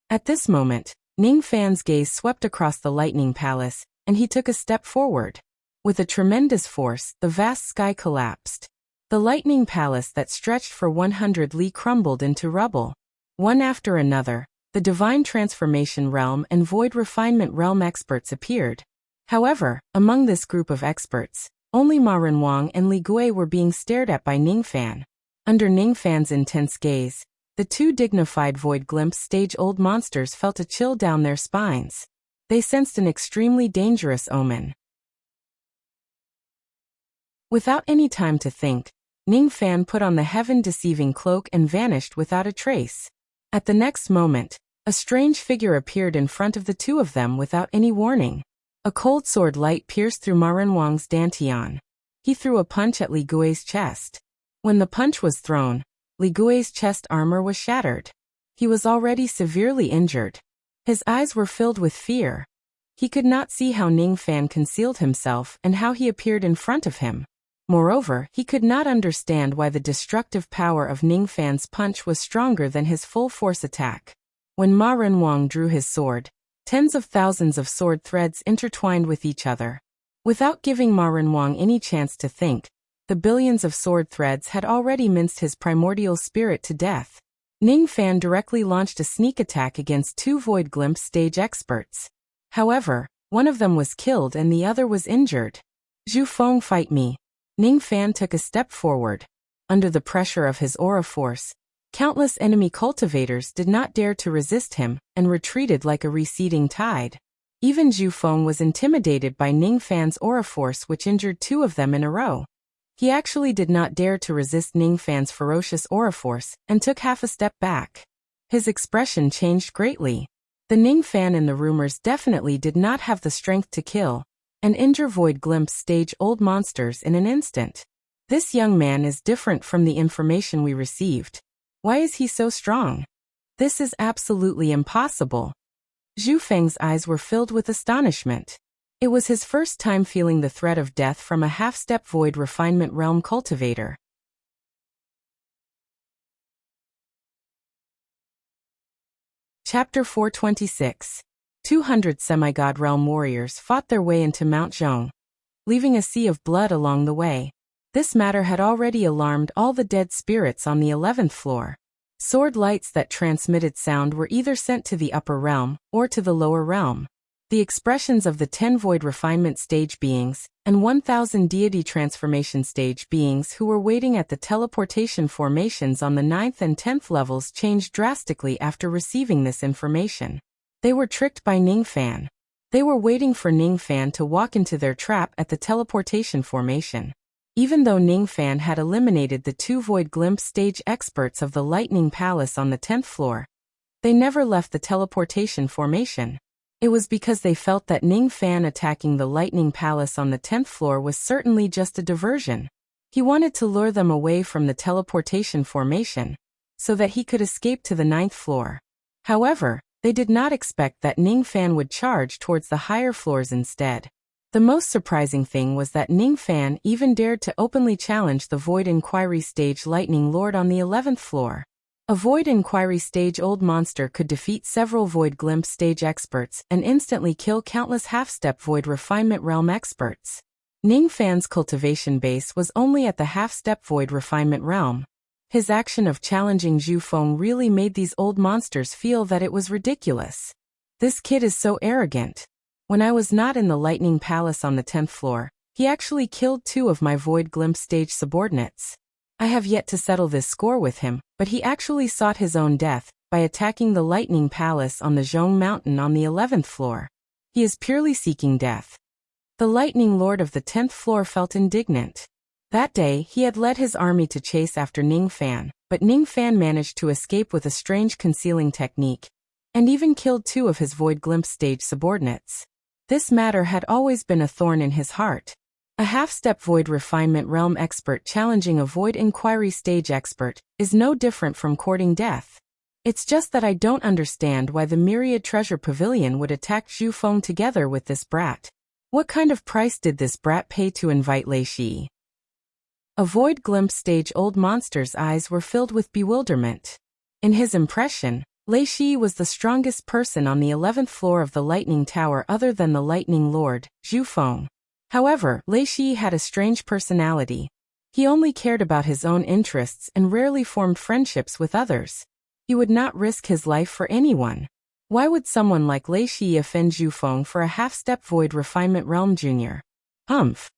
At this moment, Ningfan's gaze swept across the Lightning Palace, and he took a step forward. With a tremendous force, the vast sky collapsed. The Lightning Palace that stretched for 100 li crumbled into rubble. One after another, the Divine Transformation Realm and Void Refinement Realm experts appeared. However, among this group of experts, only Ma Renwang and Li Gui were being stared at by Ningfan. Under Ningfan's intense gaze, the 2 dignified Void Glimpse stage-old monsters felt a chill down their spines. They sensed an extremely dangerous omen. Without any time to think, Ningfan put on the heaven-deceiving cloak and vanished without a trace. At the next moment, a strange figure appeared in front of the 2 of them without any warning. A cold sword light pierced through Ma Renwang's dantian. He threw a punch at Li Gui's chest. When the punch was thrown, Li Gui's chest armor was shattered. He was already severely injured. His eyes were filled with fear. He could not see how Ningfan concealed himself and how he appeared in front of him. Moreover, he could not understand why the destructive power of Ningfan's punch was stronger than his full-force attack. When Ma Renwang drew his sword, tens of thousands of sword threads intertwined with each other. Without giving Ma Renwang any chance to think, the billions of sword threads had already minced his primordial spirit to death. Ningfan directly launched a sneak attack against 2 Void Glimpse stage experts. However, one of them was killed and the other was injured. Zhu Feng, fight me. Ningfan took a step forward. Under the pressure of his aura force, countless enemy cultivators did not dare to resist him and retreated like a receding tide. Even Zhu Feng was intimidated by Ningfan's aura force, which injured 2 of them in a row. He actually did not dare to resist Ningfan's ferocious aura force and took half a step back. His expression changed greatly. The Ningfan in the rumors definitely did not have the strength to kill and injure Void Glimpse stage-old monsters in an instant. This young man is different from the information we received. Why is he so strong? This is absolutely impossible. Zhu Feng's eyes were filled with astonishment. It was his first time feeling the threat of death from a half-step Void Refinement Realm cultivator. Chapter 426. 200 Semigod Realm warriors fought their way into Mount Zhong, leaving a sea of blood along the way. This matter had already alarmed all the dead spirits on the 11th floor. Sword lights that transmitted sound were either sent to the upper realm or to the lower realm. The expressions of the 10 void refinement stage beings and 1,000 deity transformation stage beings who were waiting at the teleportation formations on the 9th and 10th levels changed drastically after receiving this information. They were tricked by Ningfan. They were waiting for Ningfan to walk into their trap at the teleportation formation. Even though Ningfan had eliminated the 2 void glimpse stage experts of the Lightning Palace on the 10th floor, they never left the teleportation formation. It was because they felt that Ningfan attacking the Lightning Palace on the 10th floor was certainly just a diversion. He wanted to lure them away from the teleportation formation, so that he could escape to the 9th floor. However, they did not expect that Ningfan would charge towards the higher floors instead. The most surprising thing was that Ningfan even dared to openly challenge the Void Inquiry Stage Lightning Lord on the 11th floor. A Void Inquiry Stage Old Monster could defeat several Void Glimpse Stage experts and instantly kill countless half-step Void Refinement Realm experts. Ningfan's cultivation base was only at the half-step Void Refinement Realm. His action of challenging Zhu Feng really made these old monsters feel that it was ridiculous. This kid is so arrogant. When I was not in the Lightning Palace on the 10th floor, he actually killed 2 of my Void Glimpse Stage subordinates. I have yet to settle this score with him, but he actually sought his own death by attacking the Lightning Palace on the Zhong Mountain on the 11th floor. He is purely seeking death. The Lightning Lord of the 10th floor felt indignant. That day, he had led his army to chase after Ningfan, but Ningfan managed to escape with a strange concealing technique, and even killed 2 of his Void Glimpse Stage subordinates. This matter had always been a thorn in his heart. A half-step Void Refinement Realm expert challenging a Void Inquiry Stage expert is no different from courting death. It's just that I don't understand why the Myriad Treasure Pavilion would attack Zhu Feng together with this brat. What kind of price did this brat pay to invite Lei Shi? A Void Glimpse Stage Old Monster's eyes were filled with bewilderment. In his impression, Lei Shi was the strongest person on the 11th floor of the Lightning Tower other than the Lightning Lord, Zhu Feng. However, Lei Shi had a strange personality. He only cared about his own interests and rarely formed friendships with others. He would not risk his life for anyone. Why would someone like Lei Shi offend Zhu Feng for a half-step Void Refinement Realm Junior? Humph.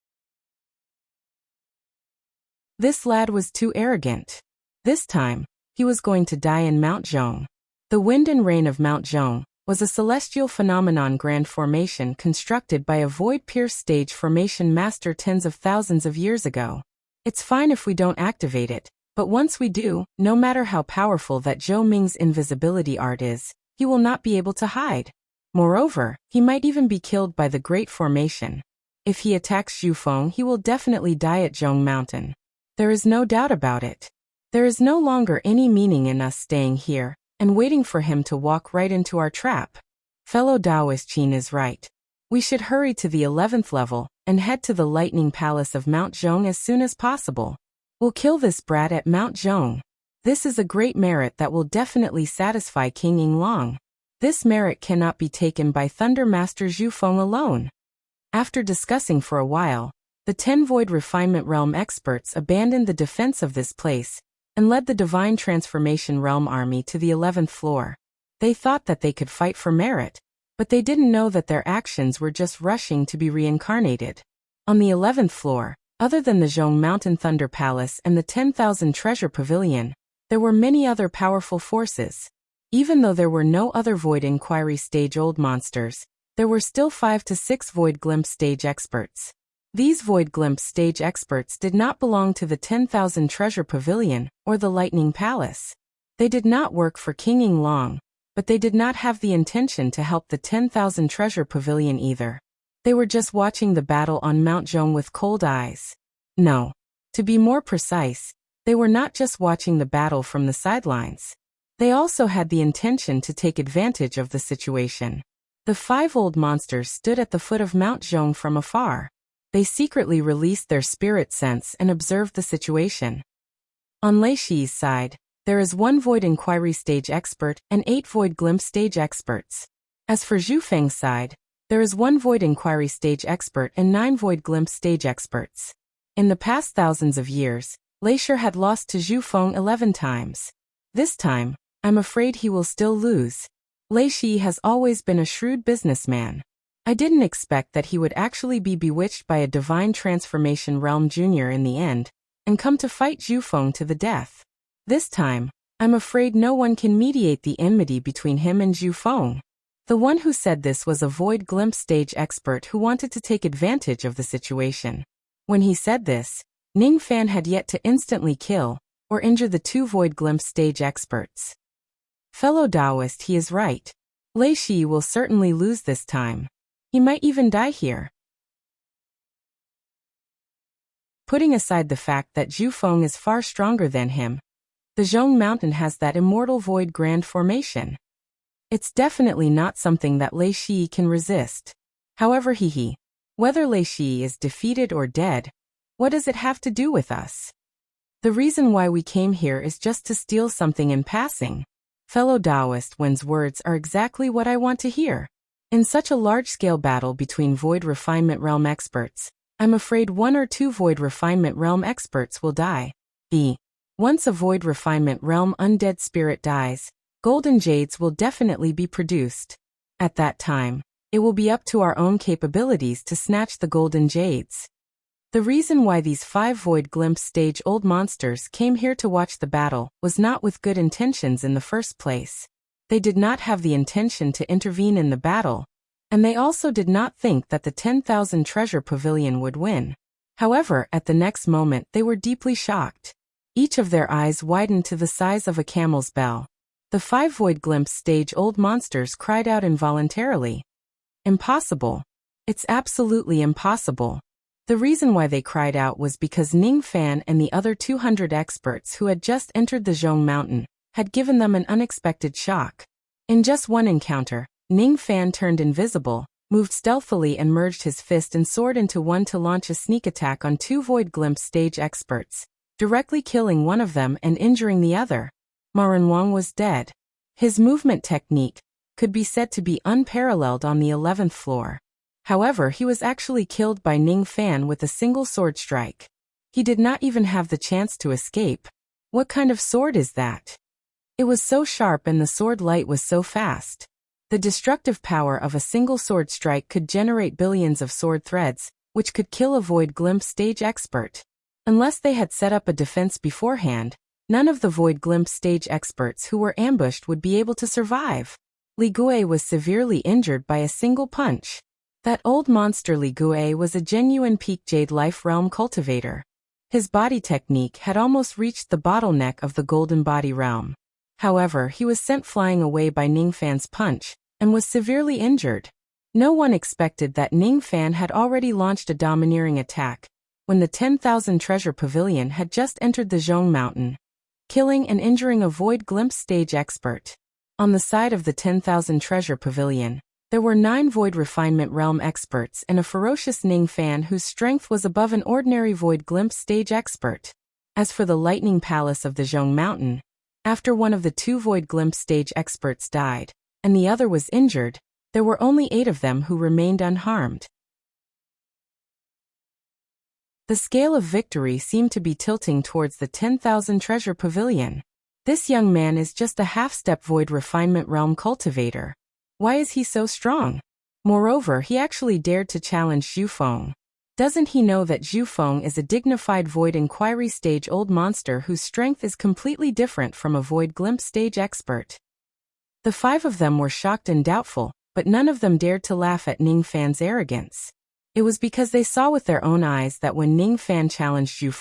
This lad was too arrogant. This time, he was going to die in Mount Zhong. The wind and rain of Mount Zhong was a celestial phenomenon grand formation constructed by a void-pierced stage formation master tens of thousands of years ago. It's fine if we don't activate it, but once we do, no matter how powerful that Zhou Ming's invisibility art is, he will not be able to hide. Moreover, he might even be killed by the Great Formation. If he attacks Zhu Feng, he will definitely die at Zhong Mountain. There is no doubt about it. There is no longer any meaning in us staying here and waiting for him to walk right into our trap. Fellow Taoist Qin is right. We should hurry to the 11th level and head to the Lightning Palace of Mount Zhong as soon as possible. We'll kill this brat at Mount Zhong. This is a great merit that will definitely satisfy King Yinglong. This merit cannot be taken by Thunder Master Zhu Feng alone. After discussing for a while, the 10 Void Refinement Realm experts abandoned the defense of this place and led the Divine Transformation Realm army to the 11th floor. They thought that they could fight for merit, but they didn't know that their actions were just rushing to be reincarnated. On the 11th floor, other than the Zhong Mountain Thunder Palace and the 10,000 Treasure Pavilion, there were many other powerful forces. Even though there were no other Void Inquiry Stage Old Monsters, there were still 5 to 6 Void Glimpse Stage experts. These Void Glimpse Stage experts did not belong to the 10,000 Treasure Pavilion or the Lightning Palace. They did not work for King Yinglong, but they did not have the intention to help the 10,000 Treasure Pavilion either. They were just watching the battle on Mount Zhong with cold eyes. No. To be more precise, they were not just watching the battle from the sidelines. They also had the intention to take advantage of the situation. The 5 old monsters stood at the foot of Mount Zhong from afar. They secretly released their spirit sense and observed the situation. On Lei Shi's side, there is 1 Void Inquiry Stage expert and 8 Void Glimpse Stage experts. As for Zhu Feng's side, there is 1 Void Inquiry Stage expert and 9 Void Glimpse Stage experts. In the past thousands of years, Lei Shi had lost to Zhu Feng 11 times. This time, I'm afraid he will still lose. Lei Shi has always been a shrewd businessman. I didn't expect that he would actually be bewitched by a divine transformation realm junior in the end, and come to fight Zhu Feng to the death. This time, I'm afraid no one can mediate the enmity between him and Zhu Feng. The one who said this was a Void Glimpse stage expert who wanted to take advantage of the situation. When he said this, Ning Fan had yet to instantly kill or injure the two Void Glimpse stage experts. Fellow Taoist, he is right. Lei Shi will certainly lose this time. He might even die here. Putting aside the fact that Zhu Feng is far stronger than him, the Zhong Mountain has that immortal void grand formation. It's definitely not something that Lei Shi can resist. However, whether Lei Shi is defeated or dead, what does it have to do with us? The reason why we came here is just to steal something in passing. Fellow Taoist, Wen's words are exactly what I want to hear. In such a large-scale battle between Void Refinement Realm experts, I'm afraid one or two Void Refinement Realm experts will die. Once a Void Refinement Realm undead spirit dies, golden jades will definitely be produced. At that time, it will be up to our own capabilities to snatch the golden jades. The reason why these 5 Void Glimpse stage old monsters came here to watch the battle was not with good intentions in the first place. They did not have the intention to intervene in the battle, and they also did not think that the 10,000 treasure pavilion would win. However, at the next moment they were deeply shocked. Each of their eyes widened to the size of a camel's bell. The 5 Void Glimpse stage old monsters cried out involuntarily. Impossible. It's absolutely impossible. The reason why they cried out was because Ning Fan and the other 200 experts who had just entered the Zhong Mountain had given them an unexpected shock. In just one encounter, Ning Fan turned invisible, moved stealthily and merged his fist and sword into one to launch a sneak attack on 2 Void Glimpse stage experts, directly killing one of them and injuring the other. Ma Renwang was dead. His movement technique could be said to be unparalleled on the 11th floor. However, he was actually killed by Ning Fan with a single sword strike. He did not even have the chance to escape. What kind of sword is that? It was so sharp and the sword light was so fast. The destructive power of a single sword strike could generate billions of sword threads, which could kill a Void Glimpse stage expert. Unless they had set up a defense beforehand, none of the Void Glimpse stage experts who were ambushed would be able to survive. Li Gui was severely injured by a single punch. That old monster Li Gui was a genuine peak Jade Life Realm cultivator. His body technique had almost reached the bottleneck of the Golden Body Realm. However, he was sent flying away by Ning Fan's punch, and was severely injured. No one expected that Ning Fan had already launched a domineering attack, when the 10,000 treasure pavilion had just entered the Zhong Mountain, killing and injuring a Void Glimpse stage expert. On the side of the 10,000 treasure pavilion, there were 9 Void Refinement Realm experts and a ferocious Ning Fan whose strength was above an ordinary Void Glimpse stage expert. As for the Lightning Palace of the Zhong Mountain, after one of the 2 Void Glimpse stage experts died, and the other was injured, there were only 8 of them who remained unharmed. The scale of victory seemed to be tilting towards the 10,000 treasure pavilion. This young man is just a half-step Void Refinement Realm cultivator. Why is he so strong? Moreover, he actually dared to challenge Zhu Feng. Doesn't he know that Zhu Feng is a dignified Void Inquiry stage old monster whose strength is completely different from a Void Glimpse stage expert? The 5 of them were shocked and doubtful, but none of them dared to laugh at Ning Fan's arrogance. It was because they saw with their own eyes that when Ning Fan challenged Zhu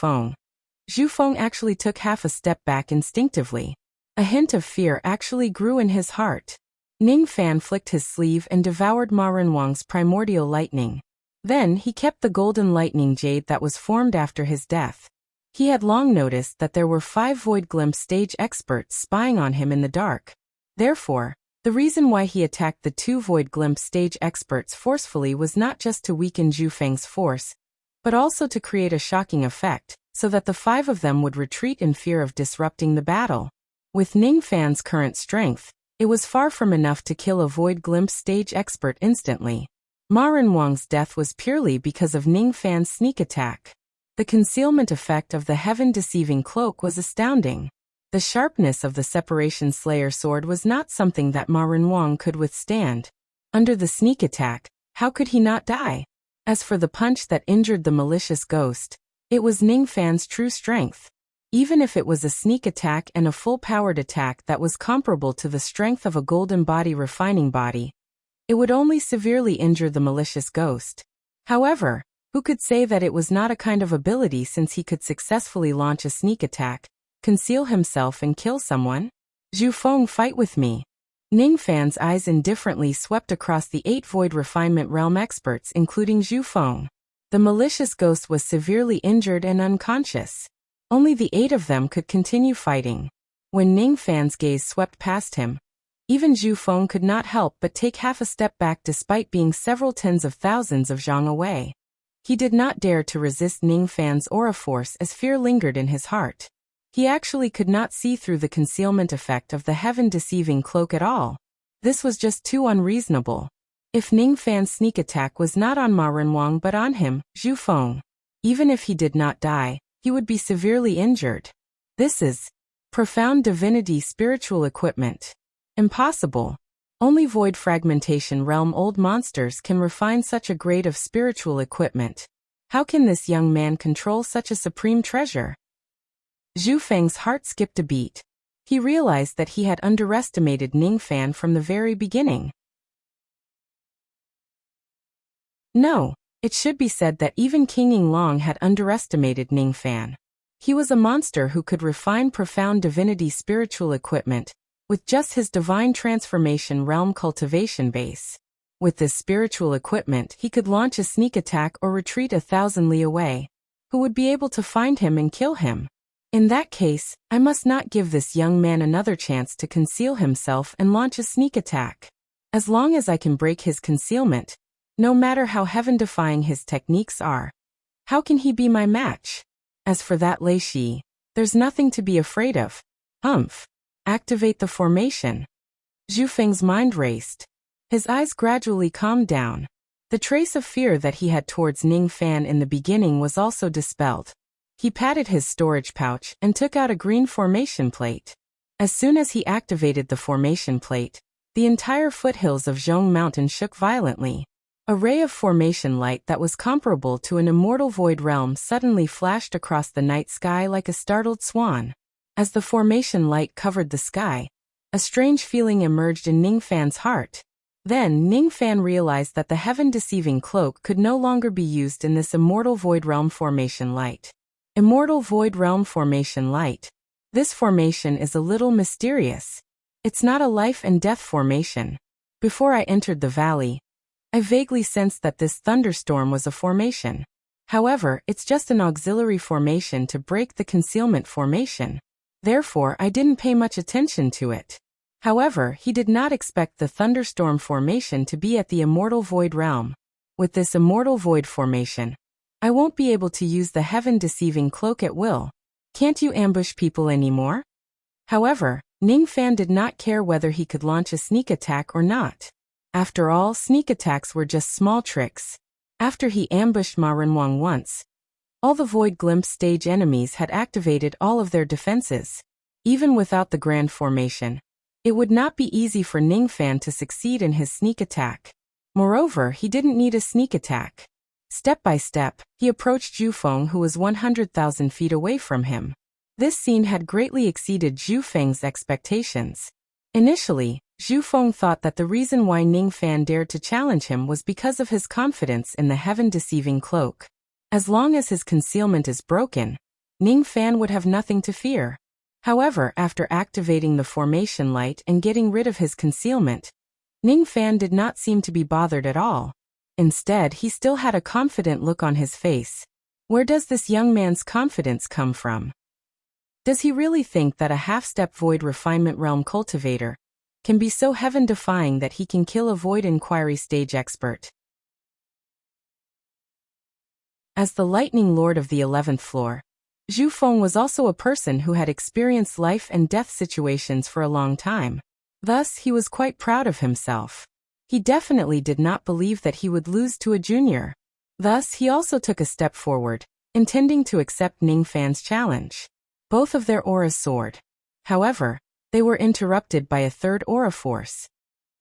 Feng actually took half a step back instinctively. A hint of fear actually grew in his heart. Ning Fan flicked his sleeve and devoured Ma Renwang's primordial lightning. Then he kept the golden lightning jade that was formed after his death. He had long noticed that there were 5 Void Glimpse stage experts spying on him in the dark. Therefore, the reason why he attacked the 2 Void Glimpse stage experts forcefully was not just to weaken Zhu Feng's force, but also to create a shocking effect, so that the 5 of them would retreat in fear of disrupting the battle. With Ning Fan's current strength, it was far from enough to kill a Void Glimpse stage expert instantly. Ma Renwang's death was purely because of Ning Fan's sneak attack. The concealment effect of the heaven-deceiving cloak was astounding. The sharpness of the Separation Slayer sword was not something that Ma Renwang could withstand. Under the sneak attack, how could he not die? As for the punch that injured the malicious ghost, it was Ning Fan's true strength. Even if it was a sneak attack and a full-powered attack that was comparable to the strength of a golden body refining body, it would only severely injure the malicious ghost. However, who could say that it was not a kind of ability since he could successfully launch a sneak attack, conceal himself and kill someone? Zhu Feng, fight with me. Ning Fan's eyes indifferently swept across the 8 Void Refinement Realm experts including Zhu Feng. The malicious ghost was severely injured and unconscious. Only the 8 of them could continue fighting. When Ning Fan's gaze swept past him, even Zhu Feng could not help but take half a step back despite being several tens of thousands of zhang away. He did not dare to resist Ning Fan's aura force as fear lingered in his heart. He actually could not see through the concealment effect of the heaven-deceiving cloak at all. This was just too unreasonable. If Ning Fan's sneak attack was not on Ma Renwang but on him, Zhu Feng, even if he did not die, he would be severely injured. This is profound divinity spiritual equipment. Impossible. Only void fragmentation realm old monsters can refine such a grade of spiritual equipment. How can this young man control such a supreme treasure? Zhu Feng's heart skipped a beat. He realized that he had underestimated Ning Fan from the very beginning. No, it should be said that even King Yinglong had underestimated Ning Fan. He was a monster who could refine profound divinity spiritual equipment with just his divine transformation realm cultivation base. With this spiritual equipment, he could launch a sneak attack or retreat 1,000 li away. Who would be able to find him and kill him? In that case, I must not give this young man another chance to conceal himself and launch a sneak attack. As long as I can break his concealment, no matter how heaven-defying his techniques are, how can he be my match? As for that Lei Shi, there's nothing to be afraid of. Humph. Activate the formation. Zhu Feng's mind raced. His eyes gradually calmed down. The trace of fear that he had towards Ning Fan in the beginning was also dispelled. He patted his storage pouch and took out a green formation plate. As soon as he activated the formation plate, the entire foothills of Zhong Mountain shook violently. A ray of formation light that was comparable to an immortal void realm suddenly flashed across the night sky like a startled swan. As the formation light covered the sky, a strange feeling emerged in Ning Fan's heart. Then Ning Fan realized that the heaven-deceiving cloak could no longer be used in this immortal void realm formation light. Immortal void realm formation light. This formation is a little mysterious. It's not a life and death formation. Before I entered the valley, I vaguely sensed that this thunderstorm was a formation. However, it's just an auxiliary formation to break the concealment formation. Therefore, I didn't pay much attention to it. However, he did not expect the thunderstorm formation to be at the immortal void realm. With this immortal void formation, I won't be able to use the heaven-deceiving cloak at will. Can't you ambush people anymore? However, Ning Fan did not care whether he could launch a sneak attack or not. After all, sneak attacks were just small tricks. After he ambushed Ma Renwang once, all the Void Glimpse stage enemies had activated all of their defenses. Even without the grand formation, it would not be easy for Ning Fan to succeed in his sneak attack. Moreover, he didn't need a sneak attack. Step by step, he approached Zhu Feng, who was 100,000 feet away from him. This scene had greatly exceeded Zhu Feng's expectations. Initially, Zhu Feng thought that the reason why Ning Fan dared to challenge him was because of his confidence in the heaven-deceiving cloak. As long as his concealment is broken, Ning Fan would have nothing to fear. However, after activating the formation light and getting rid of his concealment, Ning Fan did not seem to be bothered at all. Instead, he still had a confident look on his face. Where does this young man's confidence come from? Does he really think that a half-step void refinement realm cultivator can be so heaven-defying that he can kill a void inquiry stage expert? As the lightning lord of the 11th floor, Zhu Feng was also a person who had experienced life and death situations for a long time. Thus, he was quite proud of himself. He definitely did not believe that he would lose to a junior. Thus, he also took a step forward, intending to accept Ning Fan's challenge. Both of their auras soared. However, they were interrupted by a third aura force.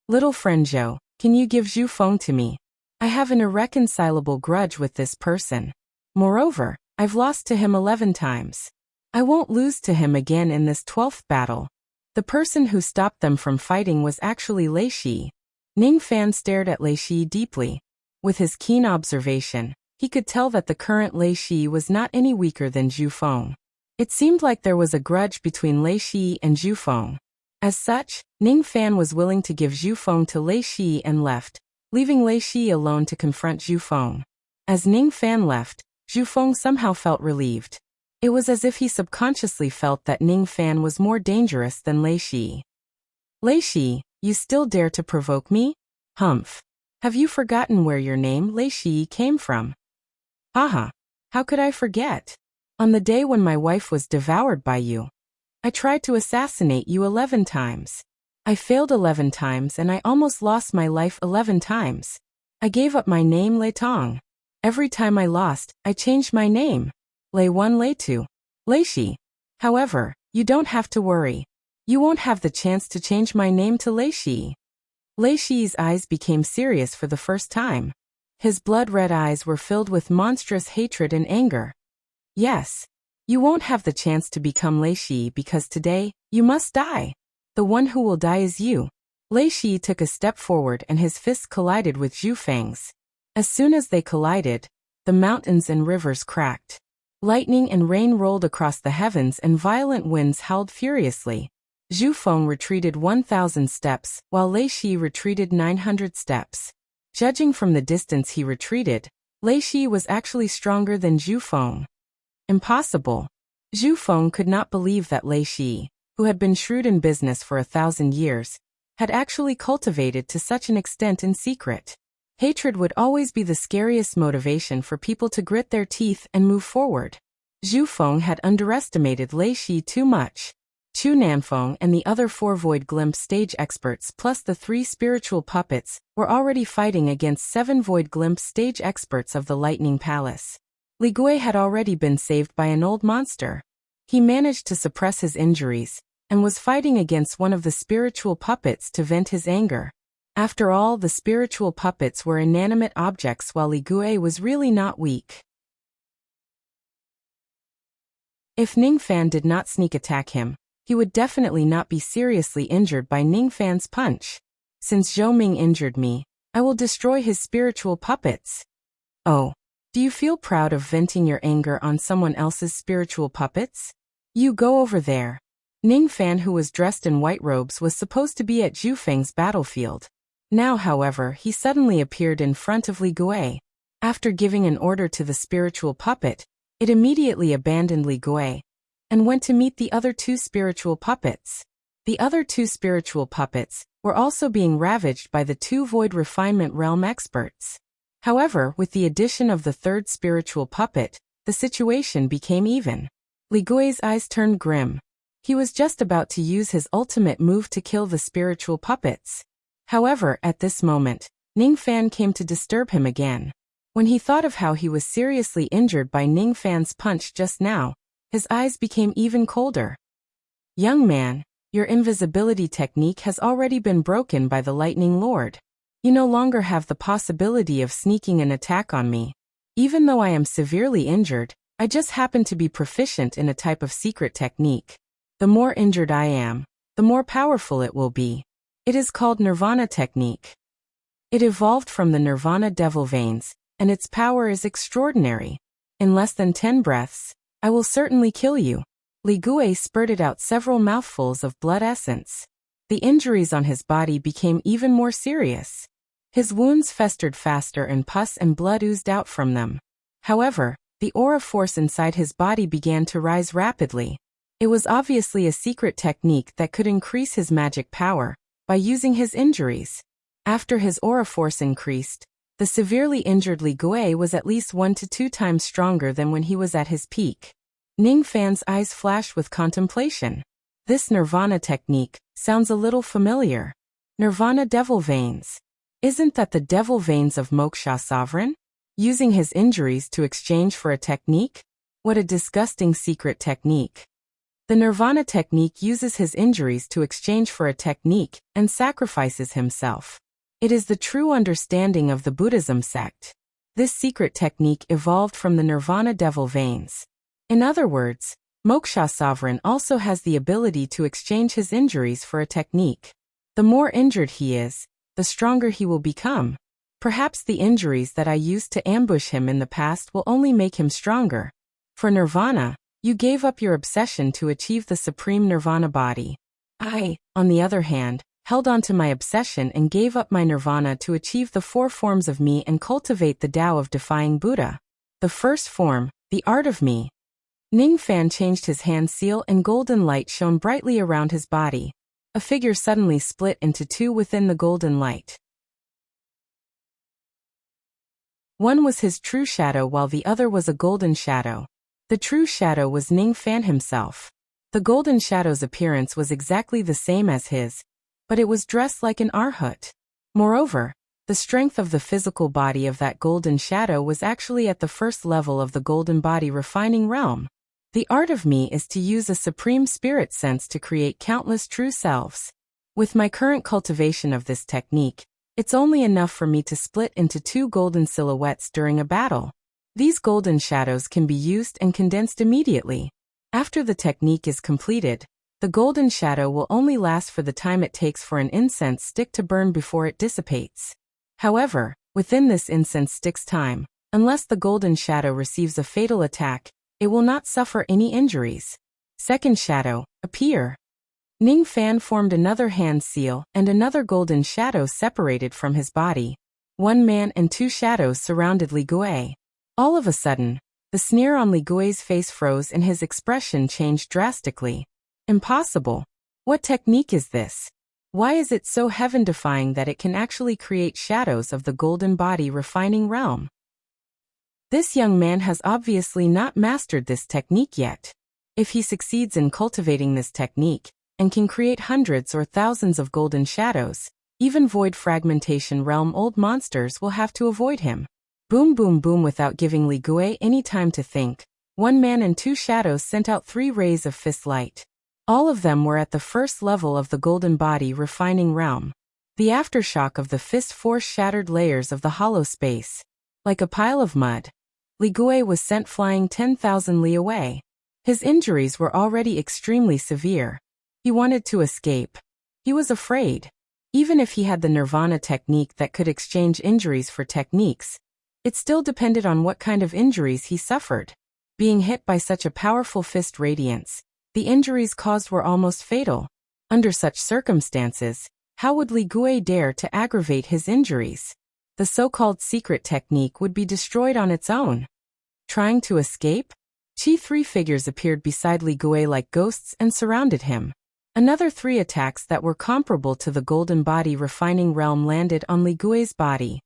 Little friend Zhou, can you give Zhu Feng to me? I have an irreconcilable grudge with this person. Moreover, I've lost to him 11 times. I won't lose to him again in this 12th battle. The person who stopped them from fighting was actually Lei Shi. Ning Fan stared at Lei Shi deeply. With his keen observation, he could tell that the current Lei Shi was not any weaker than Zhu Feng. It seemed like there was a grudge between Lei Shi and Zhu Feng. As such, Ning Fan was willing to give Zhu Feng to Lei Shi and left, leaving Lei Shi alone to confront Zhu Feng. As Ning Fan left, Zhu Feng somehow felt relieved. It was as if he subconsciously felt that Ning Fan was more dangerous than Lei Shi. Lei Shi, you still dare to provoke me? Humph. Have you forgotten where your name, Lei Shi, came from? Haha. How could I forget? On the day when my wife was devoured by you, I tried to assassinate you 11 times. I failed 11 times and I almost lost my life 11 times. I gave up my name Lei Tong. Every time I lost, I changed my name. Lei 1, Lei 2, Lei Shi. However, you don't have to worry. You won't have the chance to change my name to Lei Shi. Lei Shi's eyes became serious for the first time. His blood-red eyes were filled with monstrous hatred and anger. Yes. You won't have the chance to become Lei Shi because today, you must die. The one who will die is you. Lei Shi took a step forward and his fists collided with Zhu Feng's. As soon as they collided, the mountains and rivers cracked. Lightning and rain rolled across the heavens and violent winds howled furiously. Zhu Feng retreated 1,000 steps, while Lei Shi retreated 900 steps. Judging from the distance he retreated, Lei Shi was actually stronger than Zhu Feng. Impossible. Zhu Feng could not believe that Lei Shi, who had been shrewd in business for 1,000 years, had actually cultivated to such an extent in secret. Hatred would always be the scariest motivation for people to grit their teeth and move forward. Zhu Feng had underestimated Lei Shi too much. Chu Nanfeng and the other 4 Void Glimpse stage experts plus the 3 spiritual puppets were already fighting against 7 Void Glimpse stage experts of the Lightning Palace. Li Gui had already been saved by an old monster. He managed to suppress his injuries, and was fighting against one of the spiritual puppets to vent his anger. After all, the spiritual puppets were inanimate objects while Li Gui was really not weak. If Ning Fan did not sneak attack him, he would definitely not be seriously injured by Ning Fan's punch. Since Zhou Ming injured me, I will destroy his spiritual puppets. Oh. Do you feel proud of venting your anger on someone else's spiritual puppets? You go over there. Ning Fan, who was dressed in white robes, was supposed to be at Zhu Feng's battlefield. Now, however, he suddenly appeared in front of Li Gui. After giving an order to the spiritual puppet, it immediately abandoned Li Gui and went to meet the other 2 spiritual puppets. The other 2 spiritual puppets were also being ravaged by the 2 Void Refinement Realm experts. However, with the addition of the 3rd spiritual puppet, the situation became even. Li Gui's eyes turned grim. He was just about to use his ultimate move to kill the spiritual puppets. However, at this moment, Ning Fan came to disturb him again. When he thought of how he was seriously injured by Ning Fan's punch just now, his eyes became even colder. Young man, your invisibility technique has already been broken by the Lightning Lord. You no longer have the possibility of sneaking an attack on me. Even though I am severely injured, I just happen to be proficient in a type of secret technique. The more injured I am, the more powerful it will be. It is called Nirvana technique. It evolved from the Nirvana Devil Veins, and its power is extraordinary. In less than 10 breaths, I will certainly kill you. Li Gui spurted out several mouthfuls of blood essence. The injuries on his body became even more serious. His wounds festered faster and pus and blood oozed out from them. However, the aura force inside his body began to rise rapidly. It was obviously a secret technique that could increase his magic power by using his injuries. After his aura force increased, the severely injured Li Gui was at least 1 to 2 times stronger than when he was at his peak. Ning Fan's eyes flashed with contemplation. This Nirvana technique sounds a little familiar. Nirvana Devil Veins. Isn't that the Devil Veins of Moksha Sovereign? Using his injuries to exchange for a technique? What a disgusting secret technique. The Nirvana technique uses his injuries to exchange for a technique and sacrifices himself. It is the true understanding of the Buddhism sect. This secret technique evolved from the Nirvana devil veins. In other words, Moksha Sovereign also has the ability to exchange his injuries for a technique. The more injured he is, the stronger he will become. Perhaps the injuries that I used to ambush him in the past will only make him stronger. For Nirvana, you gave up your obsession to achieve the supreme Nirvana body. I, on the other hand, held on to my obsession and gave up my Nirvana to achieve the 4 forms of me and cultivate the Tao of defying Buddha. The first form, the art of me. Ning Fan changed his hand seal and golden light shone brightly around his body. A figure suddenly split into 2 within the golden light. One was his true shadow while the other was a golden shadow. The true shadow was Ning Fan himself. The golden shadow's appearance was exactly the same as his, but it was dressed like an arhat. Moreover, the strength of the physical body of that golden shadow was actually at the first level of the golden body refining realm. The art of me is to use a supreme spirit sense to create countless true selves. With my current cultivation of this technique, it's only enough for me to split into 2 golden silhouettes during a battle. These golden shadows can be used and condensed immediately. After the technique is completed, the golden shadow will only last for the time it takes for an incense stick to burn before it dissipates. However, within this incense stick's time, unless the golden shadow receives a fatal attack, it will not suffer any injuries. Second shadow, appear. Ning Fan formed another hand seal and another golden shadow separated from his body. 1 man and 2 shadows surrounded Li Gui. All of a sudden, the sneer on Li Gui's face froze and his expression changed drastically. Impossible. What technique is this? Why is it so heaven-defying that it can actually create shadows of the golden body refining realm? This young man has obviously not mastered this technique yet. If he succeeds in cultivating this technique, and can create hundreds or thousands of golden shadows, even void fragmentation realm old monsters will have to avoid him. Boom boom boom. Without giving Li Gui any time to think, 1 man and 2 shadows sent out 3 rays of fist light. All of them were at the first level of the golden body refining realm. The aftershock of the fist force shattered layers of the hollow space. Like a pile of mud, Li Gui was sent flying 10,000 li away. His injuries were already extremely severe. He wanted to escape. He was afraid. Even if he had the Nirvana technique that could exchange injuries for techniques, it still depended on what kind of injuries he suffered. Being hit by such a powerful fist radiance, the injuries caused were almost fatal. Under such circumstances, how would Li Gui dare to aggravate his injuries? The so-called secret technique would be destroyed on its own. Trying to escape? 3 figures appeared beside Li Gui like ghosts and surrounded him. Another 3 attacks that were comparable to the golden body refining realm landed on Li Gui's body.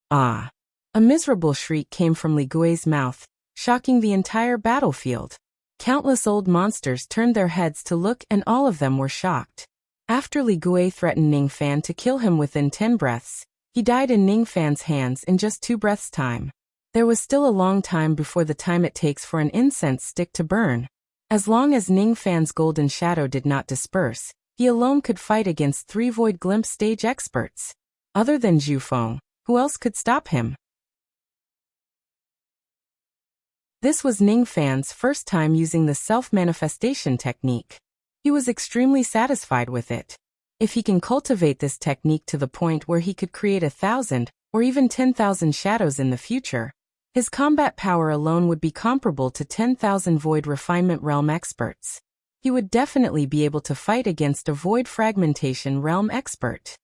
Ah! A miserable shriek came from Li Gui's mouth, shocking the entire battlefield. Countless old monsters turned their heads to look and all of them were shocked. After Li Gui threatened Ning Fan to kill him within 10 breaths, he died in Ning Fan's hands in just 2 breaths' time. There was still a long time before the time it takes for an incense stick to burn. As long as Ning Fan's golden shadow did not disperse, he alone could fight against 3 void glimpse stage experts. Other than Zhu Feng, who else could stop him? This was Ning Fan's first time using the self-manifestation technique. He was extremely satisfied with it. If he can cultivate this technique to the point where he could create 1,000 or even 10,000 shadows in the future, his combat power alone would be comparable to 10,000 void refinement realm experts. He would definitely be able to fight against a void fragmentation realm expert.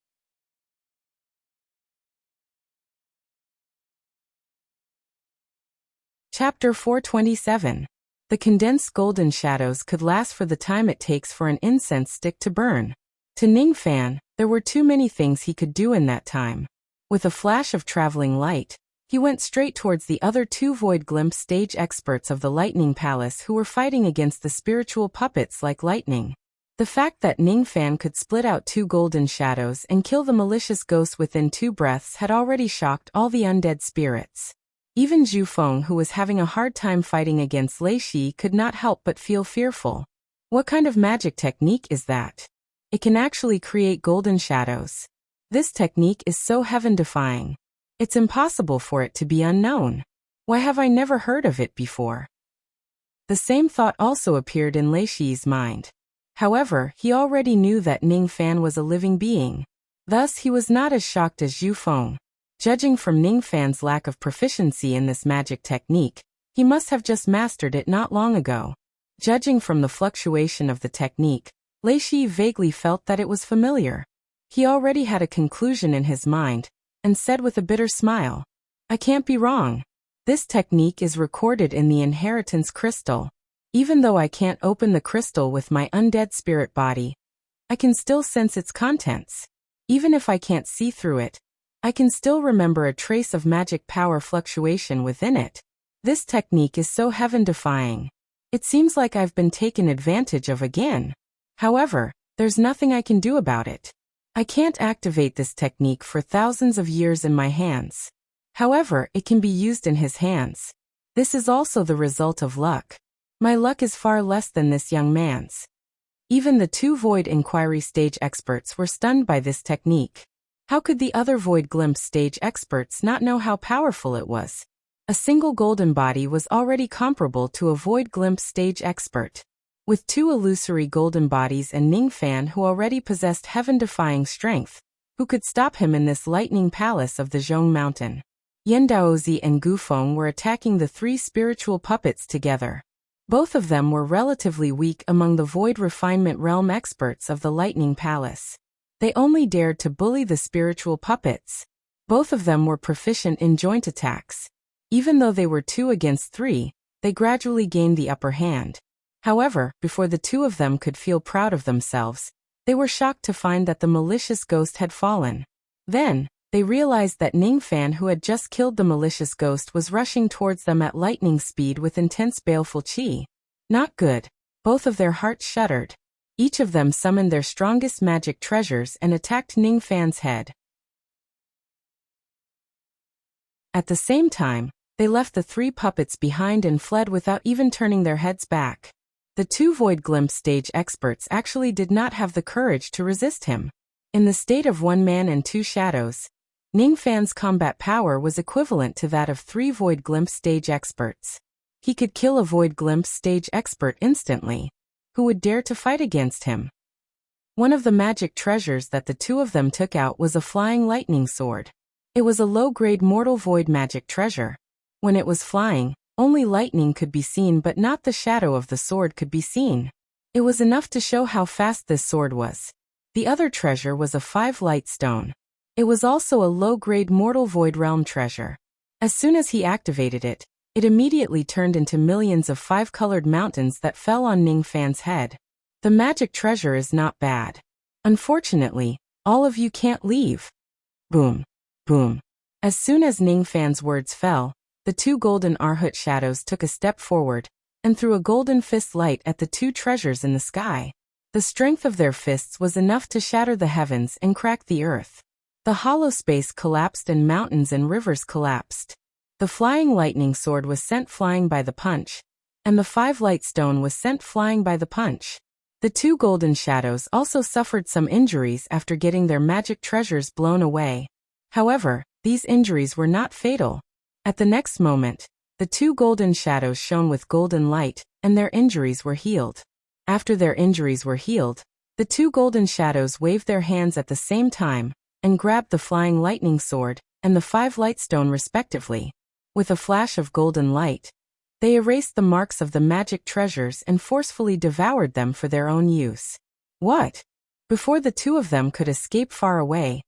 Chapter 427. The condensed golden shadows could last for the time it takes for an incense stick to burn. To Ning Fan, there were too many things he could do in that time. With a flash of traveling light, he went straight towards the other 2 void glimpse stage experts of the Lightning Palace who were fighting against the spiritual puppets like lightning. The fact that Ning Fan could split out 2 golden shadows and kill the malicious ghosts within 2 breaths had already shocked all the undead spirits. Even Zhu Feng, who was having a hard time fighting against Lei Shi, could not help but feel fearful. What kind of magic technique is that? It can actually create golden shadows. This technique is so heaven-defying. It's impossible for it to be unknown. Why have I never heard of it before? The same thought also appeared in Lei Shi's mind. However, he already knew that Ning Fan was a living being. Thus, he was not as shocked as Yu Feng. Judging from Ning Fan's lack of proficiency in this magic technique, he must have just mastered it not long ago. Judging from the fluctuation of the technique, Lei Shi vaguely felt that it was familiar. He already had a conclusion in his mind, and said with a bitter smile, "I can't be wrong. This technique is recorded in the inheritance crystal. Even though I can't open the crystal with my undead spirit body, I can still sense its contents. Even if I can't see through it, I can still remember a trace of magic power fluctuation within it. This technique is so heaven-defying. It seems like I've been taken advantage of again. However, there's nothing I can do about it. I can't activate this technique for thousands of years in my hands. However, it can be used in his hands. This is also the result of luck. My luck is far less than this young man's." Even the two Void Inquiry stage experts were stunned by this technique. How could the other Void Glimpse stage experts not know how powerful it was? A single golden body was already comparable to a Void Glimpse stage expert. With two illusory golden bodies and Ning Fan who already possessed heaven-defying strength, who could stop him in this lightning palace of the Zhong Mountain? Yen Daozi and Gu Feng were attacking the three spiritual puppets together. Both of them were relatively weak among the Void Refinement Realm experts of the Lightning Palace. They only dared to bully the spiritual puppets. Both of them were proficient in joint attacks. Even though they were 2 against 3, they gradually gained the upper hand. However, before the two of them could feel proud of themselves, they were shocked to find that the malicious ghost had fallen. Then, they realized that Ning Fan, who had just killed the malicious ghost, was rushing towards them at lightning speed with intense baleful qi. Not good. Both of their hearts shuddered. Each of them summoned their strongest magic treasures and attacked Ning Fan's head. At the same time, they left the 3 puppets behind and fled without even turning their heads back. The 2 Void Glimpse stage experts actually did not have the courage to resist him. In the state of 1 man and 2 shadows, Ning Fan's combat power was equivalent to that of 3 Void Glimpse stage experts. He could kill a Void Glimpse stage expert instantly. Who would dare to fight against him? One of the magic treasures that the two of them took out was a flying lightning sword. It was a low-grade mortal void magic treasure. When it was flying, only lightning could be seen, but not the shadow of the sword could be seen. It was enough to show how fast this sword was. The other treasure was a 5 light stone. It was also a low-grade mortal void realm treasure. As soon as he activated it, it immediately turned into millions of 5-colored mountains that fell on Ning Fan's head. The magic treasure is not bad. Unfortunately, all of you can't leave. Boom. Boom. As soon as Ning Fan's words fell, the 2 golden Arhut shadows took a step forward, and threw a golden fist light at the 2 treasures in the sky. The strength of their fists was enough to shatter the heavens and crack the earth. The hollow space collapsed and mountains and rivers collapsed. The flying lightning sword was sent flying by the punch, and the 5 light stone was sent flying by the punch. The 2 golden shadows also suffered some injuries after getting their magic treasures blown away. However, these injuries were not fatal. At the next moment, the 2 golden shadows shone with golden light, and their injuries were healed. After their injuries were healed, the 2 golden shadows waved their hands at the same time, and grabbed the flying lightning sword, and the 5 light stone respectively. With a flash of golden light, they erased the marks of the magic treasures and forcefully devoured them for their own use. What? Before the 2 of them could escape far away,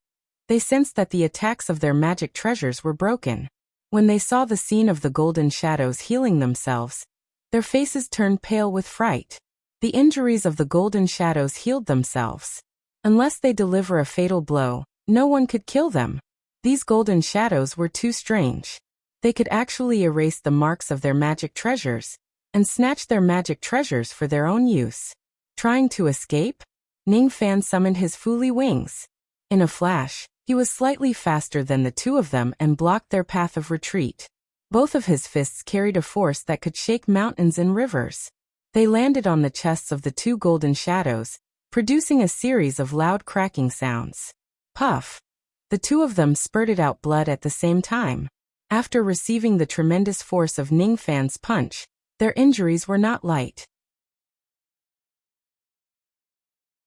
they sensed that the attacks of their magic treasures were broken. When they saw the scene of the golden shadows healing themselves, their faces turned pale with fright. The injuries of the golden shadows healed themselves. Unless they deliver a fatal blow, no one could kill them. These golden shadows were too strange. They could actually erase the marks of their magic treasures, and snatch their magic treasures for their own use. Trying to escape? Ning Fan summoned his Fuli wings. In a flash, he was slightly faster than the 2 of them and blocked their path of retreat. Both of his fists carried a force that could shake mountains and rivers. They landed on the chests of the two golden shadows, producing a series of loud cracking sounds. Puff! The two of them spurted out blood at the same time. After receiving the tremendous force of Ning Fan's punch, their injuries were not light.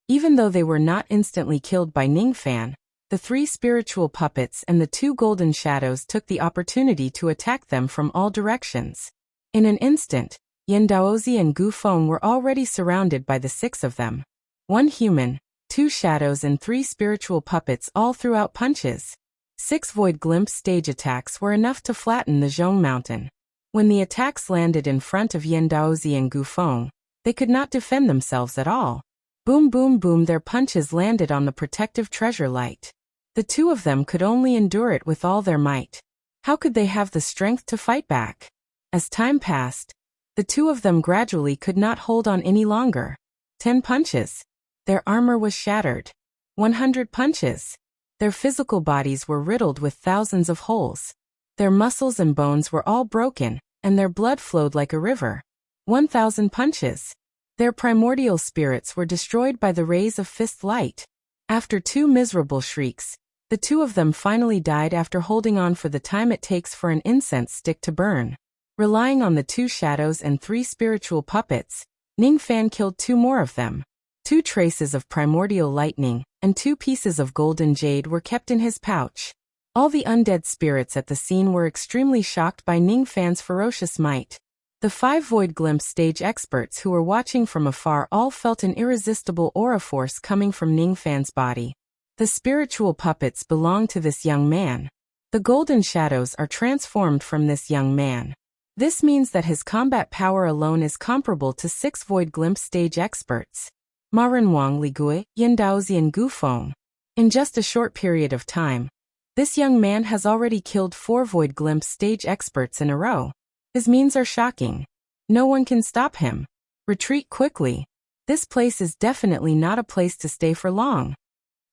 Even though they were not instantly killed by Ning Fan, the three spiritual puppets and the two golden shadows took the opportunity to attack them from all directions. In an instant, Yan Daozi and Gu Feng were already surrounded by the six of them. One human, two shadows and three spiritual puppets all threw out punches. 6 void glimpse stage attacks were enough to flatten the Zhong Mountain. When the attacks landed in front of Yan Daozi and Gu Feng, they could not defend themselves at all. Boom boom boom, their punches landed on the protective treasure light. The two of them could only endure it with all their might. How could they have the strength to fight back? As time passed, the two of them gradually could not hold on any longer. 10 punches. Their armor was shattered. 100 punches. Their physical bodies were riddled with thousands of holes. Their muscles and bones were all broken, and their blood flowed like a river. 1,000 punches. Their primordial spirits were destroyed by the rays of fist light. After 2 miserable shrieks, the two of them finally died after holding on for the time it takes for an incense stick to burn. Relying on the 2 shadows and 3 spiritual puppets, Ning Fan killed 2 more of them. 2 traces of primordial lightning and 2 pieces of golden jade were kept in his pouch. All the undead spirits at the scene were extremely shocked by Ning Fan's ferocious might. The 5 void glimpse stage experts who were watching from afar all felt an irresistible aura force coming from Ning Fan's body. The spiritual puppets belong to this young man. The golden shadows are transformed from this young man. This means that his combat power alone is comparable to 6 void glimpse stage experts. Ma Renwang, Li Gui, Yan Daozi and Gu Feng. In just a short period of time, this young man has already killed 4 void glimpse stage experts in a row. His means are shocking. No one can stop him. Retreat quickly. This place is definitely not a place to stay for long.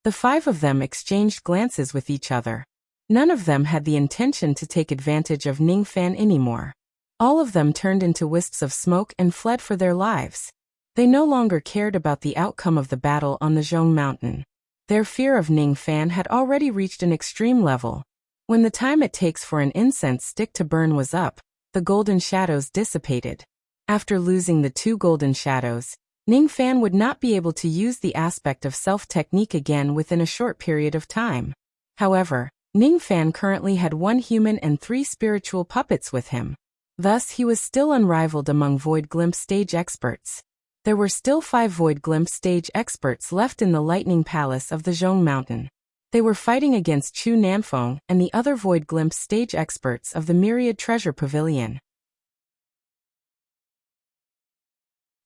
The 5 of them exchanged glances with each other. None of them had the intention to take advantage of Ning Fan anymore. All of them turned into wisps of smoke and fled for their lives. They no longer cared about the outcome of the battle on the Zhong Mountain. Their fear of Ning Fan had already reached an extreme level. When the time it takes for an incense stick to burn was up, the golden shadows dissipated. After losing the 2 golden shadows, Ning Fan would not be able to use the aspect of self-technique again within a short period of time. However, Ning Fan currently had 1 human and 3 spiritual puppets with him. Thus, he was still unrivaled among void glimpse stage experts. There were still 5 void glimpse stage experts left in the lightning palace of the Zhong Mountain. They were fighting against Chu Nanfeng and the other void glimpse stage experts of the Myriad Treasure Pavilion.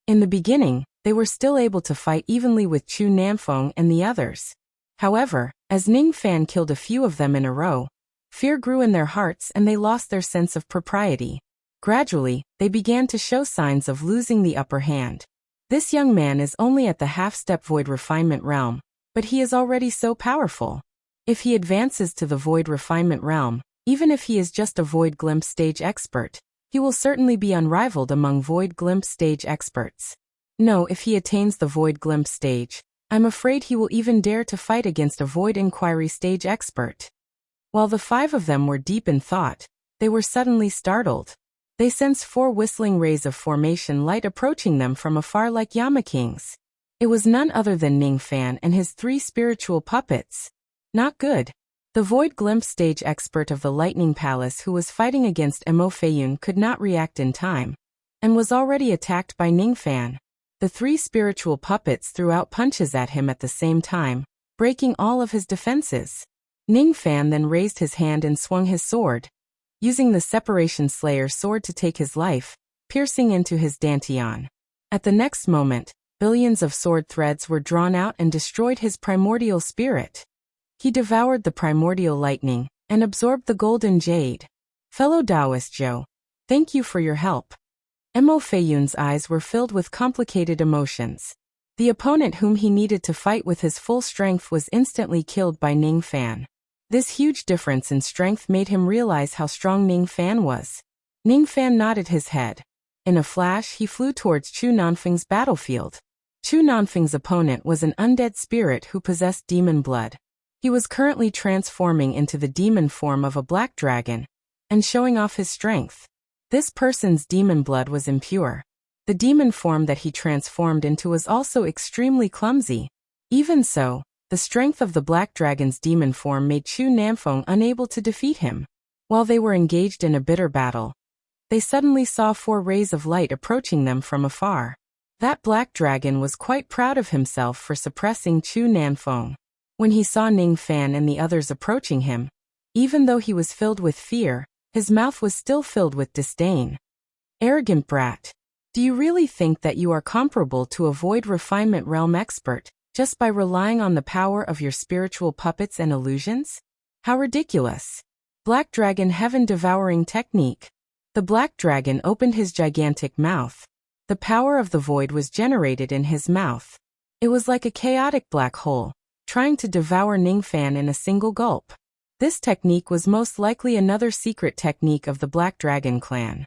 In the beginning, they were still able to fight evenly with Chu Nanfeng and the others. However, as Ning Fan killed a few of them in a row, fear grew in their hearts and they lost their sense of propriety. Gradually, they began to show signs of losing the upper hand. This young man is only at the half-step void refinement realm, but he is already so powerful. If he advances to the void refinement realm, even if he is just a void glimpse stage expert, he will certainly be unrivaled among void glimpse stage experts. No, if he attains the void glimpse stage, I'm afraid he will even dare to fight against a void inquiry stage expert. While the 5 of them were deep in thought, they were suddenly startled. They sensed 4 whistling rays of formation light approaching them from afar like Yamakings. It was none other than Ning Fan and his 3 spiritual puppets. Not good. The void glimpse stage expert of the Lightning Palace who was fighting against Mo Feiyun could not react in time, and was already attacked by Ning Fan. The 3 spiritual puppets threw out punches at him at the same time, breaking all of his defenses. Ning Fan then raised his hand and swung his sword, using the Separation Slayer sword to take his life, piercing into his dantian. At the next moment, billions of sword threads were drawn out and destroyed his primordial spirit. He devoured the primordial lightning and absorbed the golden jade. Fellow Taoist Zhou, thank you for your help. Mo Feiyun's eyes were filled with complicated emotions. The opponent whom he needed to fight with his full strength was instantly killed by Ning Fan. This huge difference in strength made him realize how strong Ning Fan was. Ning Fan nodded his head. In a flash, he flew towards Chu Nanfeng's battlefield. Chu Nanfeng's opponent was an undead spirit who possessed demon blood. He was currently transforming into the demon form of a black dragon and showing off his strength. This person's demon blood was impure. The demon form that he transformed into was also extremely clumsy. Even so, the strength of the black dragon's demon form made Chu Nanfeng unable to defeat him. While they were engaged in a bitter battle, they suddenly saw 4 rays of light approaching them from afar. That black dragon was quite proud of himself for suppressing Chu Nanfeng. When he saw Ning Fan and the others approaching him, even though he was filled with fear, his mouth was still filled with disdain. Arrogant brat. Do you really think that you are comparable to a Void Refinement Realm expert, just by relying on the power of your spiritual puppets and illusions? How ridiculous. Black Dragon Heaven Devouring Technique. The black dragon opened his gigantic mouth. The power of the void was generated in his mouth. It was like a chaotic black hole, trying to devour Ning Fan in a single gulp. This technique was most likely another secret technique of the Black Dragon clan.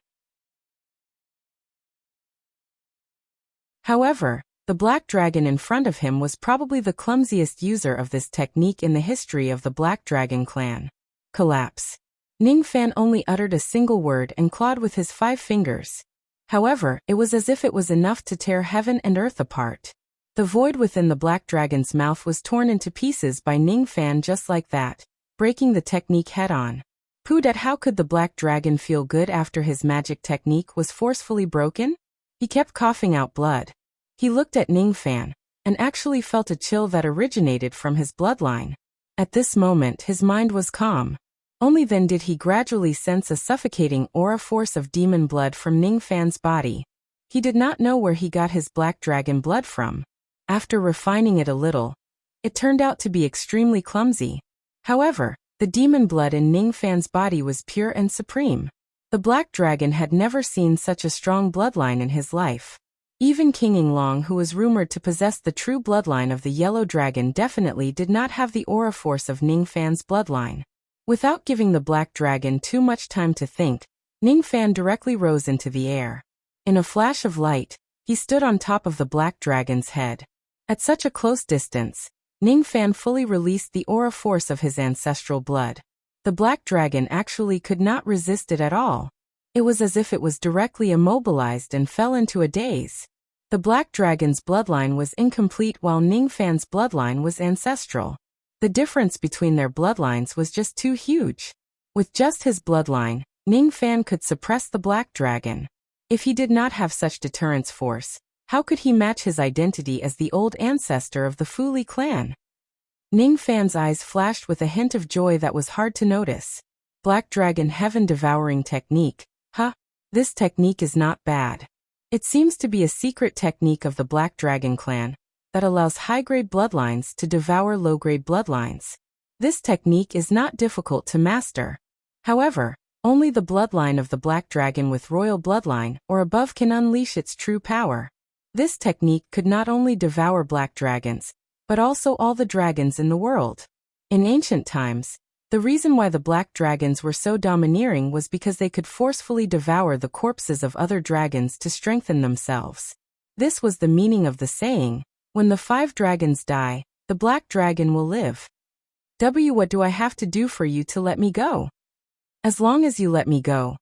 However, the black dragon in front of him was probably the clumsiest user of this technique in the history of the Black Dragon clan. Collapse. Ning Fan only uttered a single word and clawed with his 5 fingers. However, it was as if it was enough to tear heaven and earth apart. The void within the black dragon's mouth was torn into pieces by Ning Fan just like that, breaking the technique head-on. Pudat, how could the black dragon feel good after his magic technique was forcefully broken? He kept coughing out blood. He looked at Ning Fan, and actually felt a chill that originated from his bloodline. At this moment his mind was calm. Only then did he gradually sense a suffocating aura force of demon blood from Ning Fan's body. He did not know where he got his black dragon blood from. After refining it a little, it turned out to be extremely clumsy. However, the demon blood in Ning Fan's body was pure and supreme. The black dragon had never seen such a strong bloodline in his life. Even King Yinglong, who was rumored to possess the true bloodline of the yellow dragon, definitely did not have the aura force of Ning Fan's bloodline. Without giving the black dragon too much time to think, Ning Fan directly rose into the air. In a flash of light, he stood on top of the black dragon's head. At such a close distance, Ning Fan fully released the aura force of his ancestral blood. The black dragon actually could not resist it at all. It was as if it was directly immobilized and fell into a daze. The black dragon's bloodline was incomplete while Ning Fan's bloodline was ancestral. The difference between their bloodlines was just too huge. With just his bloodline, Ning Fan could suppress the black dragon. If he did not have such deterrence force, how could he match his identity as the old ancestor of the Fu Li clan? Ning Fan's eyes flashed with a hint of joy that was hard to notice. Black Dragon Heaven Devouring Technique. Huh? This technique is not bad. It seems to be a secret technique of the Black Dragon clan that allows high-grade bloodlines to devour low-grade bloodlines. This technique is not difficult to master. However, only the bloodline of the Black Dragon with royal bloodline or above can unleash its true power. This technique could not only devour black dragons, but also all the dragons in the world. In ancient times, the reason why the black dragons were so domineering was because they could forcefully devour the corpses of other dragons to strengthen themselves. This was the meaning of the saying, when the 5 dragons die, the black dragon will live. What do I have to do for you to let me go? As long as you let me go,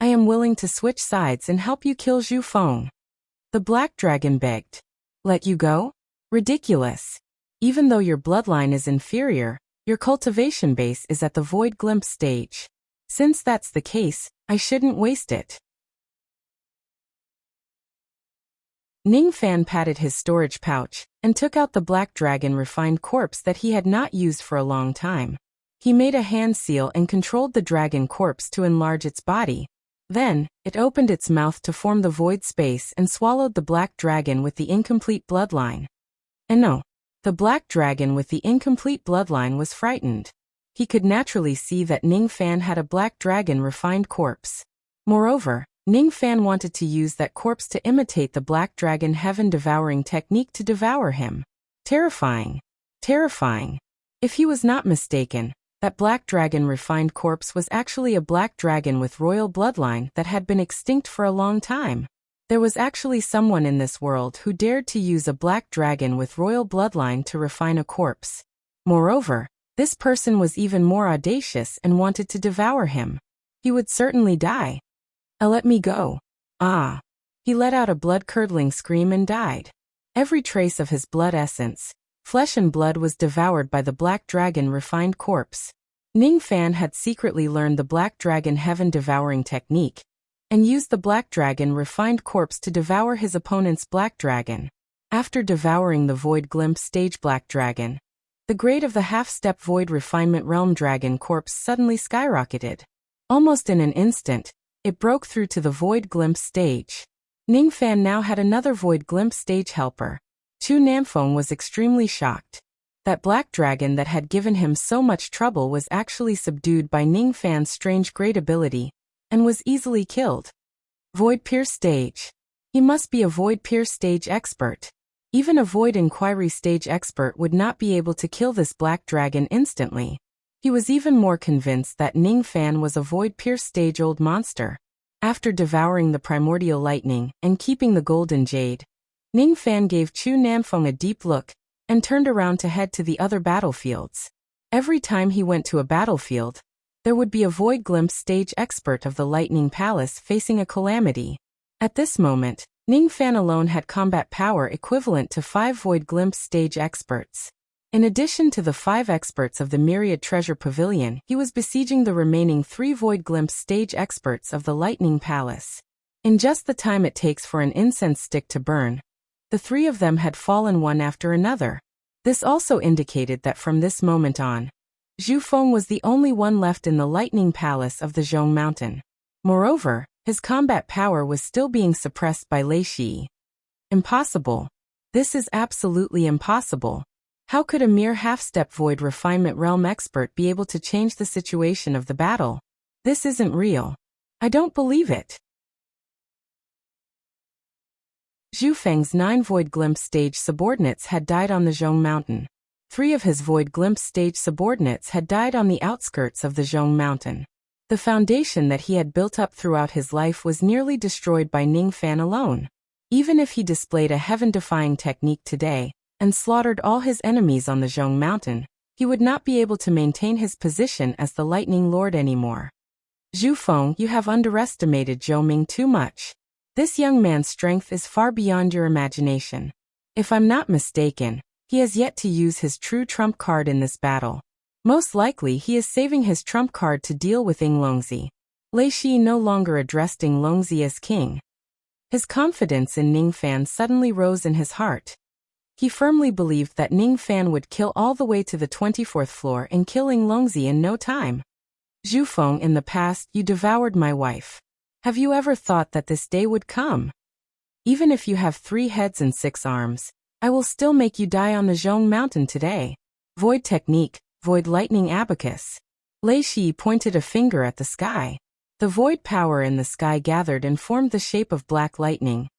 I am willing to switch sides and help you kill Zhu Feng. The black dragon begged. Let you go? Ridiculous. Even though your bloodline is inferior, your cultivation base is at the void glimpse stage. Since that's the case, I shouldn't waste it. Ning Fan patted his storage pouch and took out the black dragon refined corpse that he had not used for a long time. He made a hand seal and controlled the dragon corpse to enlarge its body. Then, it opened its mouth to form the void space and swallowed the black dragon with the incomplete bloodline. And no, the black dragon with the incomplete bloodline was frightened. He could naturally see that Ning Fan had a black dragon refined corpse. Moreover, Ning Fan wanted to use that corpse to imitate the black dragon heaven devouring technique to devour him. Terrifying. Terrifying. If he was not mistaken, that black dragon refined corpse was actually a black dragon with royal bloodline that had been extinct for a long time. There was actually someone in this world who dared to use a black dragon with royal bloodline to refine a corpse. Moreover, this person was even more audacious and wanted to devour him. He would certainly die. Let me go. Ah. He let out a blood-curdling scream and died. Every trace of his blood essence, flesh and blood was devoured by the black dragon refined corpse. Ning Fan had secretly learned the black dragon heaven-devouring technique, and used the black dragon refined corpse to devour his opponent's black dragon. After devouring the void glimpse stage black dragon, the grade of the half-step void refinement realm dragon corpse suddenly skyrocketed. Almost in an instant, it broke through to the void glimpse stage. Ning Fan now had another void glimpse stage helper. Chu Namfeng was extremely shocked. That black dragon that had given him so much trouble was actually subdued by Ning Fan's strange great ability, and was easily killed. Void Pierce Stage. He must be a Void Pierce Stage expert. Even a Void Inquiry Stage expert would not be able to kill this black dragon instantly. He was even more convinced that Ning Fan was a Void Pierce Stage old monster. After devouring the primordial lightning and keeping the golden jade, Ning Fan gave Chu Namfeng a deep look and turned around to head to the other battlefields. Every time he went to a battlefield, there would be a Void Glimpse Stage expert of the Lightning Palace facing a calamity. At this moment, Ning Fan alone had combat power equivalent to 5 Void Glimpse Stage experts. In addition to the 5 experts of the Myriad Treasure Pavilion, he was besieging the remaining 3 Void Glimpse Stage experts of the Lightning Palace. In just the time it takes for an incense stick to burn, the 3 of them had fallen one after another. This also indicated that from this moment on, Zhu Feng was the only one left in the Lightning Palace of the Zhong Mountain. Moreover, his combat power was still being suppressed by Lei Shi. Impossible. This is absolutely impossible. How could a mere half-step void refinement realm expert be able to change the situation of the battle? This isn't real. I don't believe it. Zhu Feng's 9 Void Glimpse Stage subordinates had died on the Zhong Mountain. 3 of his Void Glimpse Stage subordinates had died on the outskirts of the Zhong Mountain. The foundation that he had built up throughout his life was nearly destroyed by Ning Fan alone. Even if he displayed a heaven-defying technique today, and slaughtered all his enemies on the Zhong Mountain, he would not be able to maintain his position as the Lightning Lord anymore. Zhu Feng, you have underestimated Zhou Ming too much. This young man's strength is far beyond your imagination. If I'm not mistaken, he has yet to use his true trump card in this battle. Most likely he is saving his trump card to deal with Ying Longzi. Lei Shi no longer addressed Ying Longzi as king. His confidence in Ning Fan suddenly rose in his heart. He firmly believed that Ning Fan would kill all the way to the 24th floor and kill Ying Longzi in no time. Zhu Feng, in the past you devoured my wife. Have you ever thought that this day would come? Even if you have 3 heads and 6 arms, I will still make you die on the Zhong Mountain today. Void Technique, Void Lightning Abacus. Lei Shi pointed a finger at the sky. The void power in the sky gathered and formed the shape of black lightning,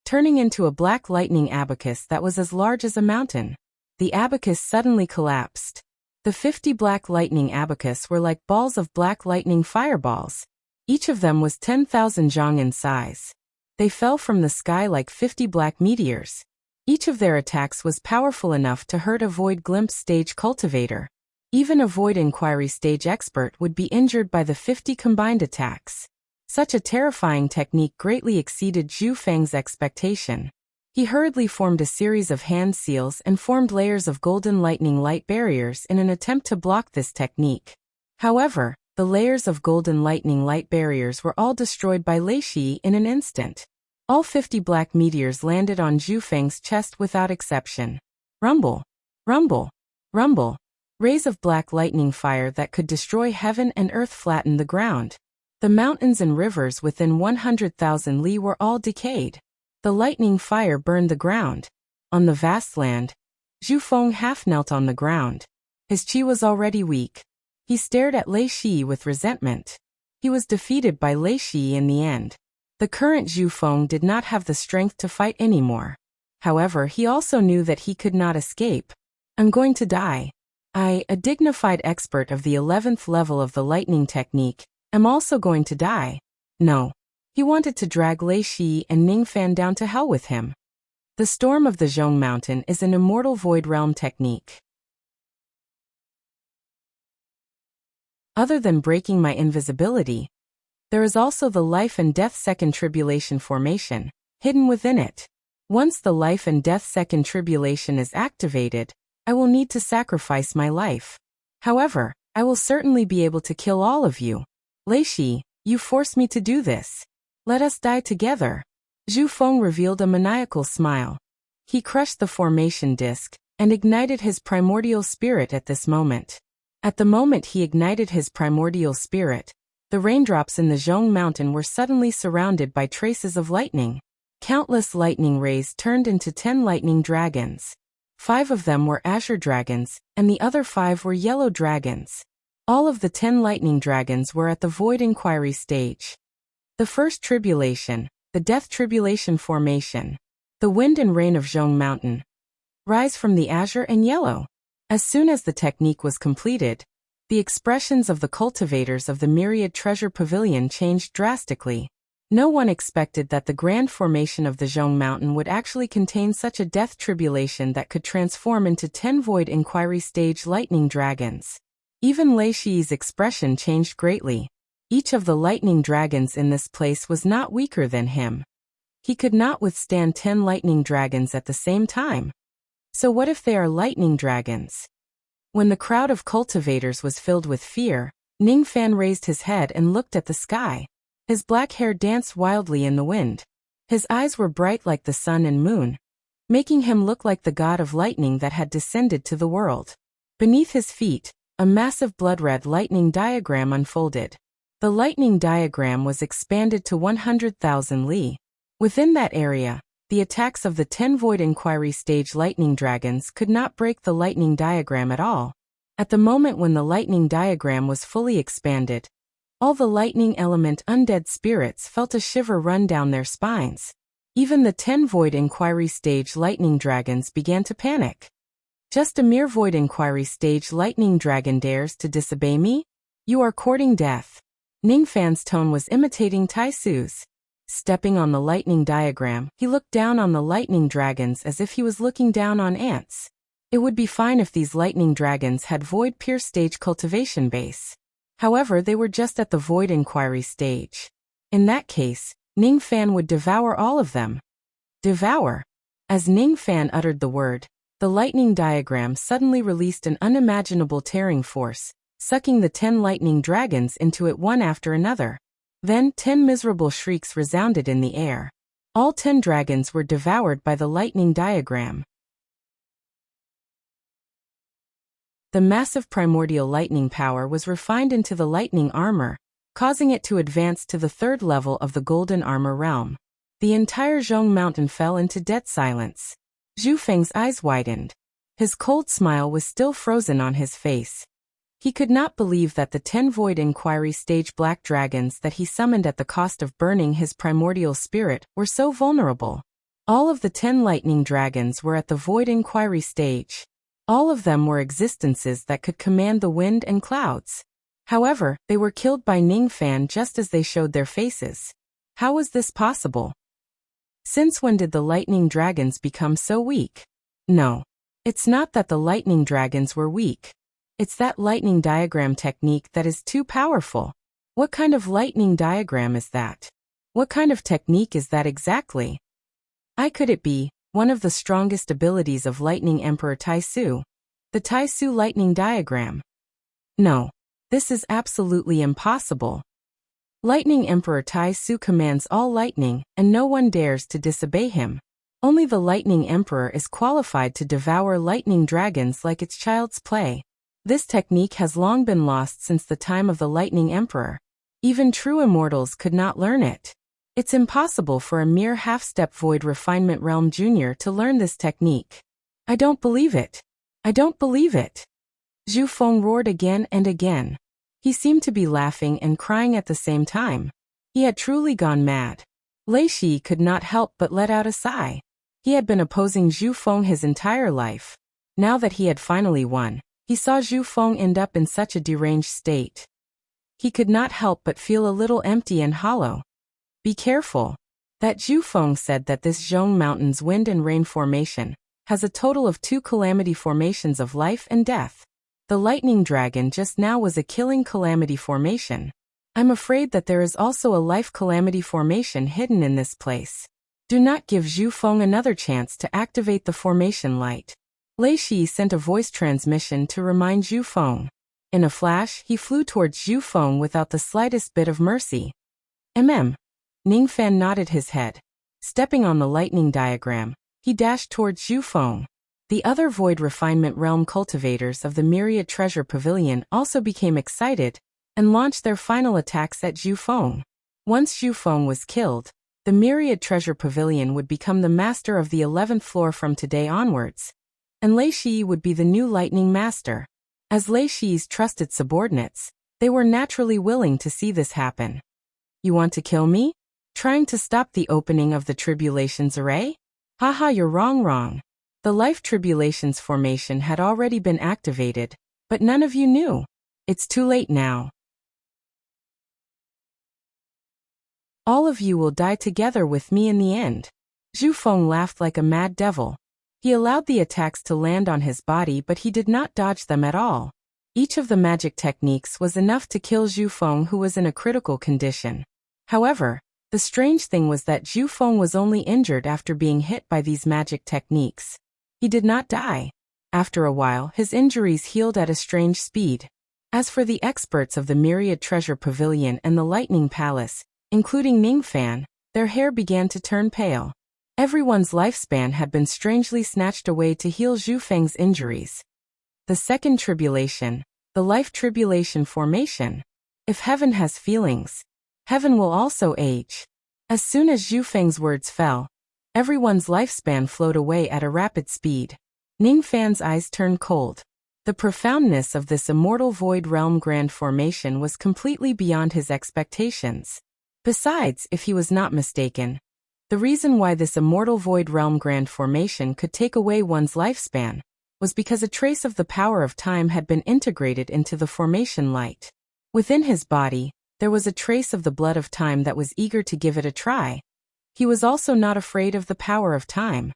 turning into a black lightning abacus that was as large as a mountain. The abacus suddenly collapsed. The 50 black lightning abacus were like balls of black lightning fireballs. Each of them was 10,000 zhang in size. They fell from the sky like 50 black meteors. Each of their attacks was powerful enough to hurt a Void Glimpse Stage cultivator. Even a Void Inquiry Stage expert would be injured by the 50 combined attacks. Such a terrifying technique greatly exceeded Zhu Feng's expectation. He hurriedly formed a series of hand seals and formed layers of golden lightning light barriers in an attempt to block this technique. However, the layers of golden lightning light barriers were all destroyed by Lei Shi in an instant. All 50 black meteors landed on Zhu Feng's chest without exception. Rumble! Rumble! Rumble! Rays of black lightning fire that could destroy heaven and earth flattened the ground. The mountains and rivers within 100,000 li were all decayed. The lightning fire burned the ground. On the vast land, Zhu Feng half knelt on the ground. His qi was already weak. He stared at Lei Shi with resentment. He was defeated by Lei Shi in the end. The current Zhu Feng did not have the strength to fight anymore. However, he also knew that he could not escape. I'm going to die. I, a dignified expert of the 11th level of the lightning technique, am also going to die. No. He wanted to drag Lei Shi and Ning Fan down to hell with him. The storm of the Zhong Mountain is an immortal void realm technique. Other than breaking my invisibility, there is also the life and death second tribulation formation, hidden within it. Once the life and death second tribulation is activated, I will need to sacrifice my life. However, I will certainly be able to kill all of you. Lei Shi, you forced me to do this. Let us die together. Zhu Feng revealed a maniacal smile. He crushed the formation disc and ignited his primordial spirit at this moment. At the moment he ignited his primordial spirit, the raindrops in the Zhong Mountain were suddenly surrounded by traces of lightning. Countless lightning rays turned into 10 lightning dragons. 5 of them were azure dragons, and the other 5 were yellow dragons. All of the 10 lightning dragons were at the void inquiry stage. The first tribulation, the death tribulation formation. The wind and rain of Zhong Mountain rise from the azure and yellow. As soon as the technique was completed, the expressions of the cultivators of the Myriad Treasure Pavilion changed drastically. No one expected that the grand formation of the Zhong Mountain would actually contain such a death tribulation that could transform into 10 void inquiry stage lightning dragons. Even Lei Shi's expression changed greatly. Each of the lightning dragons in this place was not weaker than him. He could not withstand 10 lightning dragons at the same time. So what if they are lightning dragons? When the crowd of cultivators was filled with fear, Ning Fan raised his head and looked at the sky. His black hair danced wildly in the wind. His eyes were bright like the sun and moon, making him look like the god of lightning that had descended to the world. Beneath his feet, a massive blood-red lightning diagram unfolded. The lightning diagram was expanded to 100,000 li. Within that area, the attacks of the 10 void inquiry stage lightning dragons could not break the lightning diagram at all. At the moment when the lightning diagram was fully expanded, all the lightning element undead spirits felt a shiver run down their spines. Even the 10 void inquiry stage lightning dragons began to panic. Just a mere void inquiry stage lightning dragon dares to disobey me? You are courting death. Ning Fan's tone was imitating Tai Su's. Stepping on the lightning diagram, he looked down on the lightning dragons as if he was looking down on ants. It would be fine if these lightning dragons had void pierce stage cultivation base. However, they were just at the void inquiry stage. In that case, Ning Fan would devour all of them. Devour. As Ning Fan uttered the word, the lightning diagram suddenly released an unimaginable tearing force, sucking the 10 lightning dragons into it one after another. Then 10 miserable shrieks resounded in the air. All 10 dragons were devoured by the lightning diagram. The massive primordial lightning power was refined into the lightning armor, causing it to advance to the 3rd level of the golden armor realm. The entire Zhong Mountain fell into dead silence. Zhu Feng's eyes widened. His cold smile was still frozen on his face. He could not believe that the 10 void inquiry stage black dragons that he summoned at the cost of burning his primordial spirit were so vulnerable. All of the 10 lightning dragons were at the void inquiry stage. All of them were existences that could command the wind and clouds. However, they were killed by Ning Fan just as they showed their faces. How was this possible? Since when did the lightning dragons become so weak? No. It's not that the lightning dragons were weak. It's that lightning diagram technique that is too powerful. What kind of lightning diagram is that? What kind of technique is that exactly? Could it be one of the strongest abilities of Lightning Emperor Tai Su? The Tai Su lightning diagram? No. This is absolutely impossible. Lightning Emperor Tai Su commands all lightning, and no one dares to disobey him. Only the Lightning Emperor is qualified to devour lightning dragons like it's child's play. This technique has long been lost since the time of the Lightning Emperor. Even true immortals could not learn it. It's impossible for a mere half-step void refinement realm junior to learn this technique. I don't believe it. I don't believe it. Zhu Feng roared again and again. He seemed to be laughing and crying at the same time. He had truly gone mad. Lei Shi could not help but let out a sigh. He had been opposing Zhu Feng his entire life. Now that he had finally won, he saw Zhu Feng end up in such a deranged state. He could not help but feel a little empty and hollow. Be careful. That Zhu Feng said that this Zhong Mountain's wind and rain formation has a total of 2 calamity formations of life and death. The lightning dragon just now was a killing calamity formation. I'm afraid that there is also a life calamity formation hidden in this place. Do not give Zhu Feng another chance to activate the formation light. Lei Shi sent a voice transmission to remind Zhu Feng. In a flash, he flew towards Zhu Feng without the slightest bit of mercy. Ning Fan nodded his head. Stepping on the lightning diagram, he dashed towards Zhu Feng. The other Void Refinement Realm cultivators of the Myriad Treasure Pavilion also became excited and launched their final attacks at Zhu Feng. Once Zhu Feng was killed, the Myriad Treasure Pavilion would become the master of the 11th floor from today onwards, and Lei Shi would be the new Lightning Master. As Lei Shi's trusted subordinates, they were naturally willing to see this happen. You want to kill me? Trying to stop the opening of the Tribulations Array? Haha, you're wrong. The Life Tribulations formation had already been activated, but none of you knew. It's too late now. All of you will die together with me in the end. Zhu Feng laughed like a mad devil. He allowed the attacks to land on his body, but he did not dodge them at all. Each of the magic techniques was enough to kill Zhu Feng, who was in a critical condition. However, the strange thing was that Zhu Feng was only injured after being hit by these magic techniques. He did not die. After a while, his injuries healed at a strange speed. As for the experts of the Myriad Treasure Pavilion and the Lightning Palace, including Ning Fan, their hair began to turn pale. Everyone's lifespan had been strangely snatched away to heal Zhu Feng's injuries. The second tribulation, the Life Tribulation formation. If heaven has feelings, heaven will also age. As soon as Zhu Feng's words fell, everyone's lifespan flowed away at a rapid speed. Ning Fan's eyes turned cold. The profoundness of this immortal void realm grand formation was completely beyond his expectations. Besides, if he was not mistaken, the reason why this immortal void realm grand formation could take away one's lifespan was because a trace of the power of time had been integrated into the formation light. Within his body, there was a trace of the blood of time that was eager to give it a try. He was also not afraid of the power of time.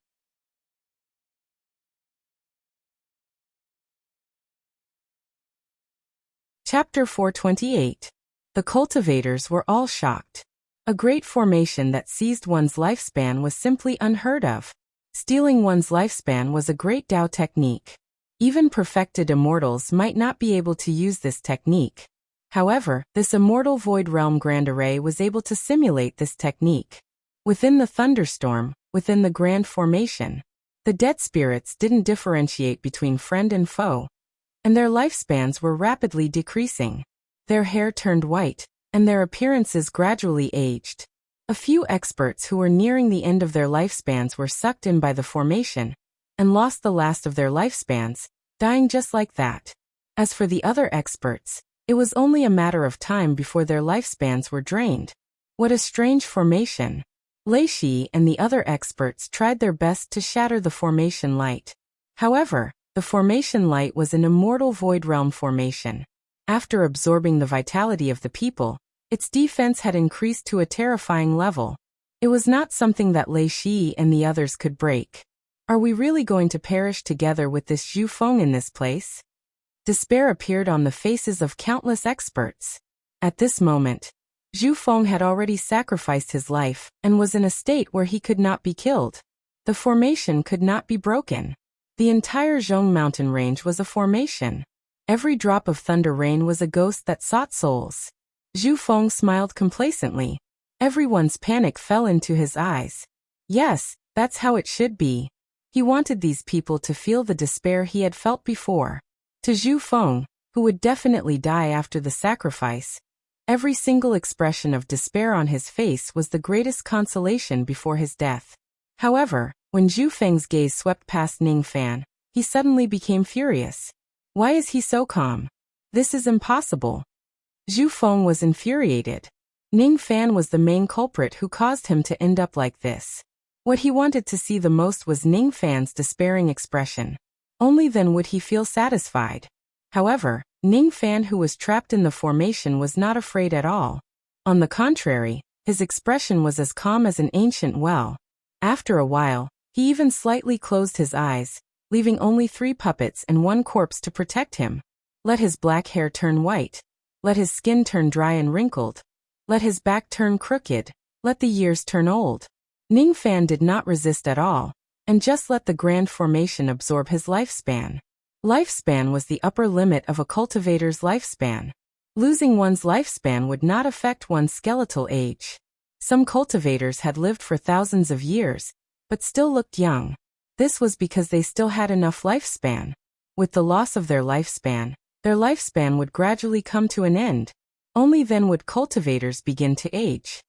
Chapter 428. The cultivators were all shocked. A great formation that seized one's lifespan was simply unheard of. Stealing one's lifespan was a great Dao technique. Even perfected immortals might not be able to use this technique. However, this immortal void realm grand array was able to simulate this technique. Within the thunderstorm, within the grand formation, the dead spirits didn't differentiate between friend and foe, and their lifespans were rapidly decreasing. Their hair turned white, and their appearances gradually aged. A few experts who were nearing the end of their lifespans were sucked in by the formation, and lost the last of their lifespans, dying just like that. As for the other experts, it was only a matter of time before their lifespans were drained. What a strange formation! Lei Shi and the other experts tried their best to shatter the formation light. However, the formation light was an immortal void realm formation. After absorbing the vitality of the people, its defense had increased to a terrifying level. It was not something that Lei Shi and the others could break. Are we really going to perish together with this Zhu Feng in this place? Despair appeared on the faces of countless experts. At this moment, Zhu Feng had already sacrificed his life and was in a state where he could not be killed. The formation could not be broken. The entire Zhong mountain range was a formation. Every drop of thunder rain was a ghost that sought souls. Zhu Feng smiled complacently. Everyone's panic fell into his eyes. Yes, that's how it should be. He wanted these people to feel the despair he had felt before. To Zhu Feng, who would definitely die after the sacrifice, every single expression of despair on his face was the greatest consolation before his death. However, when Zhu Feng's gaze swept past Ning Fan, he suddenly became furious. Why is he so calm? This is impossible. Zhu Feng was infuriated. Ning Fan was the main culprit who caused him to end up like this. What he wanted to see the most was Ning Fan's despairing expression. Only then would he feel satisfied. However, Ning Fan, who was trapped in the formation, was not afraid at all. On the contrary, His expression was as calm as an ancient well. After a while, he even slightly closed his eyes, leaving only 3 puppets and 1 corpse to protect him. Let his black hair turn white. Let his skin turn dry and wrinkled. Let his back turn crooked. Let the years turn old. Ning Fan did not resist at all, and just let the grand formation absorb his lifespan. Lifespan was the upper limit of a cultivator's lifespan. Losing one's lifespan would not affect one's skeletal age. Some cultivators had lived for thousands of years, but still looked young. This was because they still had enough lifespan. With the loss of their lifespan would gradually come to an end. Only then would cultivators begin to age.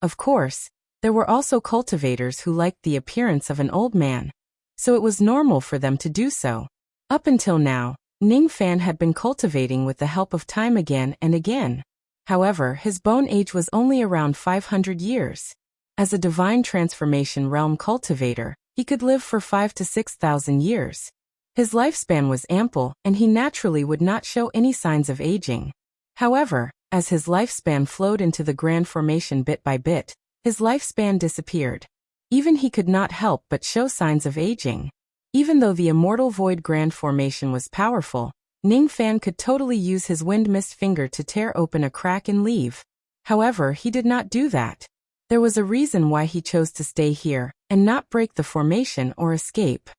Of course, there were also cultivators who liked the appearance of an old man, so it was normal for them to do so. Up until now, Ning Fan had been cultivating with the help of time again and again. However, his bone age was only around 500 years. As a divine transformation realm cultivator, he could live for 5,000 to 6,000 years. His lifespan was ample, and he naturally would not show any signs of aging. However, as his lifespan flowed into the grand formation bit by bit, his lifespan disappeared. Even he could not help but show signs of aging. Even though the immortal void grand formation was powerful, Ning Fan could totally use his wind mist finger to tear open a crack and leave. However, he did not do that. There was a reason why he chose to stay here, and not break the formation or escape.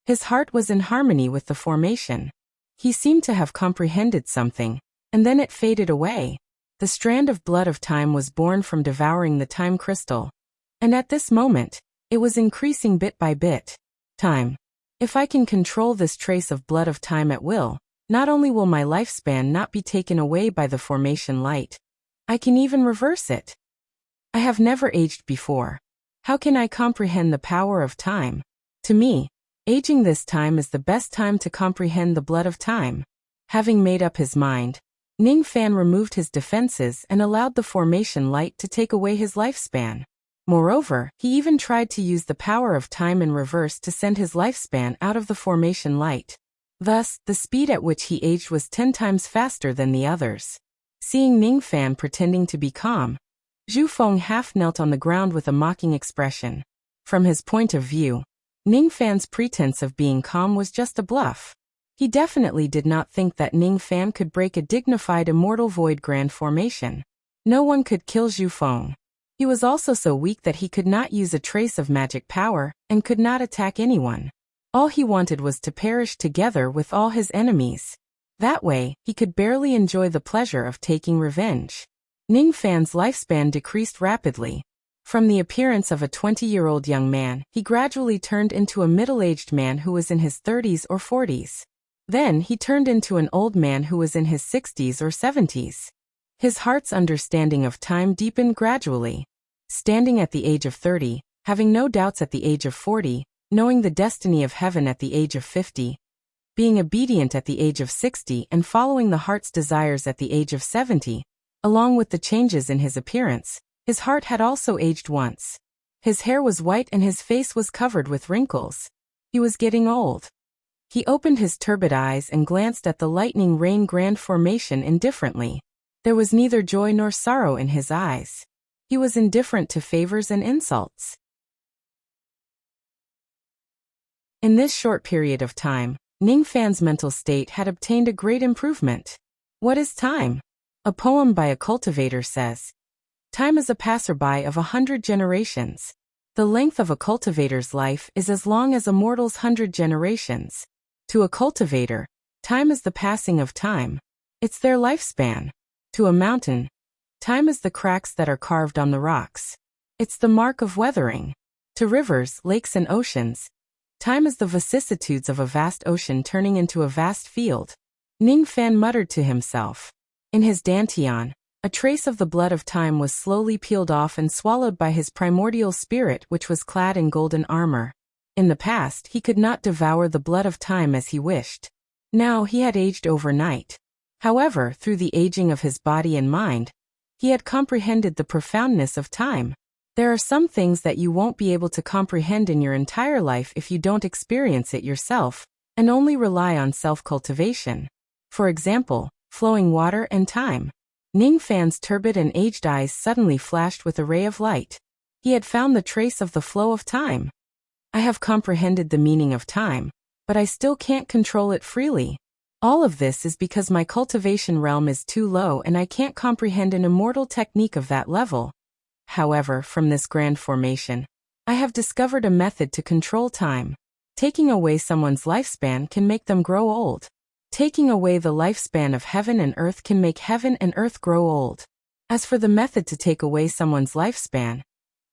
His heart was in harmony with the formation. He seemed to have comprehended something, and then it faded away. The strand of blood of time was born from devouring the time crystal. And at this moment, it was increasing bit by bit. Time. If I can control this trace of blood of time at will, not only will my lifespan not be taken away by the formation light, I can even reverse it. I have never aged before. How can I comprehend the power of time? To me, aging this time is the best time to comprehend the blood of time. Having made up his mind, Ning Fan removed his defenses and allowed the formation light to take away his lifespan. Moreover, he even tried to use the power of time in reverse to send his lifespan out of the formation light. Thus, the speed at which he aged was 10 times faster than the others. Seeing Ning Fan pretending to be calm, Zhu Feng half knelt on the ground with a mocking expression. From his point of view, Ning Fan's pretense of being calm was just a bluff. He definitely did not think that Ning Fan could break a dignified immortal void grand formation. No one could kill Zhu Feng. He was also so weak that he could not use a trace of magic power, and could not attack anyone. All he wanted was to perish together with all his enemies. That way, he could barely enjoy the pleasure of taking revenge. Ning Fan's lifespan decreased rapidly. From the appearance of a 20-year-old young man, he gradually turned into a middle-aged man who was in his 30s or 40s. Then he turned into an old man who was in his 60s or 70s. His heart's understanding of time deepened gradually. Standing at the age of 30, having no doubts at the age of 40, knowing the destiny of heaven at the age of 50, being obedient at the age of 60 and following the heart's desires at the age of 70, along with the changes in his appearance, his heart had also aged once. His hair was white and his face was covered with wrinkles. He was getting old. He opened his turbid eyes and glanced at the lightning rain grand formation indifferently. There was neither joy nor sorrow in his eyes. He was indifferent to favors and insults. In this short period of time, Ning Fan's mental state had obtained a great improvement. What is time? A poem by a cultivator says, "Time is a passerby of 100 generations. The length of a cultivator's life is as long as a mortal's 100 generations. To a cultivator, time is the passing of time. It's their lifespan. To a mountain, time is the cracks that are carved on the rocks. It's the mark of weathering. To rivers, lakes and oceans, time is the vicissitudes of a vast ocean turning into a vast field." Ning Fan muttered to himself. In his dantian, a trace of the blood of time was slowly peeled off and swallowed by his primordial spirit, which was clad in golden armor. In the past, he could not devour the blood of time as he wished. Now he had aged overnight. However, through the aging of his body and mind, he had comprehended the profoundness of time. There are some things that you won't be able to comprehend in your entire life if you don't experience it yourself, and only rely on self-cultivation. For example, flowing water and time. Ning Fan's turbid and aged eyes suddenly flashed with a ray of light. He had found the trace of the flow of time. I have comprehended the meaning of time, but I still can't control it freely. All of this is because my cultivation realm is too low and I can't comprehend an immortal technique of that level. However, from this grand formation, I have discovered a method to control time. Taking away someone's lifespan can make them grow old. Taking away the lifespan of heaven and earth can make heaven and earth grow old. As for the method to take away someone's lifespan,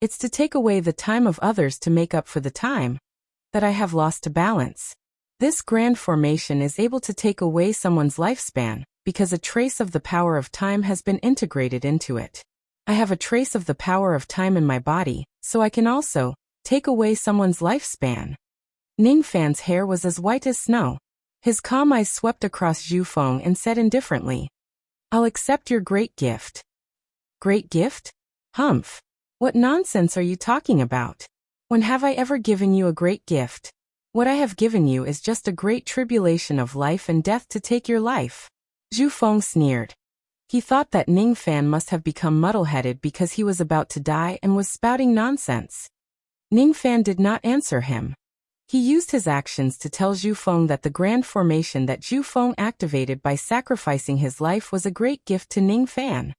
it's to take away the time of others to make up for the time that I have lost to balance. This grand formation is able to take away someone's lifespan because a trace of the power of time has been integrated into it. I have a trace of the power of time in my body, so I can also take away someone's lifespan. Ning Fan's hair was as white as snow. His calm eyes swept across Zhu Feng and said indifferently, "I'll accept your great gift." Great gift? Humph. What nonsense are you talking about? When have I ever given you a great gift? What I have given you is just a great tribulation of life and death to take your life. Zhu Feng sneered. He thought that Ning Fan must have become muddle-headed because he was about to die and was spouting nonsense. Ning Fan did not answer him. He used his actions to tell Zhu Feng that the grand formation that Zhu Feng activated by sacrificing his life was a great gift to Ning Fan.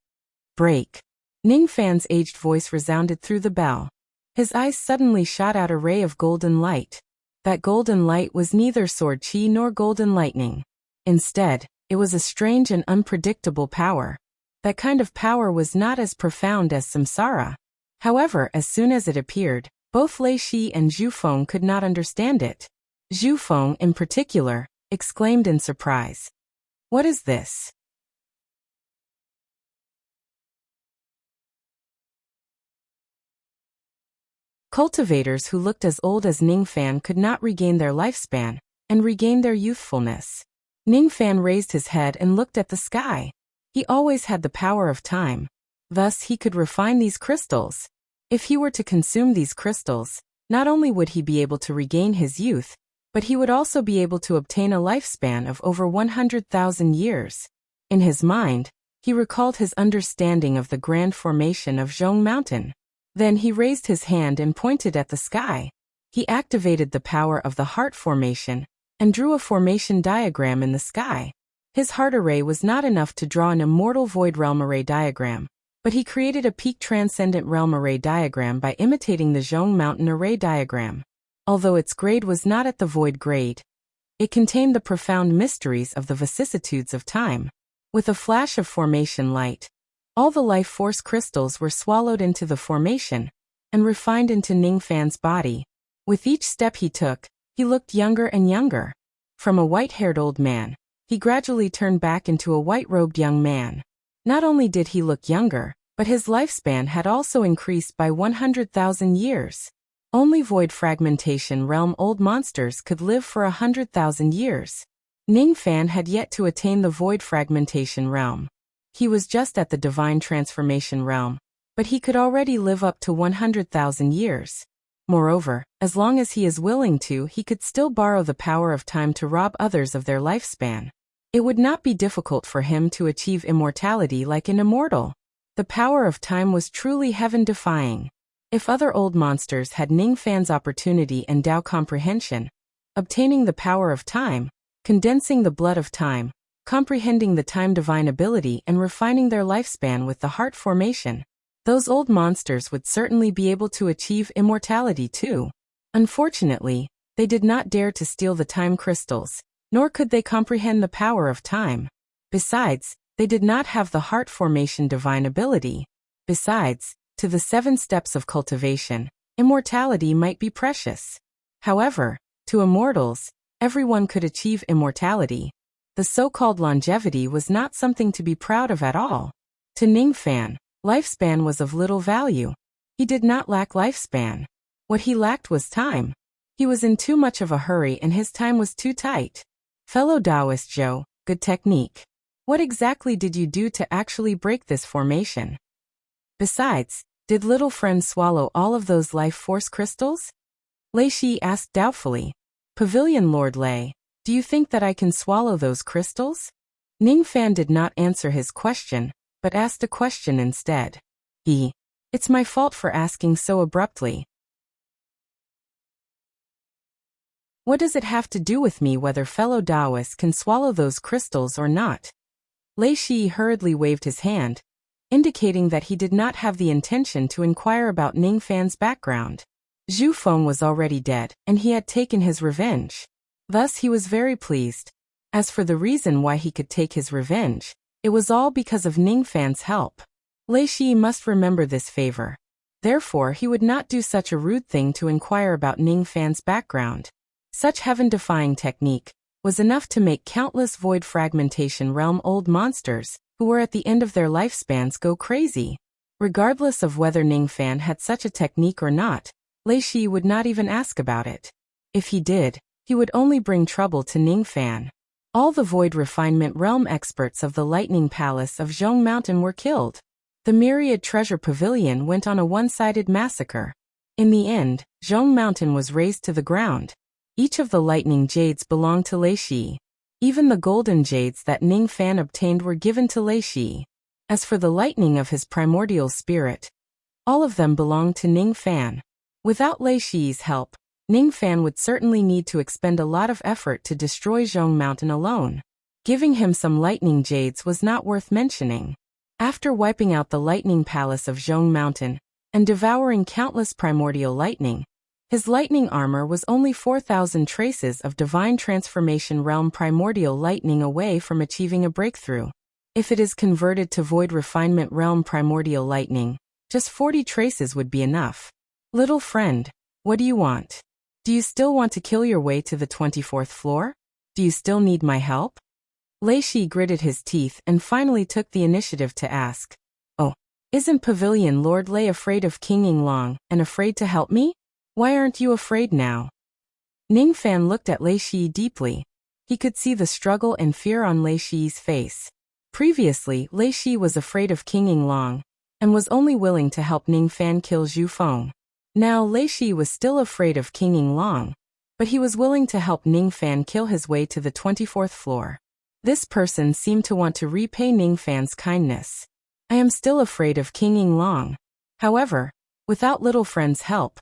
Break. Ning Fan's aged voice resounded through the bell. His eyes suddenly shot out a ray of golden light. That golden light was neither sword chi nor golden lightning. Instead, it was a strange and unpredictable power. That kind of power was not as profound as samsara. However, as soon as it appeared, both Lei Shi and Zhu Feng could not understand it. Zhu Feng, in particular, exclaimed in surprise. "What is this?" Cultivators who looked as old as Ning Fan could not regain their lifespan and regain their youthfulness. Ning Fan raised his head and looked at the sky. He always had the power of time. Thus he could refine these crystals. If he were to consume these crystals, not only would he be able to regain his youth, but he would also be able to obtain a lifespan of over 100,000 years. In his mind, he recalled his understanding of the grand formation of Zhong Mountain. Then he raised his hand and pointed at the sky. He activated the power of the heart formation and drew a formation diagram in the sky. His heart array was not enough to draw an immortal void realm array diagram, but he created a peak transcendent realm array diagram by imitating the Zhong Mountain array diagram. Although its grade was not at the void grade, it contained the profound mysteries of the vicissitudes of time. With a flash of formation light, all the life force crystals were swallowed into the formation and refined into Ning Fan's body. With each step he took, he looked younger and younger. From a white-haired old man, he gradually turned back into a white-robed young man. Not only did he look younger, but his lifespan had also increased by 100,000 years. Only void fragmentation realm old monsters could live for 100,000 years. Ning Fan had yet to attain the void fragmentation realm. He was just at the divine transformation realm, but he could already live up to 100,000 years. Moreover, as long as he is willing to, he could still borrow the power of time to rob others of their lifespan. It would not be difficult for him to achieve immortality like an immortal. The power of time was truly heaven-defying. If other old monsters had Ning Fan's opportunity and Tao comprehension, obtaining the power of time, condensing the blood of time, comprehending the time divine ability and refining their lifespan with the heart formation, those old monsters would certainly be able to achieve immortality too. Unfortunately, they did not dare to steal the time crystals, nor could they comprehend the power of time. Besides, they did not have the heart formation divine ability. Besides, to the 7 steps of cultivation, immortality might be precious. However, to immortals, everyone could achieve immortality. The so-called longevity was not something to be proud of at all. To Ning Fan, lifespan was of little value. He did not lack lifespan. What he lacked was time. He was in too much of a hurry and his time was too tight. Fellow Taoist Zhou, good technique. What exactly did you do to actually break this formation? Besides, did little friend swallow all of those life force crystals? Lei Shi asked doubtfully. Pavilion Lord Lei, do you think that I can swallow those crystals? Ning Fan did not answer his question, but asked a question instead. It's my fault for asking so abruptly. What does it have to do with me whether fellow Taoists can swallow those crystals or not? Lei Shi hurriedly waved his hand, indicating that he did not have the intention to inquire about Ning Fan's background. Zhu Feng was already dead, and he had taken his revenge. Thus he was very pleased. As for the reason why he could take his revenge, it was all because of Ning Fan's help. Lei Shi must remember this favor. Therefore he would not do such a rude thing to inquire about Ning Fan's background. Such heaven-defying technique was enough to make countless void fragmentation realm old monsters, who were at the end of their lifespans, go crazy. Regardless of whether Ning Fan had such a technique or not, Lei Shi would not even ask about it. If he did, he would only bring trouble to Ning Fan. All the void refinement realm experts of the Lightning Palace of Zhong Mountain were killed. The Myriad Treasure Pavilion went on a one-sided massacre. In the end, Zhong Mountain was razed to the ground. Each of the lightning jades belonged to Lei Shi. Even the golden jades that Ning Fan obtained were given to Lei Shi. As for the lightning of his primordial spirit, all of them belonged to Ning Fan. Without Lei Shi's help, Ning Fan would certainly need to expend a lot of effort to destroy Zhong Mountain alone. Giving him some lightning jades was not worth mentioning. After wiping out the lightning palace of Zhong Mountain and devouring countless primordial lightning, his lightning armor was only 4,000 traces of divine transformation realm primordial lightning away from achieving a breakthrough. If it is converted to void refinement realm primordial lightning, just 40 traces would be enough. Little friend, what do you want? Do you still want to kill your way to the 24th floor? Do you still need my help? Lei Shi gritted his teeth and finally took the initiative to ask. Oh, isn't Pavilion Lord Lei afraid of King Yinglong and afraid to help me? Why aren't you afraid now? Ning Fan looked at Lei Shi deeply. He could see the struggle and fear on Lei Shi's face. Previously, Lei Shi was afraid of King Yinglong and was only willing to help Ning Fan kill Zhu Feng. Now Lei Shi was still afraid of King Yinglong, but he was willing to help Ning Fan kill his way to the 24th floor. This person seemed to want to repay Ning Fan's kindness. I am still afraid of King Yinglong. However, without little friend's help,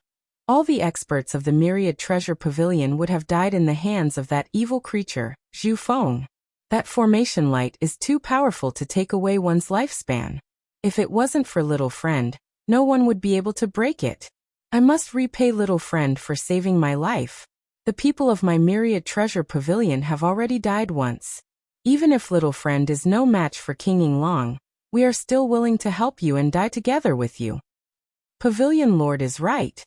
all the experts of the Myriad Treasure Pavilion would have died in the hands of that evil creature, Zhu Feng. That formation light is too powerful to take away one's lifespan. If it wasn't for little friend, no one would be able to break it. I must repay little friend for saving my life. The people of my Myriad Treasure Pavilion have already died once. Even if little friend is no match for King Yinglong, we are still willing to help you and die together with you. Pavilion Lord is right.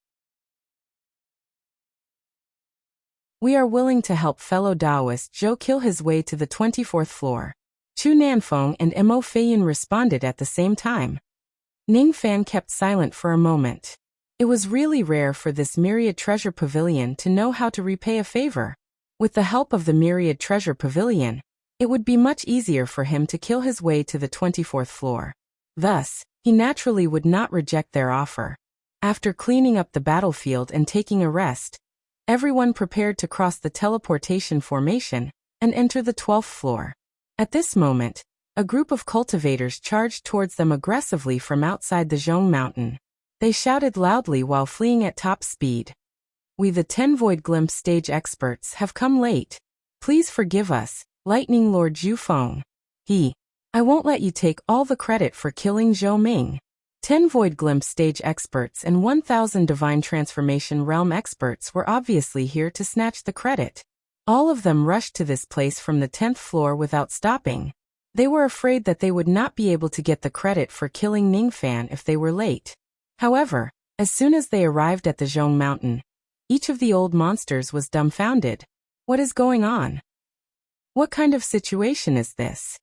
We are willing to help fellow Taoist Zhou kill his way to the 24th floor. Chu Nanfeng and Mo Feiyin responded at the same time. Ning Fan kept silent for a moment. It was really rare for this Myriad Treasure Pavilion to know how to repay a favor. With the help of the Myriad Treasure Pavilion, it would be much easier for him to kill his way to the 24th floor. Thus, he naturally would not reject their offer. After cleaning up the battlefield and taking a rest, everyone prepared to cross the teleportation formation and enter the 12th floor. At this moment, a group of cultivators charged towards them aggressively from outside the Zhong Mountain. They shouted loudly while fleeing at top speed. We the 10 Void Glimpse stage experts have come late. Please forgive us, Lightning Lord Zhu Feng. I won't let you take all the credit for killing Zhou Ming. 10 Void Glimpse stage experts and 1,000 Divine Transformation Realm experts were obviously here to snatch the credit. All of them rushed to this place from the 10th floor without stopping. They were afraid that they would not be able to get the credit for killing Ning Fan if they were late. However, as soon as they arrived at the Zhong Mountain, each of the old monsters was dumbfounded. What is going on? What kind of situation is this?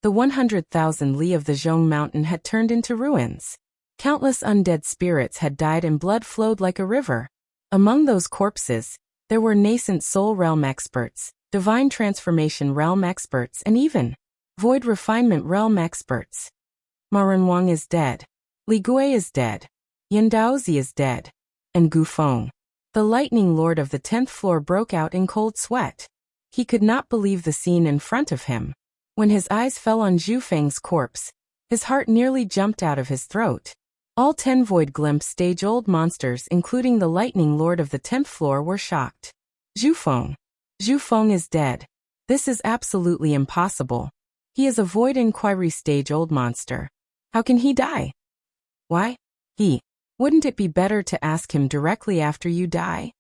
The 100,000 li of the Zhong Mountain had turned into ruins. Countless undead spirits had died and blood flowed like a river. Among those corpses, there were nascent soul realm experts, divine transformation realm experts, and even void refinement realm experts. Ma Renwang is dead. Li Gui is dead. Yan Daozi is dead. And Gu Feng, the lightning lord of the 10th floor, broke out in cold sweat. He could not believe the scene in front of him. When his eyes fell on Zhu Feng's corpse, His heart nearly jumped out of his throat. All 10 Void Glimpse stage-old monsters, including the Lightning Lord of the 10th floor, were shocked. Zhu Feng is dead. This is absolutely impossible. He is a Void Inquiry stage-old monster. How can he die? Why? Wouldn't it be better to ask him directly after you die?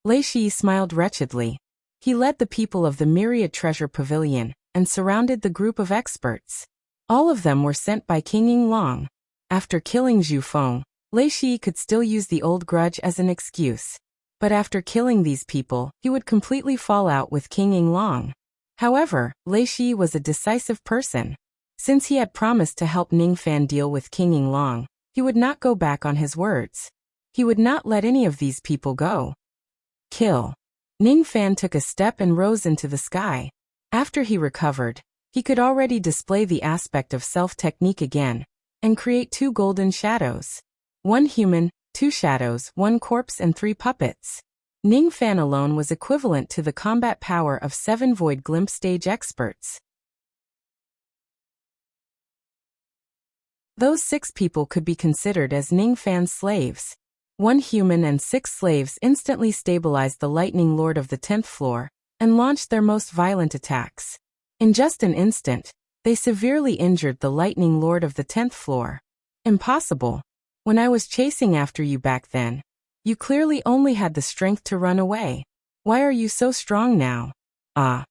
Lei Shi smiled wretchedly. He led the people of the Myriad Treasure Pavilion and surrounded the group of experts. All of them were sent by King Yinglong. After killing Zhu Feng, Lei Shi could still use the old grudge as an excuse. But after killing these people, he would completely fall out with King Yinglong. However, Lei Shi was a decisive person. Since he had promised to help Ningfan deal with King Yinglong, he would not go back on his words. He would not let any of these people go. Kill. Ningfan took a step and rose into the sky. After he recovered, he could already display the aspect of self-technique again, and create 2 golden shadows. 1 human, 2 shadows, 1 corpse and 3 puppets. Ningfan alone was equivalent to the combat power of 7 Void Glimpse stage experts. Those 6 people could be considered as Ningfan's slaves. 1 human and 6 slaves instantly stabilized the Lightning Lord of the 10th floor and launched their most violent attacks. In just an instant, they severely injured the Lightning Lord of the 10th floor. Impossible. When I was chasing after you back then, you clearly only had the strength to run away. Why are you so strong now? Ah.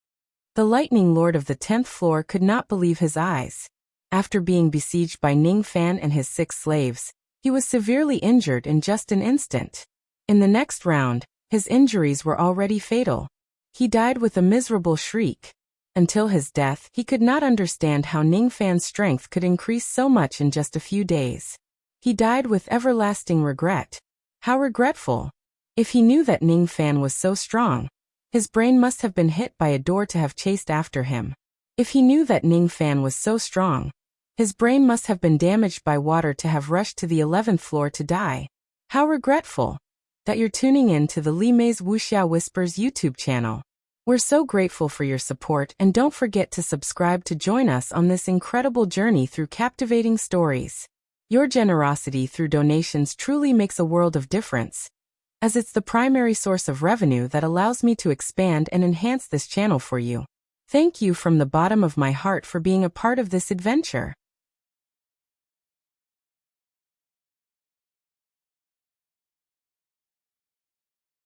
The Lightning Lord of the 10th floor could not believe his eyes. After being besieged by Ningfan and his 6 slaves, he was severely injured in just an instant. In the next round, his injuries were already fatal. He died with a miserable shriek. Until his death, he could not understand how Ningfan's strength could increase so much in just a few days. He died with everlasting regret. How regretful. If he knew that Ningfan was so strong, his brain must have been hit by a door to have chased after him. If he knew that Ningfan was so strong, his brain must have been damaged by water to have rushed to the 11th floor to die. How regretful. That you're tuning in to the Li Mei's Wuxia Whispers YouTube channel. We're so grateful for your support, and don't forget to subscribe to join us on this incredible journey through captivating stories. Your generosity through donations truly makes a world of difference, as it's the primary source of revenue that allows me to expand and enhance this channel for you. Thank you from the bottom of my heart for being a part of this adventure.